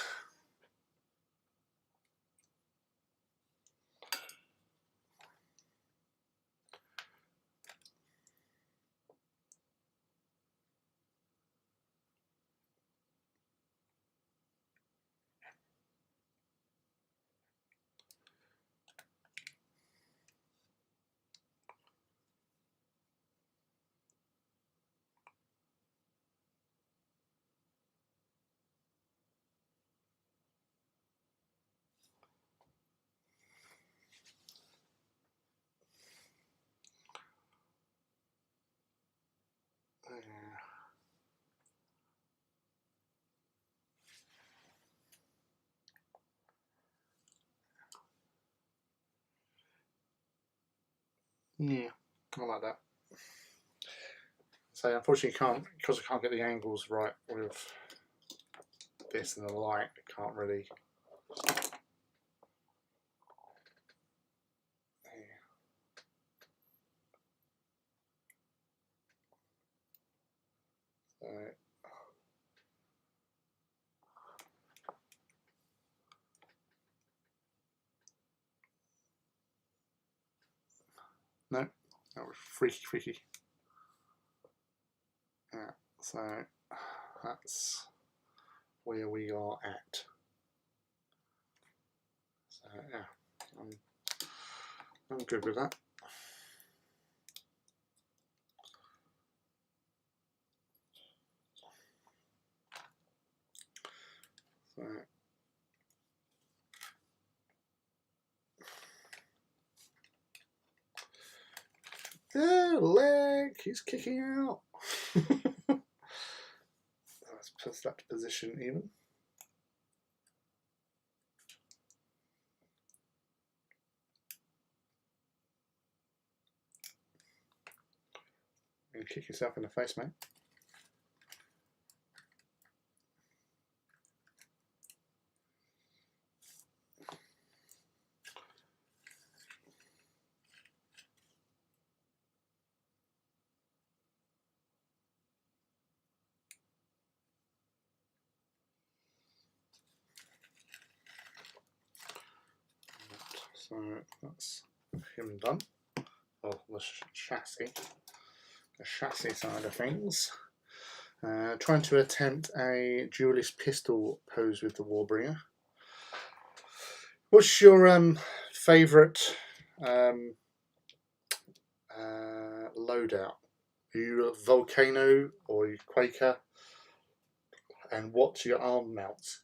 Yeah, I like that. So unfortunately, because I can't get the angles right with this and the light. I can't really. So No, that was freaky. Yeah, so that's where we are at. So yeah, I'm good with that. So the leg, he's kicking out. Let's put that to position even. And kick yourself in the face, mate. So that's him done. Oh, the chassis side of things. Trying to attempt a duelist pistol pose with the Warbringer. What's your favourite loadout? Are you a Volcano or are you Quaker? And what's your arm mount?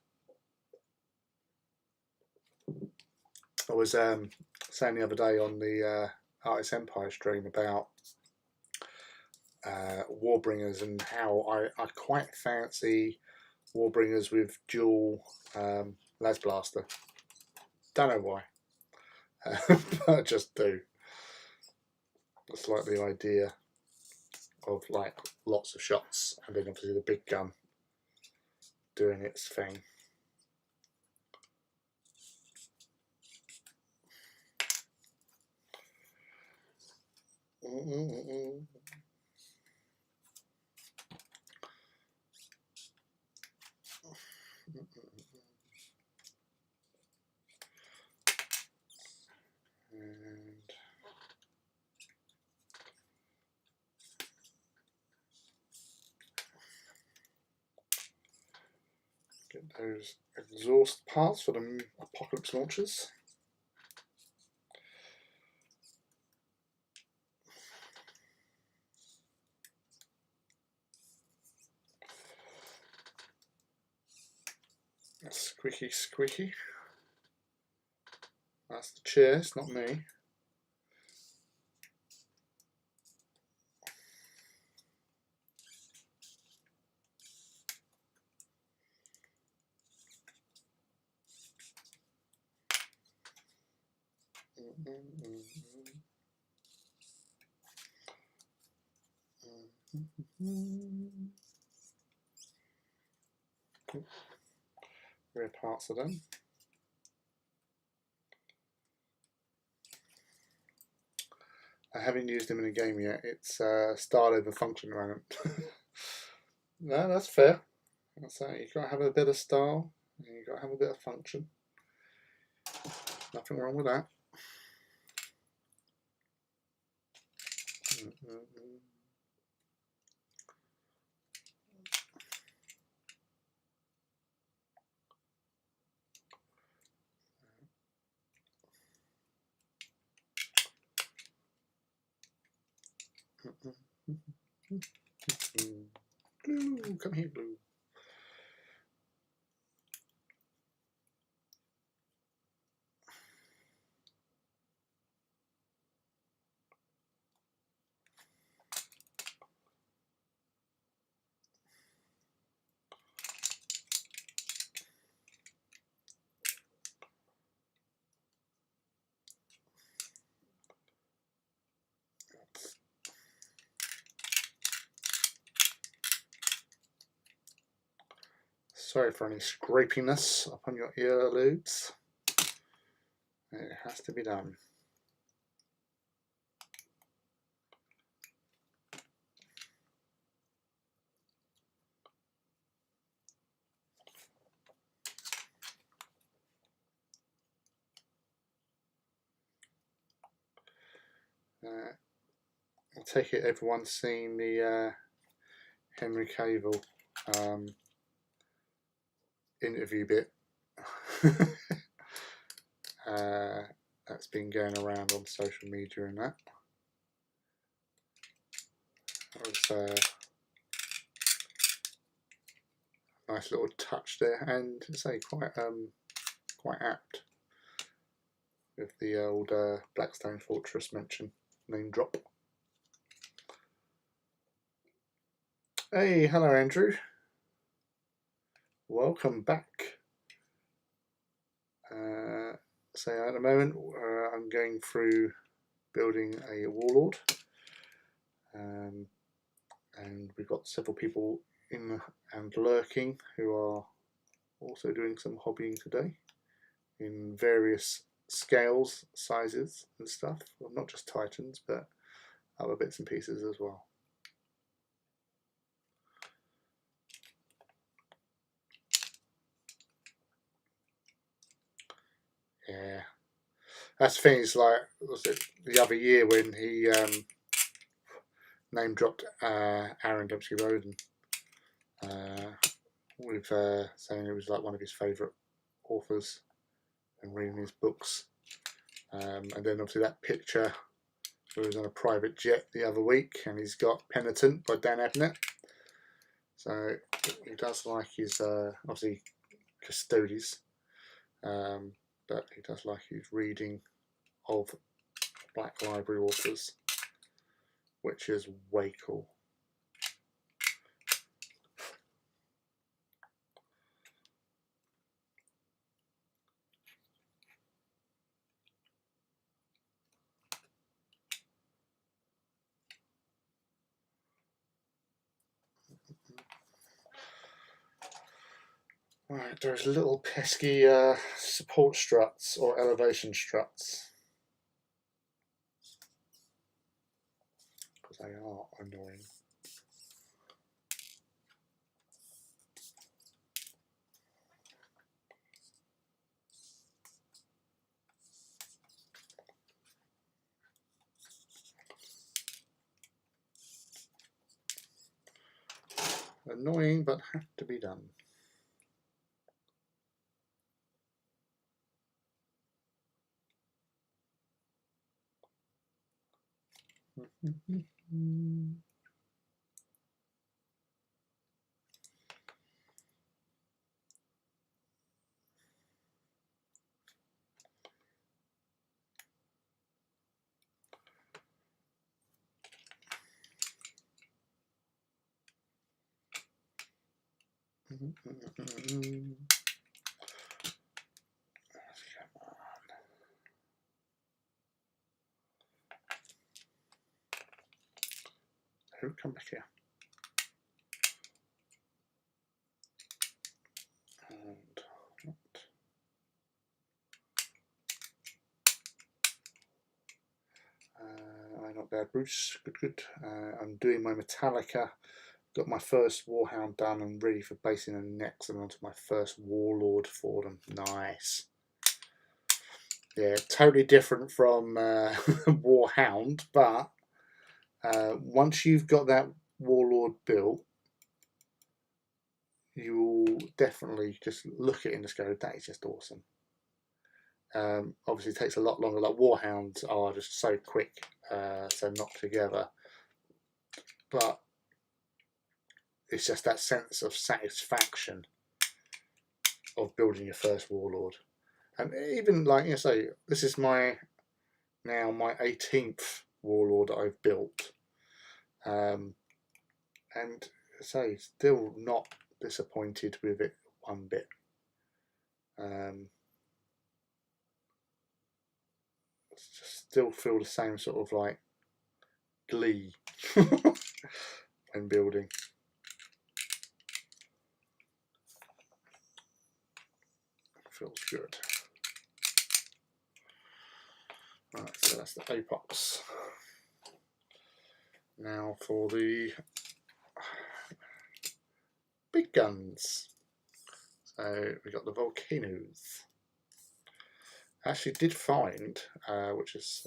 I was saying the other day on the Artist Empire stream about Warbringers and how I quite fancy Warbringers with dual las blaster. Don't know why, but I just do. It's like the idea of like lots of shots and then obviously the big gun doing its thing. And get those exhaust parts for the Apocalypse launchers. Squeaky, squeaky. That's the chair, it's not me. Rear parts are done. I haven't used them in a game yet. It's style over function around. No, that's fair. That's you've got to have a bit of style and you've got to have a bit of function. Nothing wrong with that. Blue, come here, Blue. Sorry for any scrapiness up on your earlobes. It has to be done. take it everyone's seen the Henry Cavill interview bit. That's been going around on social media and that. That was a nice little touch there, and say quite apt with the old Blackstone Fortress name drop. Hey, hello Andrew. Welcome back. So at the moment I'm going through building a Warlord, and we've got several people in and lurking who are also doing some hobbying today in various scales, sizes and stuff. Well, not just Titans, but other bits and pieces as well. Yeah, that's things like, was it the other year when he name dropped Aaron Dempsey Roden with saying it was like one of his favourite authors and reading his books, and then obviously that picture where he was on a private jet the other week, and he's got Penitent by Dan Abnett. So he does like his obviously Custodes, but he does like his reading of Black Library authors, which is way cool. Right, there's little pesky support struts or elevation struts, because they are annoying. Annoying, but have to be done. Who come back here? Not bad, Bruce. Good. I'm doing my Metallica. Got my first Warhound done and ready for basing them next, and onto my first Warlord for them. Nice. Yeah, totally different from Warhound, but once you've got that Warlord built, you'll definitely just look at it and just go, that is just awesome. Obviously it takes a lot longer. Like Warhounds are just so quick to knock together, but it's just that sense of satisfaction of building your first Warlord. And even like, you know, so this is my 18th Warlord that I've built, and so still not disappointed with it one bit. Still feel the same sort of like glee when building. Feels good. Right, so that's the Apex. Now for the big guns. So we got the Volcanoes. I actually did find, which is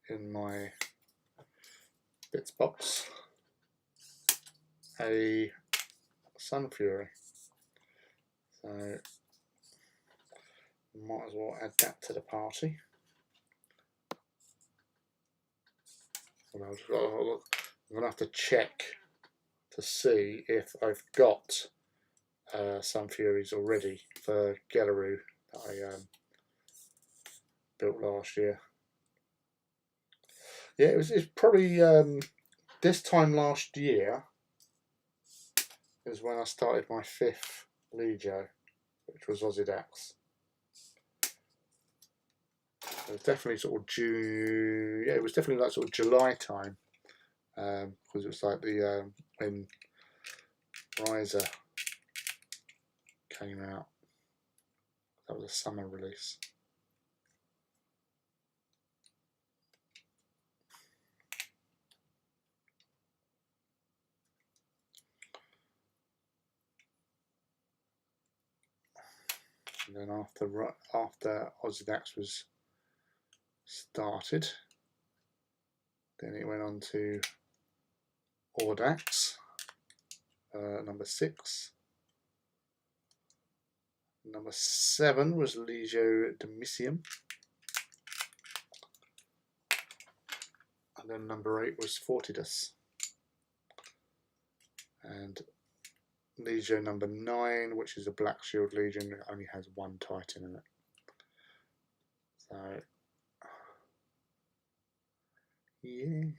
in my bits box a Sun Fury. So might as well add that to the party. I'm gonna have to check to see if I've got Sun Furies already for Gellaroo that I built last year. Yeah, it's probably this time last year is when I started my 5th Legio, which was Ozydax. It was definitely sort of June. Yeah, it was definitely like sort of July time, because it was like the when Riser came out. That was a summer release. And then after Ozydax was started, then it went on to Audax, number 6. Number 7 was Legio Domitium. And then number 8 was Fortidus. And Legio number 9, which is a Black Shield Legion, only has 1 Titan in it. So, yeah.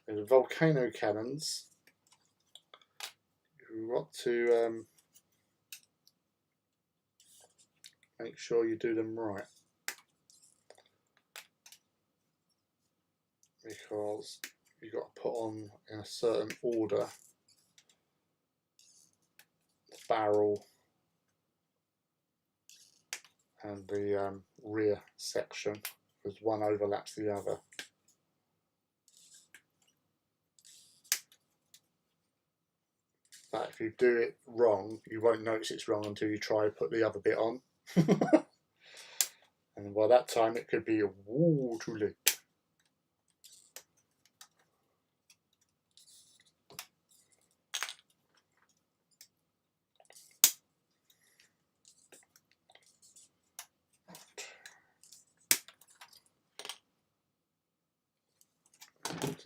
The volcano cannons, you've got to make sure you do them right, because you've got to put on in a certain order the barrel and the rear section, because one overlaps the other. But if you do it wrong, you won't notice it's wrong until you try to put the other bit on. And by that time it could be too late.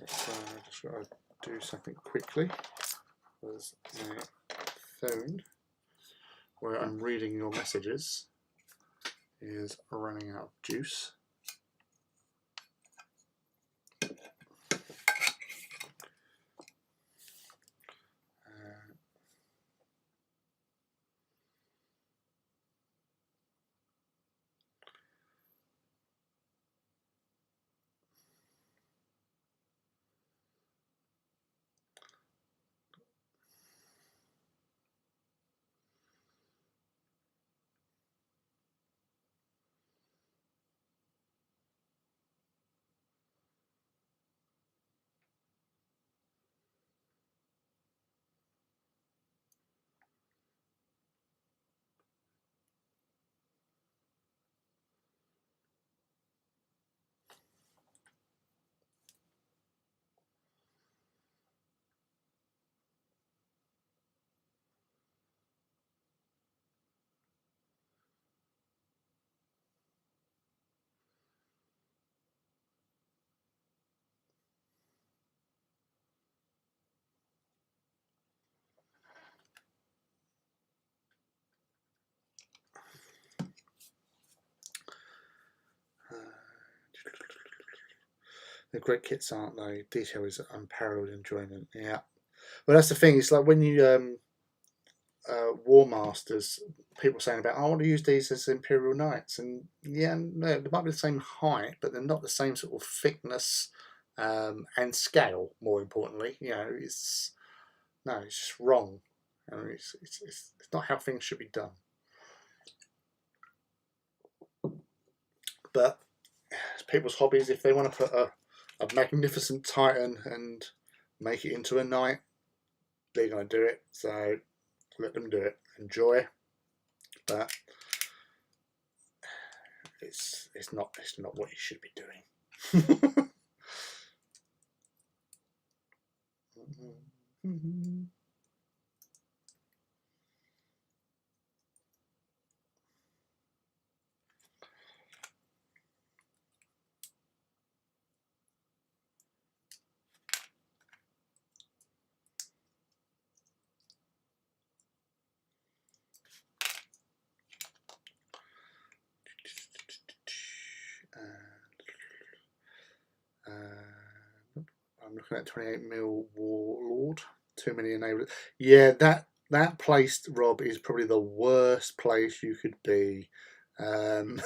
So I just got to do something quickly, because my phone, where I'm reading your messages, is running out of juice. They're great kits, aren't they? Detail is unparalleled enjoyment. Yeah. Well, that's the thing. It's like when you War Masters, people saying about, I want to use these as Imperial Knights, and yeah, no, they might be the same height, but they're not the same sort of thickness and scale. More importantly, it's just wrong. It's not how things should be done. But it's people's hobbies. If they want to put a magnificent Titan and make it into a knight, they're going to do it. So let them do it. Enjoy, but it's not what you should be doing. I'm looking at 28mm Warlord. Too many enablers. Yeah, that place, Rob, is probably the worst place you could be. You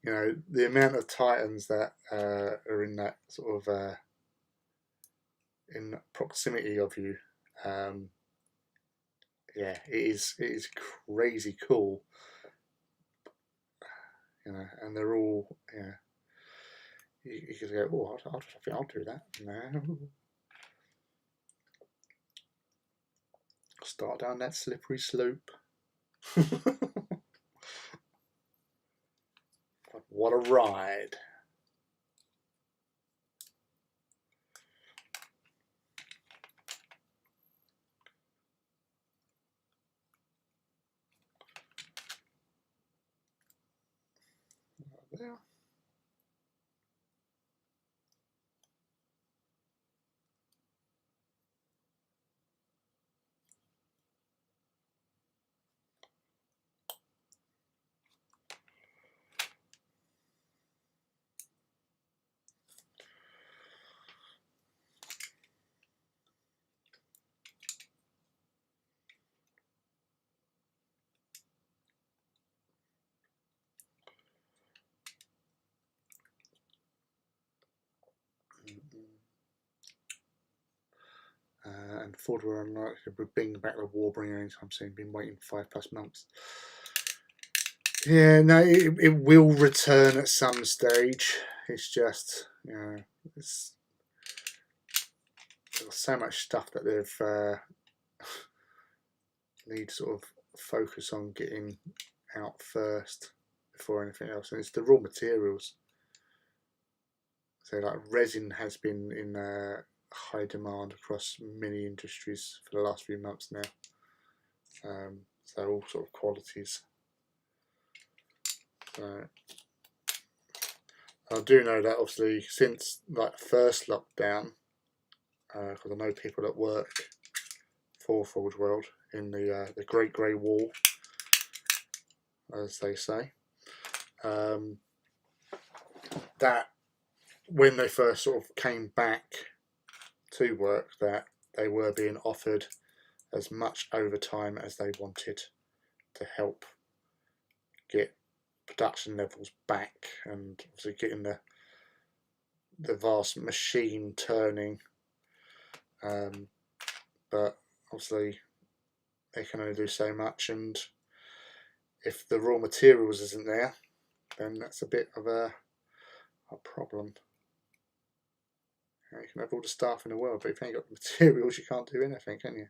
know, the amount of Titans that are in that sort of in proximity of you. Yeah, it is crazy cool. You know, and they're all, yeah. You could go, oh, I think I'll do that. No. Start down that slippery slope. What a ride. There. And Ford were unlikely to bring back the Warbringer anytime soon. Been waiting 5+ months. Yeah, no, it will return at some stage. It's just, you know, there's so much stuff that they've need to sort of focus on getting out first before anything else, and it's the raw materials. So, like, resin has been in high demand across many industries for the last few months now. So all sort of qualities. So I do know that obviously since like the first lockdown, because I know people that work for Forge World in the Great Grey Wall, as they say, that when they first sort of came back to work, that they were being offered as much overtime as they wanted to help get production levels back and obviously getting the vast machine turning. But obviously they can only do so much, and if the raw materials isn't there, then that's a bit of a problem. You can have all the staff in the world, but if you ain't got the materials, you can't do anything, can you?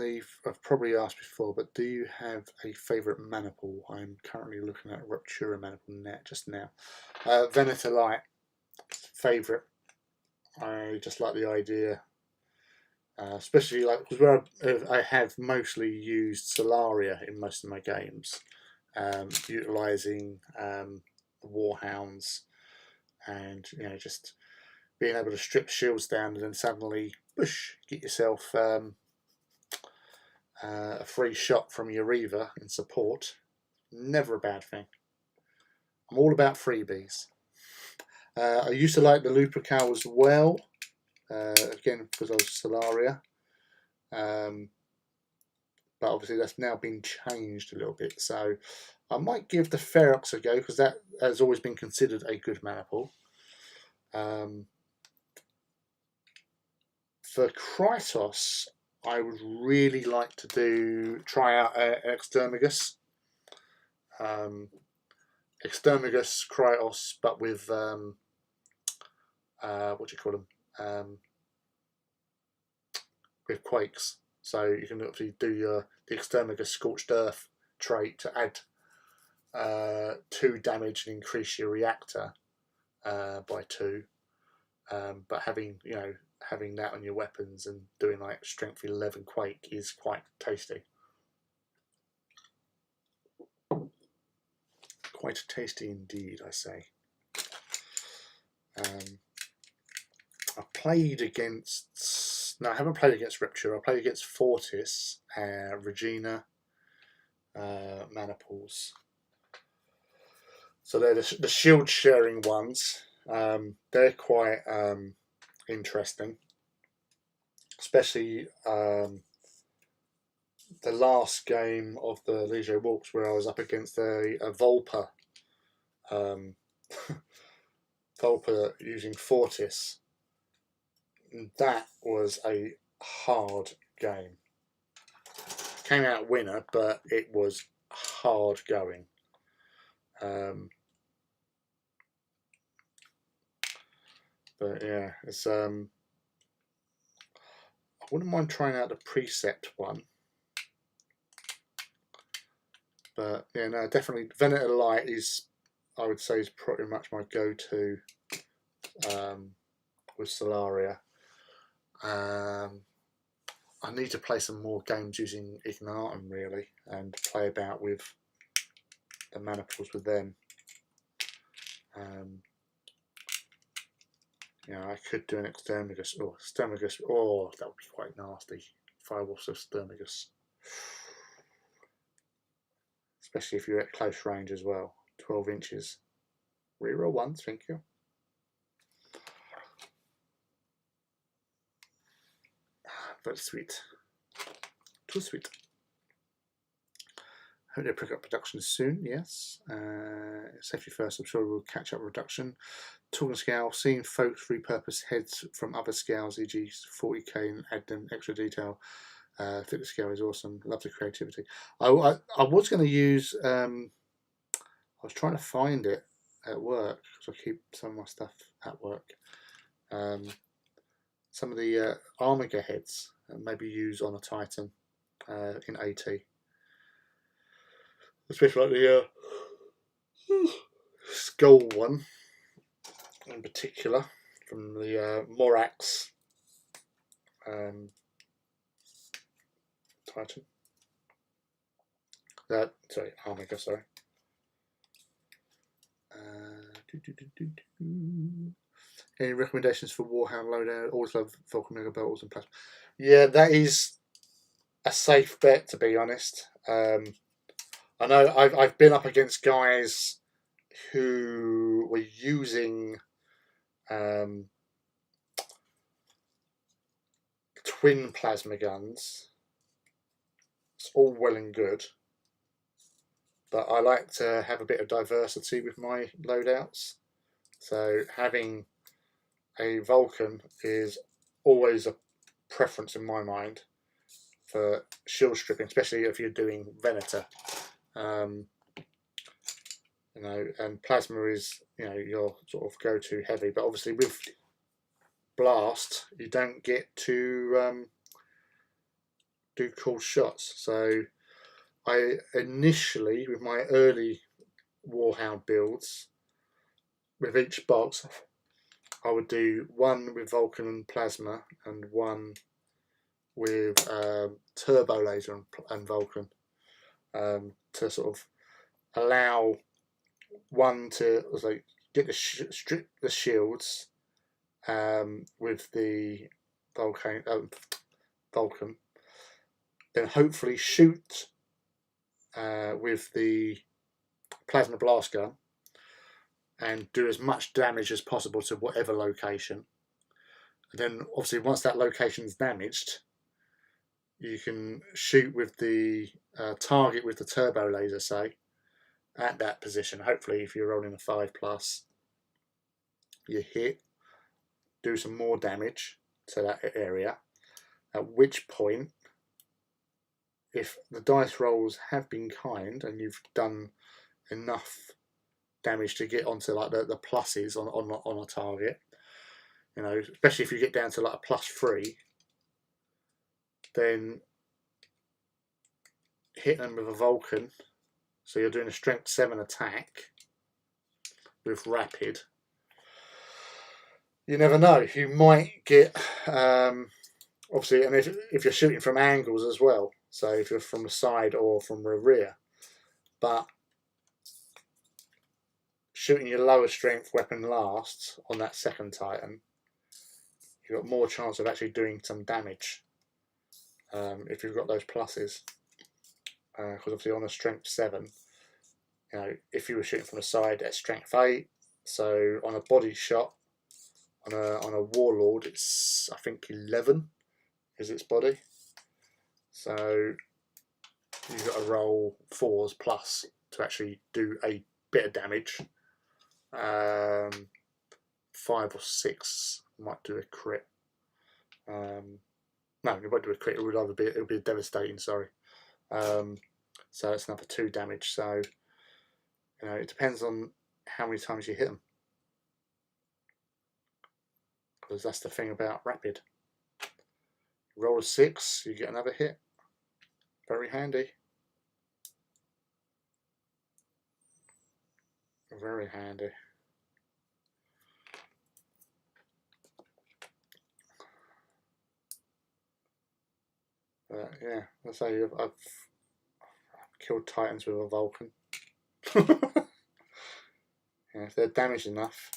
I've probably asked before, but do you have a favourite mana pool? I'm currently looking at Ruptura mana pool net just now. Venator Light, favourite. I just like the idea, especially like because where I have mostly used Solaria in most of my games, utilising Warhounds, and just being able to strip shields down and then suddenly, push, get yourself a free shot from your Reaver in support. Never a bad thing. I'm all about freebies. I used to like the Lupercal as well, again because I was Solaria. But obviously that's now been changed a little bit, so I might give the Ferox a go because that has always been considered a good mana pool. For Krytos, I would really like to try out Exterminus. Exterminus Krytos, but with what do you call them? With Quakes. So you can obviously do the Exterminus Scorched Earth trait to add 2 damage and increase your reactor by 2. But having that on your weapons and doing like strength 11 Quake is quite tasty. Quite tasty indeed, I say. I played against... No, I haven't played against Rupture. I played against Fortis, Regina, mana pools. So they're the shield sharing ones. They're quite interesting. Especially the last game of the Liege Walks where I was up against a Volpa. Volpa using Fortis. That was a hard game. Came out winner, but it was hard going. But yeah, it's I wouldn't mind trying out the Precept one. But yeah, no, definitely Venator Light is, I would say, is pretty much my go-to with Solaria. I need to play some more games using Ignitum really, and play about with the mana pools with them. I could do an Exterminus. Oh, Exterminus. Oh, that would be quite nasty. If I was Exterminus. Especially if you're at close range as well. 12 inches. Reroll once, thank you. Very sweet. Too sweet. Hope they pick up production soon, yes. Safety first, I'm sure we'll catch up reduction. Talking scale, seeing folks repurpose heads from other scales, e.g. 40k, and add them extra detail. Fitness scale is awesome. Love the creativity. I was going to use, I was trying to find it at work, because I keep some of my stuff at work. Some of the Armiger heads, maybe use on a Titan in AT. Especially like the skull one in particular from the Morax Titan. Sorry, Armiger, sorry. Any recommendations for Warhound loadout? Always love Vulcan Mega Bolts and Plasma. Yeah, that is a safe bet, to be honest. I know I've been up against guys who were using twin plasma guns. It's all well and good, but I like to have a bit of diversity with my loadouts. So having a Vulcan is always a preference in my mind for shield stripping, especially if you're doing Venator. And plasma is your sort of go-to heavy, but obviously with blast you don't get to do cool shots. So I initially, with my early Warhound builds, with each box, I would do one with Vulcan and Plasma and one with Turbo Laser and Vulcan, to sort of allow one to like get the strip the shields with the Vulcan, then hopefully shoot with the Plasma Blast Gun and do as much damage as possible to whatever location. And then obviously once that location is damaged, you can shoot with the target with the turbo laser, say, at that position. Hopefully if you're rolling a 5+, you hit, do some more damage to that area, at which point, if the dice rolls have been kind and you've done enough damage to get onto like the pluses on a target, you know, especially if you get down to like a +3, then hit them with a Vulcan. So you're doing a strength 7 attack with rapid. You never know, you might get obviously, and if you're shooting from angles as well, so if you're from the side or from the rear, but shooting your lower strength weapon last on that second Titan, you've got more chance of actually doing some damage if you've got those pluses. Because obviously on a strength 7, you know, if you were shooting from the side at strength 8, so on a body shot on a Warlord, it's I think 11 is its body. So you've got to roll 4s plus to actually do a bit of damage. 5 or 6 might do a crit. No, it won't do a crit. It would either be devastating. Sorry. So it's another 2 damage. So you know, it depends on how many times you hit them, because that's the thing about rapid. Roll a 6, you get another hit. Very handy. Very handy. Yeah, I say I've killed Titans with a Vulcan. Yeah, if they're damaged enough,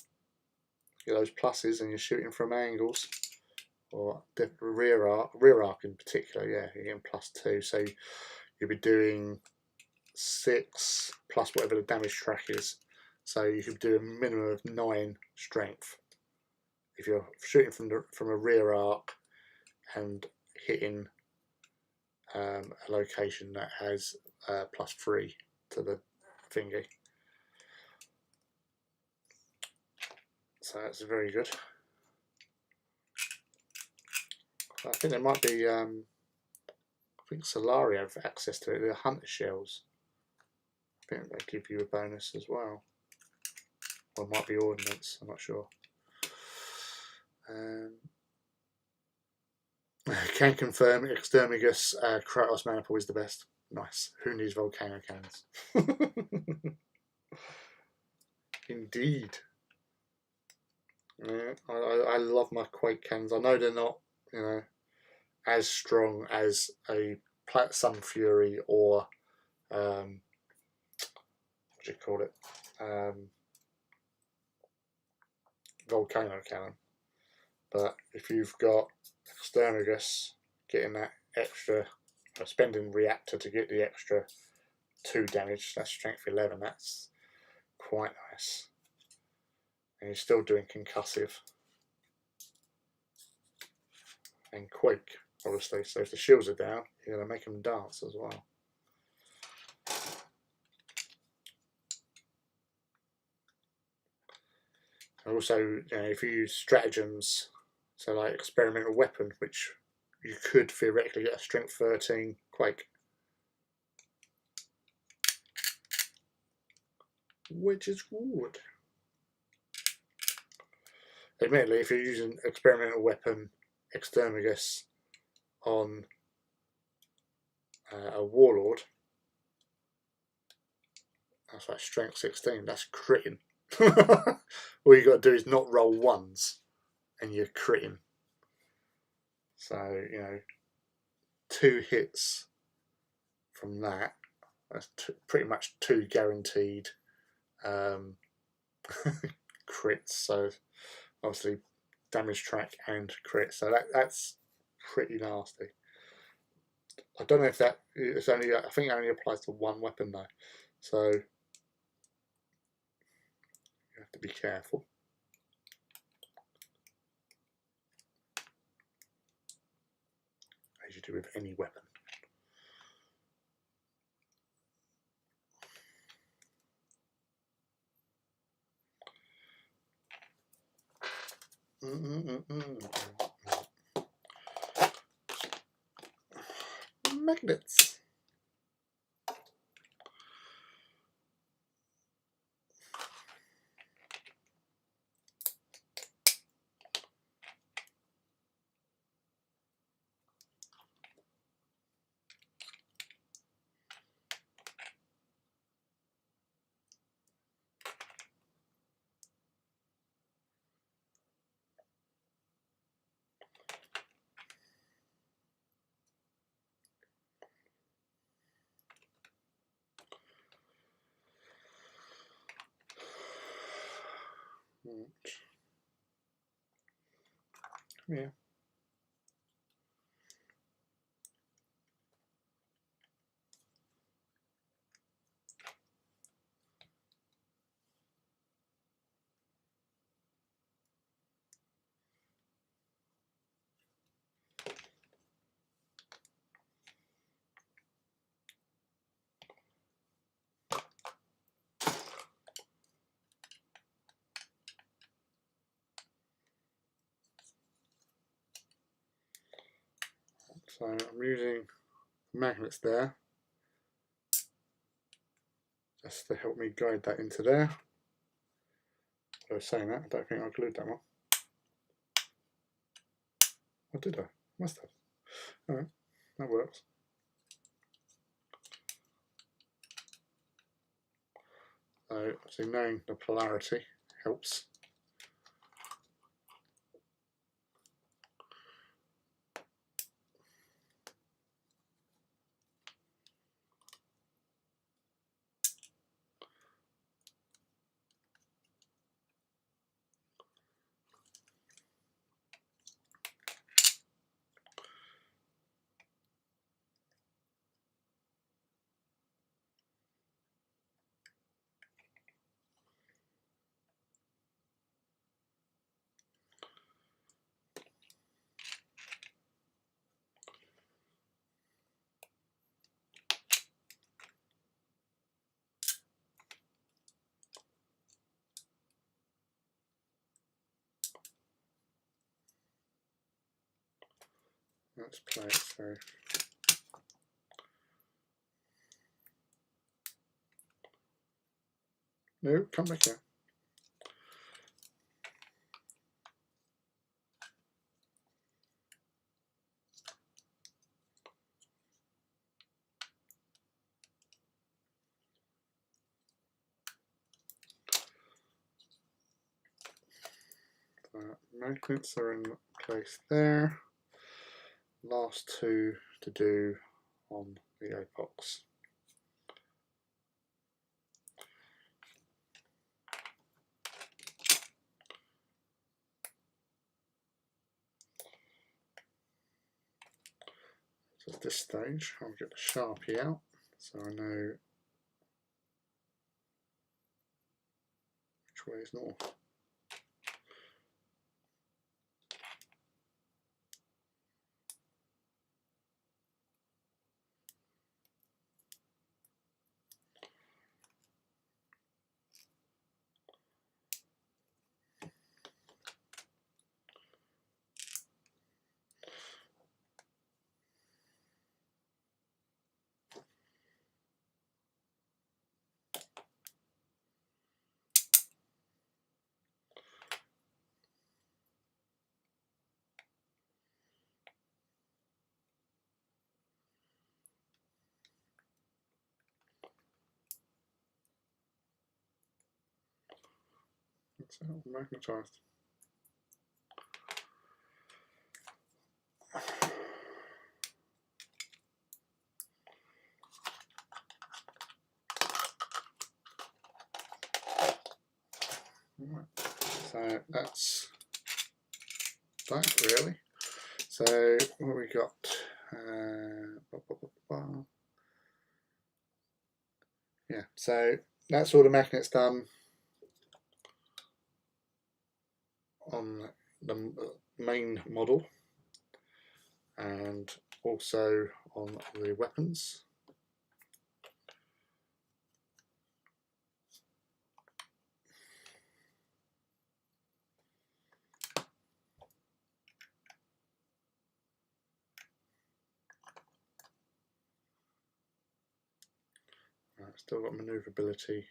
get those pluses and you're shooting from angles, or the rear arc in particular, yeah, you're getting +2, so you'll be doing 6 plus whatever the damage track is, so you could do a minimum of 9 strength if you're shooting from a rear arc and hitting a location that has +3 to the thingy. So that's very good. I think there might be, I think Solari have access to it, the hunter shells. I think they give you a bonus as well. Or it might be ordnance, I'm not sure. Can confirm Exterminus Kratos Maniple is the best. Nice. Who needs volcano cannons? Indeed. Yeah, I love my Quake cannons. I know they're not, you know, as strong as a Sun Fury or what do you call it? Volcano cannon. But if you've got Exterminus, getting that extra, spending reactor to get the extra 2 damage, that's strength 11, that's quite nice. And you're still doing concussive. And Quake, obviously, so if the shields are down, you're going to make them dance as well. And also, you know, if you use stratagems, so like experimental weapon, which you could theoretically get a strength 13 Quake, which is good. Admittedly, if you're using experimental weapon Exterminus on a Warlord, that's like strength 16, that's critting. All you got to do is not roll ones and you're critting. So, you know, 2 hits from that, that's pretty much 2 guaranteed crits. So obviously damage track and crit. So that's pretty nasty. I don't know if that is only, I think it only applies to 1 weapon though. So you have to be careful. As you do with any weapon. Magnets. Yeah. So I'm using magnets there just to help me guide that into there. I was saying that, I don't think I glued that one. Or did I? Must have. Alright, that works. So knowing the polarity helps. Let's play it through. No, come back here. Magnets are in place there. Last 2 to do on the apox. So at this stage, I'll get the Sharpie out so I know which way is north. So magnetised. Right. So that's that really. So what we got? Yeah, so that's all the magnets done on the main model and also on the weapons. Right, still got manoeuvrability.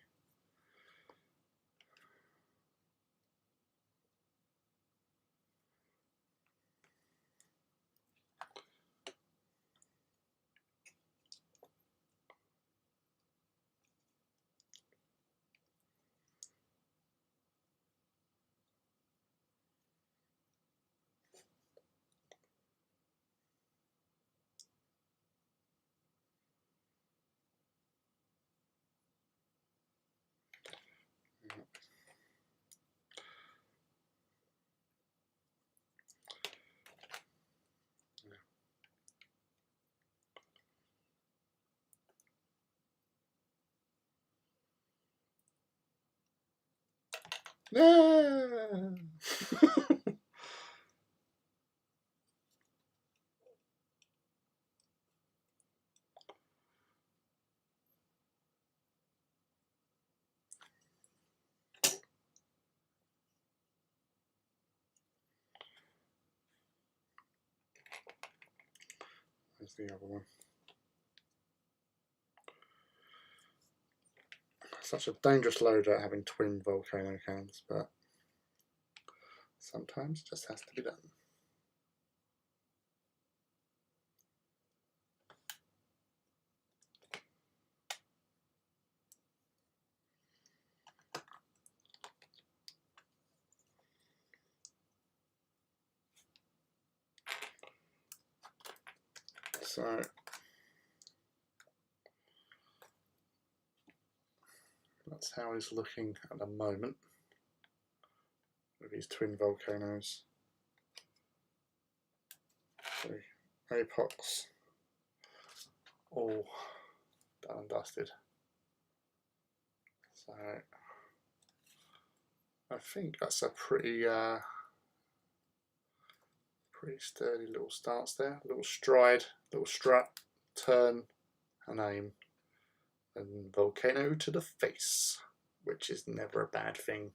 Ah! There's the other one. Such a dangerous loader having twin volcano cans, but sometimes it just has to be done. So that's how he's looking at the moment with his twin volcanoes. So apox all done and dusted. So I think that's a pretty pretty sturdy little stance there. Little stride, little strut, turn and aim, and volcano to the face, which is never a bad thing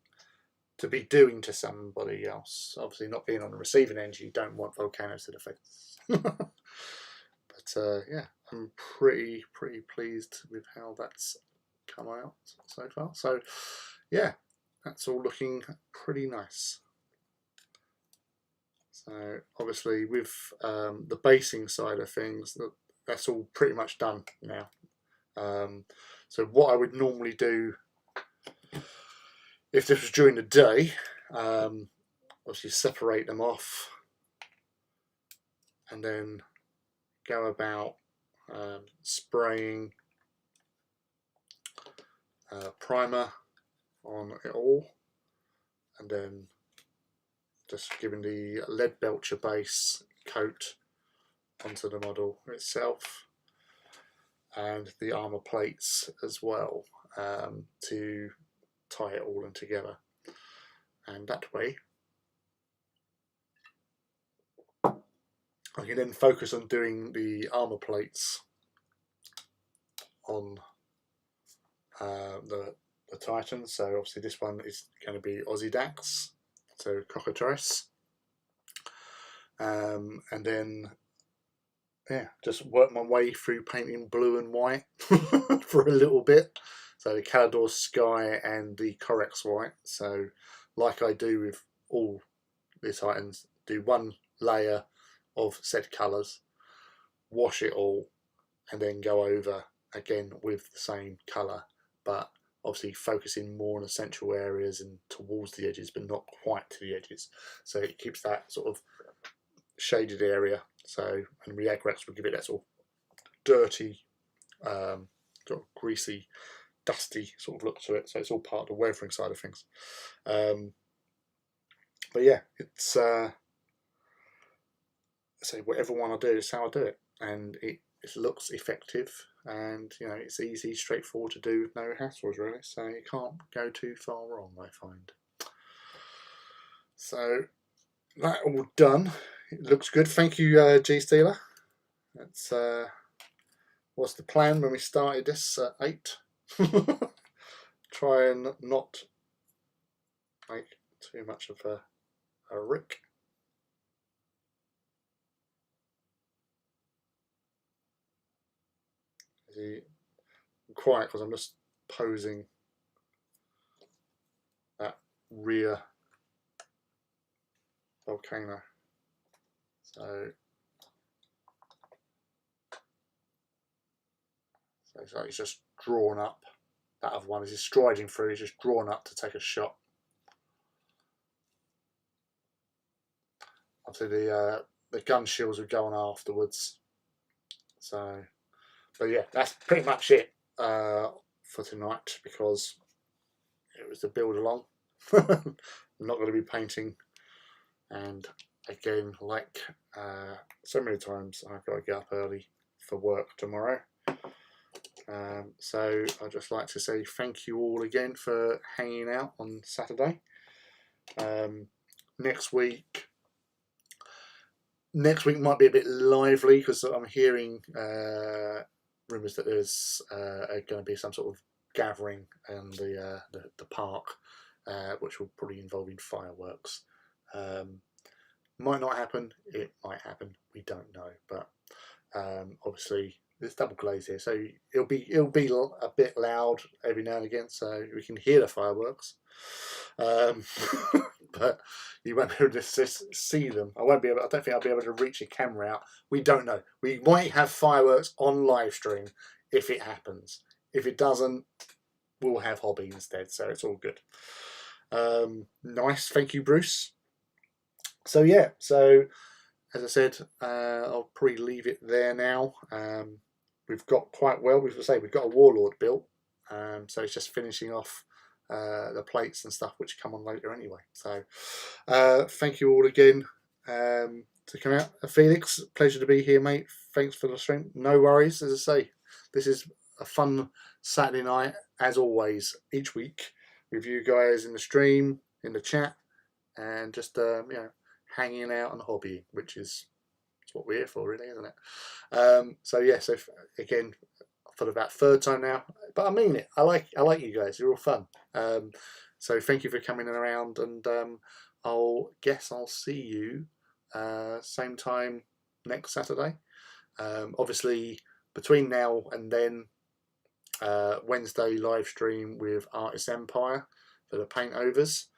to be doing to somebody else. Obviously, not being on the receiving end, you don't want volcanoes to the face. But yeah, I'm pretty pleased with how that's come out so far. So yeah, that's all looking pretty nice. So obviously with the basing side of things, that's all pretty much done now. So what I would normally do if this was during the day, obviously separate them off and then go about spraying primer on it all, and then just giving the lead belcher base coat onto the model itself and the armour plates as well, to tie it all in together. And that way I can then focus on doing the armour plates on the Titans. So obviously this one is going to be Aussie Dax, so cockatrice, and then yeah, just work my way through painting blue and white for a little bit. So the Calidor Sky and the Corex White. So like I do with all the Titans, do one layer of said colours, wash it all, and then go over again with the same colour, but obviously focusing more on the central areas and towards the edges, but not quite to the edges. So it keeps that sort of shaded area. So, and Reagrex will give it that sort of dirty, sort of greasy, dusty sort of look to it. So it's all part of the weathering side of things. But yeah, it's say whatever one I do is how I do it, and it looks effective, and you know it's easy, straightforward to do with no hassles really. So you can't go too far wrong, I find. So that all done. It looks good. Thank you, G Steeler. That's what's the plan when we started this at 8. Try and not make too much of a rick. I'm quiet because I'm just posing that rear volcano. So it's like he's just drawn up. That other one is he's striding through, he's just drawn up to take a shot. Obviously the gun shields would go on afterwards. So, but yeah, that's pretty much it for tonight, because it was the build along. I'm not going to be painting, and again, like so many times, I've got to get up early for work tomorrow. So I'd just like to say thank you all again for hanging out on Saturday. Next week might be a bit lively, because I'm hearing rumours that there's going to be some sort of gathering in the park, which will probably involve fireworks. Might not happen. It might happen. We don't know. But obviously there's double glaze here, so it'll be a bit loud every now and again, so we can hear the fireworks. But you won't be able to see them. I don't think I'll be able to reach a camera out. We don't know. We might have fireworks on live stream if it happens. If it doesn't, we'll have hobby instead. So it's all good. Nice. Thank you, Bruce. So yeah. So as I said, I'll probably leave it there now. We've got quite well. We've got a Warlord built. So it's just finishing off the plates and stuff, which come on later anyway. So thank you all again to come out. Felix, pleasure to be here, mate. Thanks for the stream. No worries. As I say, this is a fun Saturday night, as always, each week, with you guys in the stream, in the chat, and just you know, hanging out and hobbying, which is what we're here for, really, isn't it? So yeah, so again, for about third time now, but I mean it. I like you guys. You're all fun. So thank you for coming around, and I'll see you same time next Saturday. Obviously between now and then, Wednesday live stream with Artist Empire for the paint overs.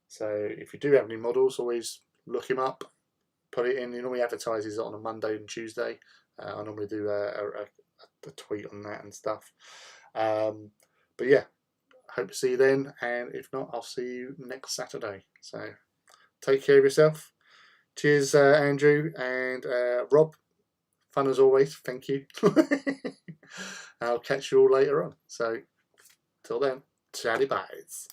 So if you do have any models, always look him up, put it in. He normally advertises it on a Monday and Tuesday. I normally do a tweet on that and stuff. But yeah, hope to see you then, and if not, I'll see you next Saturday. So take care of yourself. Cheers, Andrew and Rob. Fun as always. Thank you. I'll catch you all later on. So till then, chatty byes.